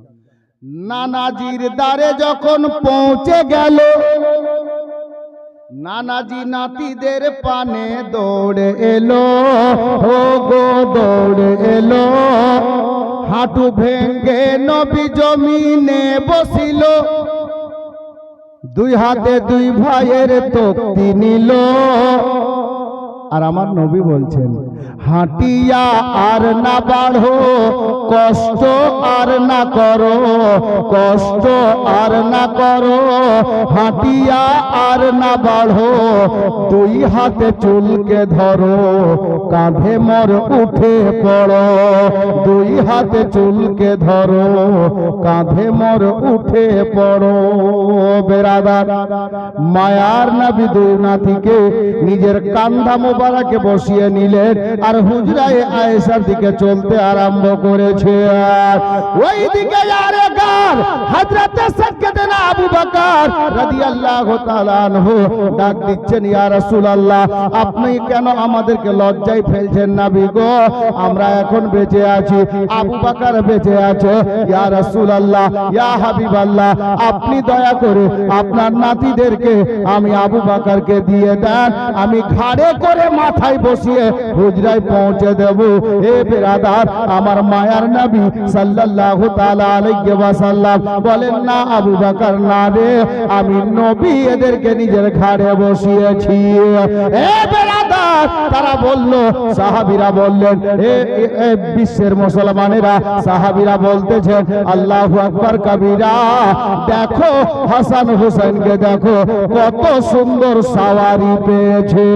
নানাজির দ্বারে যখন পৌঁছে গেল, নানাজি নাতিদের পানে দৌড়ে এলো, ও গো দৌড়ে এলো, হাঁটু ভেঙ্গে নবী জমিনে বসিল, দুই হাতে দুই ভাইয়ের তক্তি নিল। আর আমার নবী বলছেন, হাঁটিয়া আর না বাড়ো, কষ্ট আর না করো, কষ্ট আর না করো, হাঁটিয়া আর না বাড়ো, দুই হাতে চুলকে ধরো, কাঁধে মোর উঠে পড়ো, দুই হাতে চুলকে ধরো, কাঁধে মোর উঠে পড়ো। বেরাদার, মায়ার নবী দুই নাতিকে নিজের কান্ধা মোবারকে বসিয়ে নিলেন, আর হুজরায়ে আয়েশার দিকে চলতে আরম্ভ করেছে। ওই দিকে আরে গার হযরতে সাইয়েদনা আবু বকর রাদিয়াল্লাহু তাআলা আনহু ডাক দিচ্ছেন, ইয়া রাসূলুল্লাহ, আপনি কেন আমাদেরকে লজ্জায় ফেলছেন নবী গো? আমরা এখন বেঁচে আছি, আবু বকর বেঁচে আছে। ইয়া রাসূলুল্লাহ, ইয়া হাবিবাল্লাহ, আপনি দয়া করে আপনার নাতিদেরকে আমি আবু বকরকে দিয়ে দেন, আমি ঘাড়ে করে মাথায় বসিয়ে হুজরায় পৌঁছে দেব। এ বেরাদার, আমার মায়ার নবী সাল্লাল্লাহু তাআলা আলাইহি ওয়াসাল্লাম বলেন, না আবু বকর না রে, আমি নবী এদেরকে নিজের ঘাড়ে বসিয়েছি। এ বেরাদার, তারা বলল, সাহাবীরা বললেন, এ বিশ্বের মুসলমানেরা, সাহাবীরা বলতেছেন, আল্লাহু আকবার কবীরা, দেখো হাসান হুসেনকে দেখো কত সুন্দর সাওয়ারি পেয়েছে।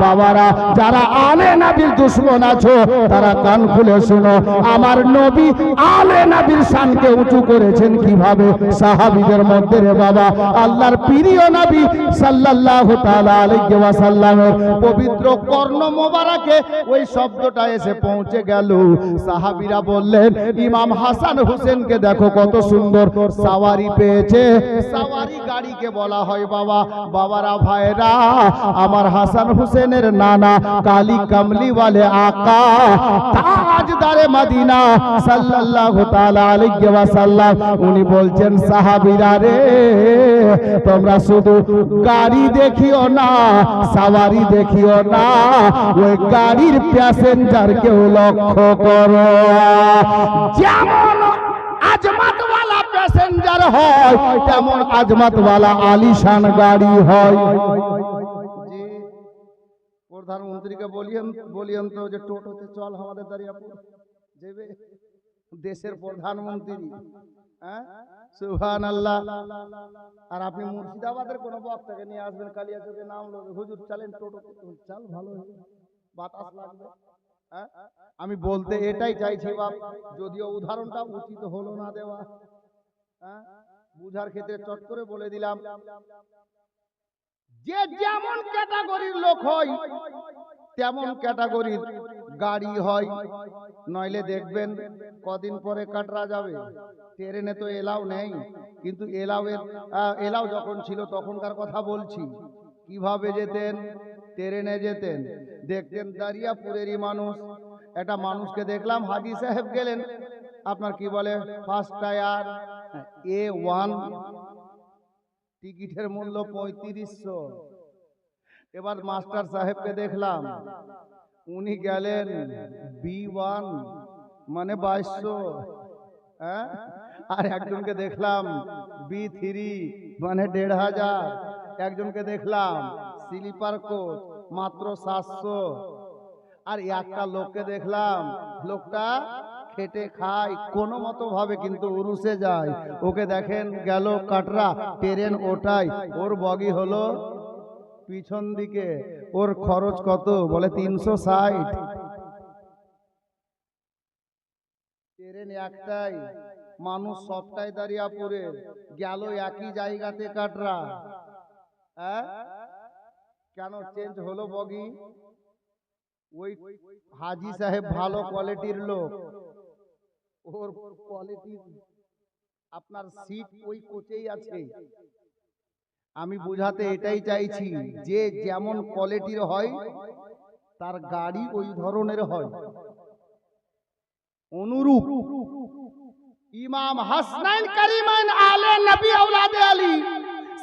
বাবারা, যারা আলে নবীর দুশমন আছো তারা কান খুলে শুনো, আমার নবী আলে নবীর শানকে উঁচু করেছেন কিভাবে সাহাবীদের মধ্যে রে বাবা। আল্লাহর প্রিয় নবী সাল্লাল্লাহু তাআলা আলাইহি ওয়াসাল্লামের পবিত্র কর্ণ মোবারকে ওই শব্দটা এসে পৌঁছে গেল। সাহাবীরা বললেন, ইমাম হাসান হুসেনকে দেখো কত সুন্দর সাওয়ারি পেয়েছে। সাওয়ারি গাড়িকে বলা হয় বাবা। বাবারা, ভাইরা, আমার হাসান হুসেনের নানা কালী কামলি ওয়ালে আকা তাজদারে মদিনা সাল্লাল্লাহু তাআলা আলাইহি ওয়াসাল্লাম উনি বলছেন, সাহাবীরা রে, তোমরা শুধু গাড়ি দেখিও না, সাওয়ারি দেখিও না, ওই গাড়ির প্যাসেঞ্জারকেও লক্ষ্য করো। যেমন আজমাতওয়ালা প্যাসেঞ্জার হয়, তেমন আজমাতওয়ালা আলিশান গাড়ি হয়। প্রধানমন্ত্রীকে বলিয়েন তো যে টোটোতে চল আমাদের দাঁড়িয়াপুর যাবে, দেশের প্রধানমন্ত্রী। হ্যাঁ, সুবহানাল্লাহ। আর আপনি মুর্শিদাবাদের কোন বক্তাকে নিয়ে আসবেন, কালিয়াচকে নাম লোকে, হুজুর চলেন টোটোতে, চল ভালো বাতাস লাগবে। আমি বলতে এটাই চাইছি বাপ, যদিও উদাহরণটা উচিত হলো না দেওয়া, বুঝার ক্ষেত্রে চট করে বলে দিলাম, যে যেমন ক্যাটাগরির লোক হয় তেমন ক্যাটাগরির গাড়ি হয়। নইলে দেখবেন কদিন পরে কাটরা যাবে। ট্রেনে তো এলাও নেই, কিন্তু এলাও যখন ছিল তখনকার কথা বলছি। কিভাবে যেতেন? ট্রেনে যেতেন। দেখতেন দারিয়াপুরেরই মানুষ, একটা মানুষকে দেখলাম, হাজী সাহেব গেলেন, আপনার কি বলে ফার্স্ট টায়ার A1, টিকিটের মূল্য 3500। এবার মাস্টার সাহেবকে দেখলাম, উনি গেলেন B1, মানে 2200। আর একজনকে দেখলাম B3, মানে 1500। একজনকে দেখলাম স্লিপার কোচ, মাত্র 700। আর একটা লোককে দেখলাম, লোকটা খেটে খায় কোনো মতো ভাবে, কিন্তু উরুসে যায়। ওকে দেখেন গেল কাটরা, ট্রেন ওটাই, ওর বগি হলো পিছন দিকে। ওর খরচ কত? বলে 360। ট্রেন একটাই, মানুষ সবটাই দাঁড়িয়াপুরে, গেল একই জায়গাতে কাটরা। কেন চেঞ্জ হলো বগি? ওই হাজী সাহেব ভালো কোয়ালিটির লোক, ওর কোয়ালিটি, আপনার সিট ওই কোচেই আছে। আমি বুঝাতে এটাই চাইছি, যে যেমন কোয়ালিটির হয় তার গাড়ি ওই ধরনের হয়। অনুরূপ ইমাম হাসনাইন কারিমাইন আলে নবী আওলাদে আলী,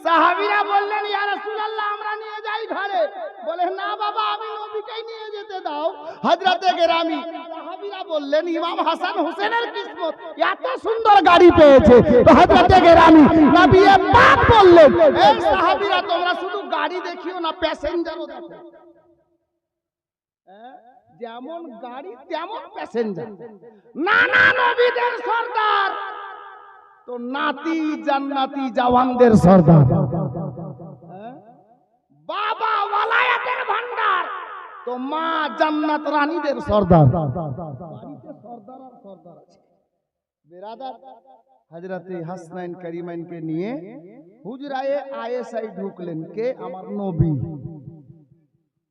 সাহাবীরা বললেন, ইয়া রাসূলুল্লাহ, আমরা নিয়ে যাই ঘরে। বলে, না বাবা, আমি নবীকেই নিয়ে যেতে দাও। হযরতে গেরামি সাহাবীরা বললেন, ইমাম হাসান হোসেনের কিসমত এত সুন্দর গাড়ি পেয়েছে। তো হযরতে গেরামি নবী পাক বললেন, এই সাহাবীরা, তোমরা শুধু গাড়ি দেখিও না, প্যাসেঞ্জারও দেখো। যেমন গাড়ি তেমন প্যাসেঞ্জার। নানা নবীদের সর্দার তো নাতি জান্নাতি জওয়ানদের সর্দার, বাবা ওয়ালায়াতের ভান্ডার তো মা জান্নাত রানীদের সর্দার। বেরাদার, হযরতে হাসনাইন কারিমাইনকে নিয়ে হুজরায়ে আয়েশায় ঢুকলেন। কে? আমার নবী।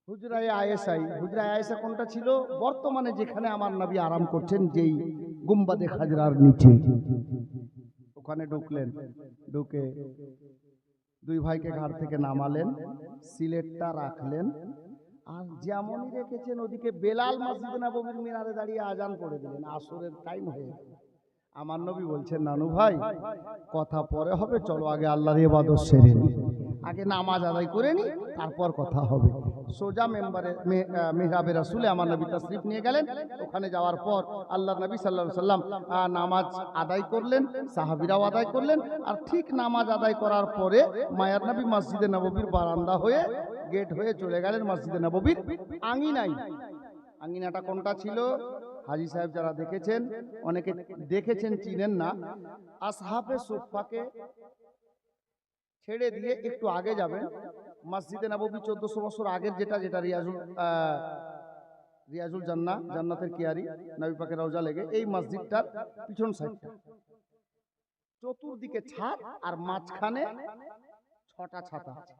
হুজরায়ে আয়েশায়, হুজরায়ে আয়েশা কোনটা ছিল? বর্তমানে যেখানে আমার নবী আরাম করছেন, যেই গুম্বাদে খাজরার নিচে, ওখানে ওখানে ঢুকলেন, ঢুকে দুই ভাইকে ঘাট থেকে নামালেন, সিলেটটা রাখলেন, আর যেমনই রেখেছেন ওদিকে বেলাল মসজিদে নববীর মিনারে দাঁড়িয়ে আজান করে দিলেন। আসরের টাইম হয়ে গেল। আমার নবী বলছেন, নানু ভাই কথা পরে হবে, চলো আগে আল্লাহর ইবাদত সেরে নি, আগে নামাজ আদায় করে নি, তারপর কথা হবে। সোজা মেম্বারে মেহরাবে রাসূলে আমার নবী তাশরিফ নিয়ে গেলেন। ওখানে যাওয়ার পর আল্লাহর নবী সাল্লাল্লাহু আলাইহি সাল্লাম নামাজ আদায় করলেন, সাহাবীরাও আদায় করলেন। আর ঠিক নামাজ আদায় করার পরে মায়ার নবী মসজিদে নববীর বারান্দা হয়ে গেট হয়ে চলে গেলেন মসজিদে নববীর আঙিনায়। আঙিনাটা কোনটা ছিল? হাজী সাহেব যারা দেখেছেন, অনেকে দেখেছেন চিনেন না, আসহাবে সুফফাকে ছেড়ে দিয়ে একটু আগে যাবেন, মসজিদে নববী 1400 বছর আগের যেটা রিয়াজুল জান্নাহ, জান্নাতের কিয়ারি, নবী পাকের রওজা লেগে, এই মসজিদটার পিছন সাইডটা চতুর্দিকে ছাদ, আর মাঝখানে 6টা ছাতা আছে,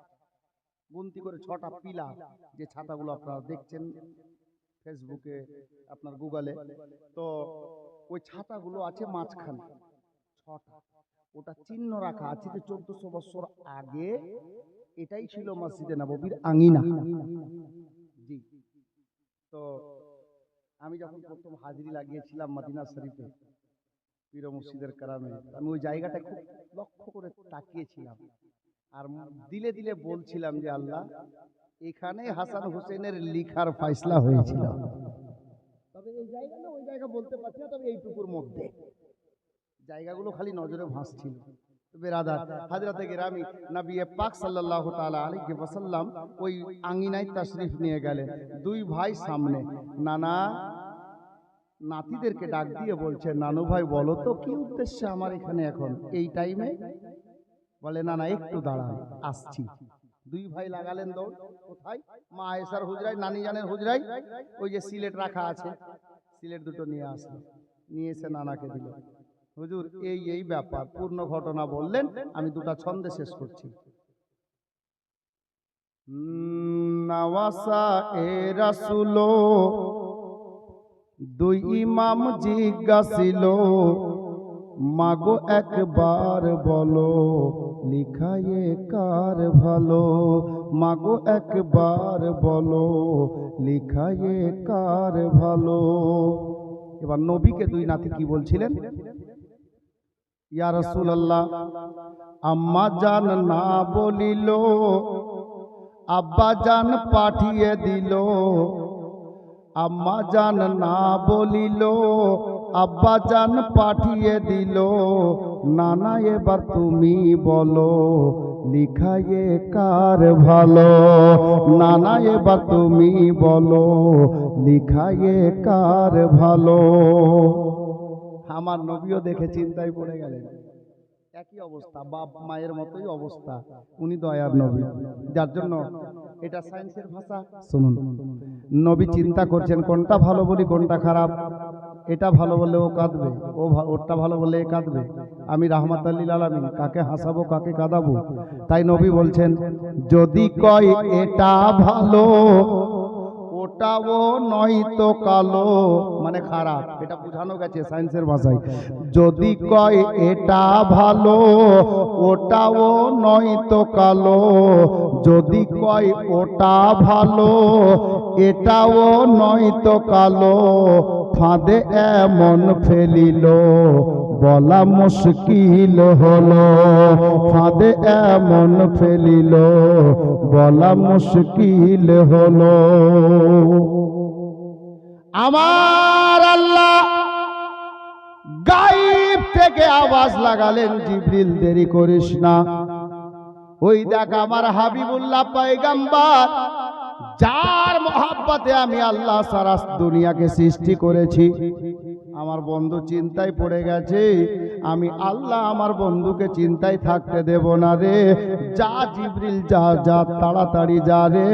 গুনতি করে 6টা পিলার, যে ছাতাগুলো আপনারা দেখছেন ফেসবুকে, আপনার গুগলে, তো ওই ছাতাগুলো আছে মাঝখানে 6টা। ওটা চিহ্ন রাখা আছে যে 1400 বছর আগে এটাই ছিল মসজিদে নববীর আঙিনা। জি, তো আমি যখন প্রথম হাজিরি লাগিয়েছিলাম মদিনা শরীফে পীর মুর্শিদের কারামে, আমি ওই জায়গাটা খুব লক্ষ্য করে তাকিয়েছিলাম, আর দিলে দিলে বলছিলাম যে আল্লাহ, এখানে হাসান হোসেনের লিখার ফয়সালা হয়েছিল। তবে এই জায়গা না ওই জায়গা বলতে পারছি না, তবে এইটুকুর মধ্যে জায়গাগুলো খালি নজরে ভাসছিল। বেরাদার হযরতে গিরামি নবী পাক সাল্লাল্লাহু তাআলা আলাইহি ওয়াসাল্লাম ওই আঙ্গিনায় তাশরিফ নিয়ে গেলেন। দুই ভাই সামনে, নানা নাতিদেরকে ডাক দিয়ে বলছে, নানু ভাই বলো তো কি উদ্দেশ্যে আমার এখানে এখন এই টাইমে? বলে, না না একটু দাঁড়ান, আসছি। দুই ভাই লাগালেন দৌড়। কোথায়? মা আয়েশার হুজরায়, নানি জানের হুজরায়, ওই যে সিলেট রাখা আছে, সিলেট দুটো নিয়ে আসলো, নিয়ে এসে নানাকে দিল। হুজুর এই ব্যাপার, পূর্ণ ঘটনা বললেন। আমি দুটা ছন্দে শেষ করছি। নওয়াসা এ রাসূল, দুই ইমাম জিজ্ঞাসিল, মাগো একবার বলো লিখায়ে কার ভালো, মাগো একবার বলো লিখায়ে কার ভালো। এবার নবীকে দুই নাতি কি বলছিলেন? ইয়া রাসূলুল্লাহ, আম্মা জান না বলিল, আব্বা জান পাঠিয়ে দিল, আম্মা জান না বলিল, আব্বা জান পাঠিয়ে দিল, নানা এবার তুমি বলো লিখায়ে কার ভালো, নানা এবার তুমি বলো লিখায়ে কার ভালো। আমার নবীও দেখে চিন্তায় পড়ে গেলেন। একই অবস্থা, বাপ মায়ের মতোই অবস্থা, উনি দয়ার নবী, যার জন্য এটা সায়েন্সের ভাষা। শুনুন, নবী চিন্তা করছেন কোনটা ভালো বলি কোনটা খারাপ। এটা ভালো বললে ও কাঁদবে, ওরটা ভালো বললে এ কাঁদবে। আমি রাহমাতুল লিল আলামিন, কাকে হাসাবো কাকে কাঁদাবো? তাই নবী বলছেন, যদি কয় এটা ভালো ওটাও নয়তো কালো, মানে খারাপ, এটা বোঝানো গেছে সায়েন্সের ভাষায়। যদি কয় এটা ভালো ওটাও নয়তো কালো, যদি কয় ওটা ভালো এটাও নয়তো কালো, ফাঁদে এমন ফেলিল বলা মুশকিল হলো, ফাঁদে এমন ফেলিল বলা মুশকিল হলো। আমার আল্লাহ গায়েব থেকে আওয়াজ লাগালেন, জিবরিল দেরি করিস না, ওই দেখ আমার হাবিবুল্লাহ পয়গম্বর, যার মহব্বতে আমি আল্লাহ সারা দুনিয়াকে সৃষ্টি করেছি। আমার বন্ধু চিন্তায় পড়ে গেছে, আমি আল্লাহ আমার বন্ধুকে চিন্তায় থাকতে দেব না রে। যা জিবরিল যা যা, তাড়াতাড়ি যা রে,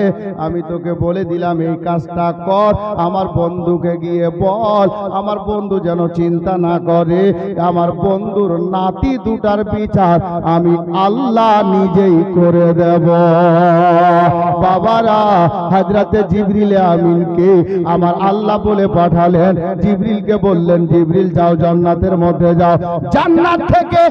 আমি তোকে বলে দিলাম এই কাজটা কর, আমার বন্ধুকে গিয়ে বল আমার বন্ধু যেন চিন্তা না করে, আমার বন্ধুর নাতি দুটার বিচার আমি আল্লাহ নিজেই করে দেব। বাবারা, হযরতে জিবরিল আমিনকে আমার আল্লাহ বলে পাঠালেন। জিবরিলকে বললেন, বললেন জিবরিল যাও জান্নাতের মধ্যে যাও, জান্নাত থেকে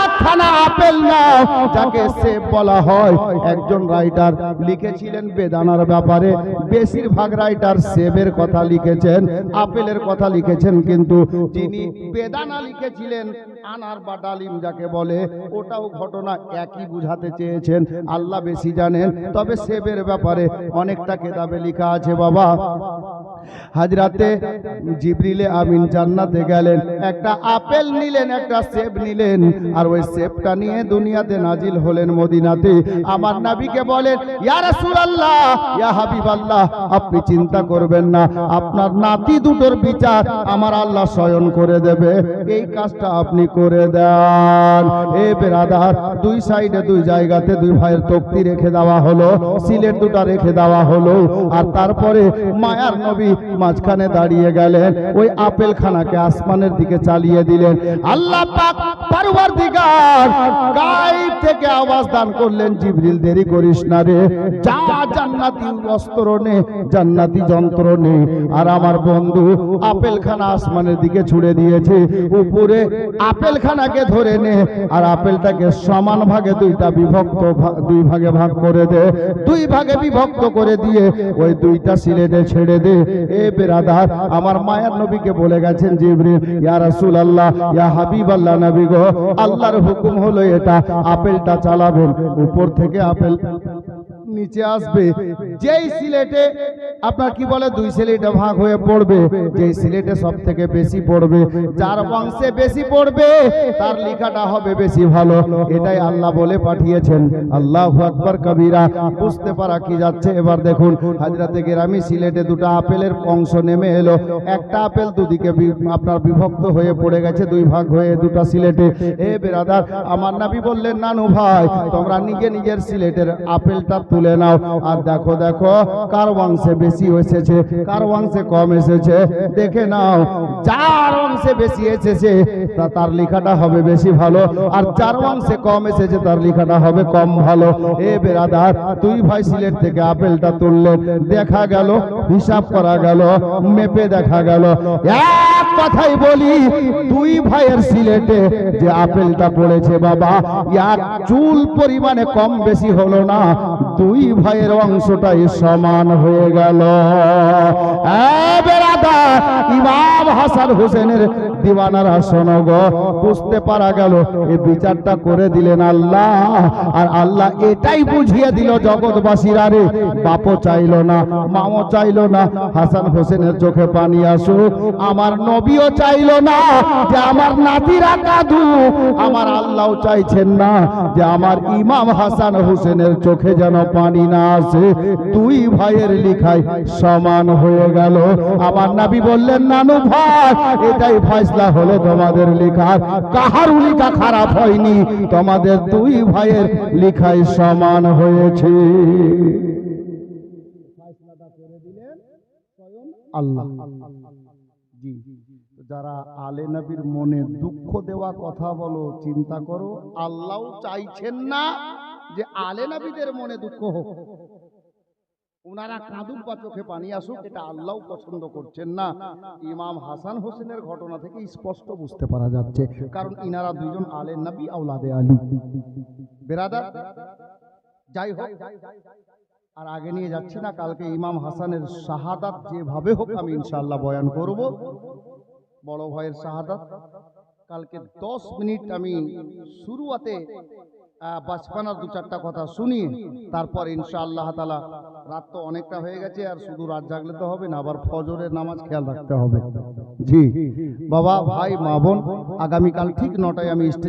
একখানা আপেল নাও, যাকে সেব বলা হয়। একজন রাইটার লিখেছিলেন বেদানার ব্যাপারে, বেশিরভাগ রাইটার সেবের কথা লিখেছেন, আপেলের কথা লিখেছেন, কিন্তু যিনি বেদানা লিখেছিলেন আনার বা ডালিম যাকে বলে, ওটাও ঘটনা একই বুঝাতে চেয়েছেন, আল্লাহ বেশি জানেন। তবে সেবের ব্যাপারে অনেকটা কিতাবে লেখা আছে বাবা। হাজরাতে জিবরিলে আমিন জান্নাতে গেলেন, একটা আপেল নিলেন, একটা সেব নিলেন, আর ওই সেবটা নিয়ে দুনিয়াতে নাজিল হলেন মদিনাতে। আমার নবীকে বলেন, ইয়া রাসূলুল্লাহ, ইয়া হাবিবাল্লাহ, আপনি চিন্তা করবেন না, আপনার নাতি দুটোর বিচার আমার আল্লাহ স্বয়ং করে দেবে, এই কাজটা আপনি করে দেন। এ বেরাদার, দুই সাইডে দুই জায়গাতে দুই ভাইয়ের তক্তি রেখে দেওয়া হলো, সিলেট দুটা রেখে দেওয়া হলো, আর তারপরে মায়ার নবী মাঝখানে দাঁড়িয়ে গেলেন, ওই আপেল খানাকে আসমানের দিকে চালিয়ে দিলেন। আল্লাহ পাক পরওয়ারদিগার গায়েব থেকে আওয়াজ দান করলেন, জিবরিল দেরি করিস না রে, যা জান্নাতি অস্ত্র নে, জান্নাতি যন্ত্র নে। আর আমার বন্ধু আপেল খানা আসমানের দিকে ছুড়ে দিয়েছে, উপরে আপেল খানাকে ধরে নে, আর আপেলটাকে সমান ভাগে দুই ভাগে ভাগ করে দে, দুই ভাগে বিভক্ত করে দিয়ে ওই দুইটা সিলেটে ছেড়ে দে। এ বেরাদার, আমার মায়ার নবীকে বলে গেছেন জিবরিল, ইয়া রাসূলুল্লাহ, ইয়া হাবিবাল্লাহ, নবী গো, আল্লাহর হুকুম হলো এটা, আপেলটা চালাবেন, উপর থেকে আপেল নিচে আসবে। যেই সিলেটে আপনার কি বলে দুই সিলেটে ভাগ হয়ে পড়বে, যেই সিলেটে সব থেকে বেশি পড়বে, যার বংশে বেশি পড়বে তার লেখাটা হবে বেশি ভালো, এটাই আল্লাহ বলে পাঠিয়েছেন। আল্লাহু আকবার কবীরা। বুঝতে পারা কি যাচ্ছে? এবার দেখুন, হাজরাতে গেরামি সিলেটে দুটো আপেলের অংশ নেমে এলো, একটা আপেল দুদিকে আপনার বিভক্ত হয়ে পড়ে গেছে, দুই ভাগ হয়ে দুটো সিলেটে। এ বেরাদার, আমার নবী বললেন, নানু ভাই, তোমরা নিজের সিলেটের আপেলটা তুলে নাও, আর দেখো দেখো কার অংশে বেশি এসেছে, কার অংশে কম এসেছে, দেখে নাও। যার অংশে বেশি এসেছে তার লেখাটা হবে বেশি ভালো, আর যার অংশে কম এসেছে তার লেখাটা হবে কম ভালো। এ বেরাদার, দুই ভাই সিলেট থেকে আপেলটা তুললেন, দেখা গেল, হিসাব করা গেল, মেপে দেখা গেল, এক কথাই বলি, দুই ভাইয়ের সিলেটে যে আপেলটা পড়েছে বাবা, এক চুল পরিমাণে কম বেশি হলো না, দুই ভাইয়ের অংশটাই সমান হয়ে গেল। ইমাম হাসান হোসেনের দিওয়ানারা শোনো গো, বুঝতে পারা গেল এই বিচারটা করে দিলেন আল্লাহ। আর আল্লাহ এটাই বুঝিয়ে দিল জগৎবাসীরা, রে বাপও চাইলো না, মাও চাইলো না হাসান হোসেনের চোখে পানি আসুক, আমার নবীও চাইলো না যে আমার নাতিরা কাঁদুক, আমার আল্লাহও চাইছেন না যে আমার ইমাম হাসান হোসেনের চোখে যেন পানি না আসে। দুই ভাইয়ের লেখায় সমান হয়ে গেল। আমার নবী বললেন, নানু ভাই, এটাই ফয়সালা হলো তোমাদের লেখার, কাহারও লেখা খারাপ হয়নি, তোমাদের দুই ভাইয়ের লেখায় সমান হয়েছে। আল্লাহ জি, যারা আলে নবীর মনে দুঃখ দেওয়া কথা বলো, চিন্তা করো, আল্লাহ চাইছেন না যে আলে নবীদের মনে দুঃখ হোক, ওনারা কাঁদুক বা চোখে পানি আসুক, এটা আল্লাহ পছন্দ করছেন না। ইমাম হাসান হোসেনের ঘটনা থেকে স্পষ্ট বুঝতে পারা যাচ্ছে, কারণ ইনারা দুইজন আলে নবী আওলাদে আলী। বেরাদার, যাই হোক, আর আগে নিয়ে যাচ্ছি না, কালকে ইমাম হাসানের শাহাদাত যেভাবে হোক আমি ইনশাআল্লাহ বয়ান করব। বড় ভাইয়ের শাহাদাত কালকে 10 মিনিট আমি শুরুয়াতে বাচপানার দু চারটা কথা শুনিয়ে তারপর ইনশাআল্লাহ তাআলা, রাত তো অনেকটা হয়ে গেছে, আর শুধু রাত জাগলে তো হবে না, আবার ফজরের নামাজ খেয়াল রাখতে হবে। জি বাবা, ভাই, মা, বোন, আগামীকাল ঠিক 9টায় আমি স্টেজ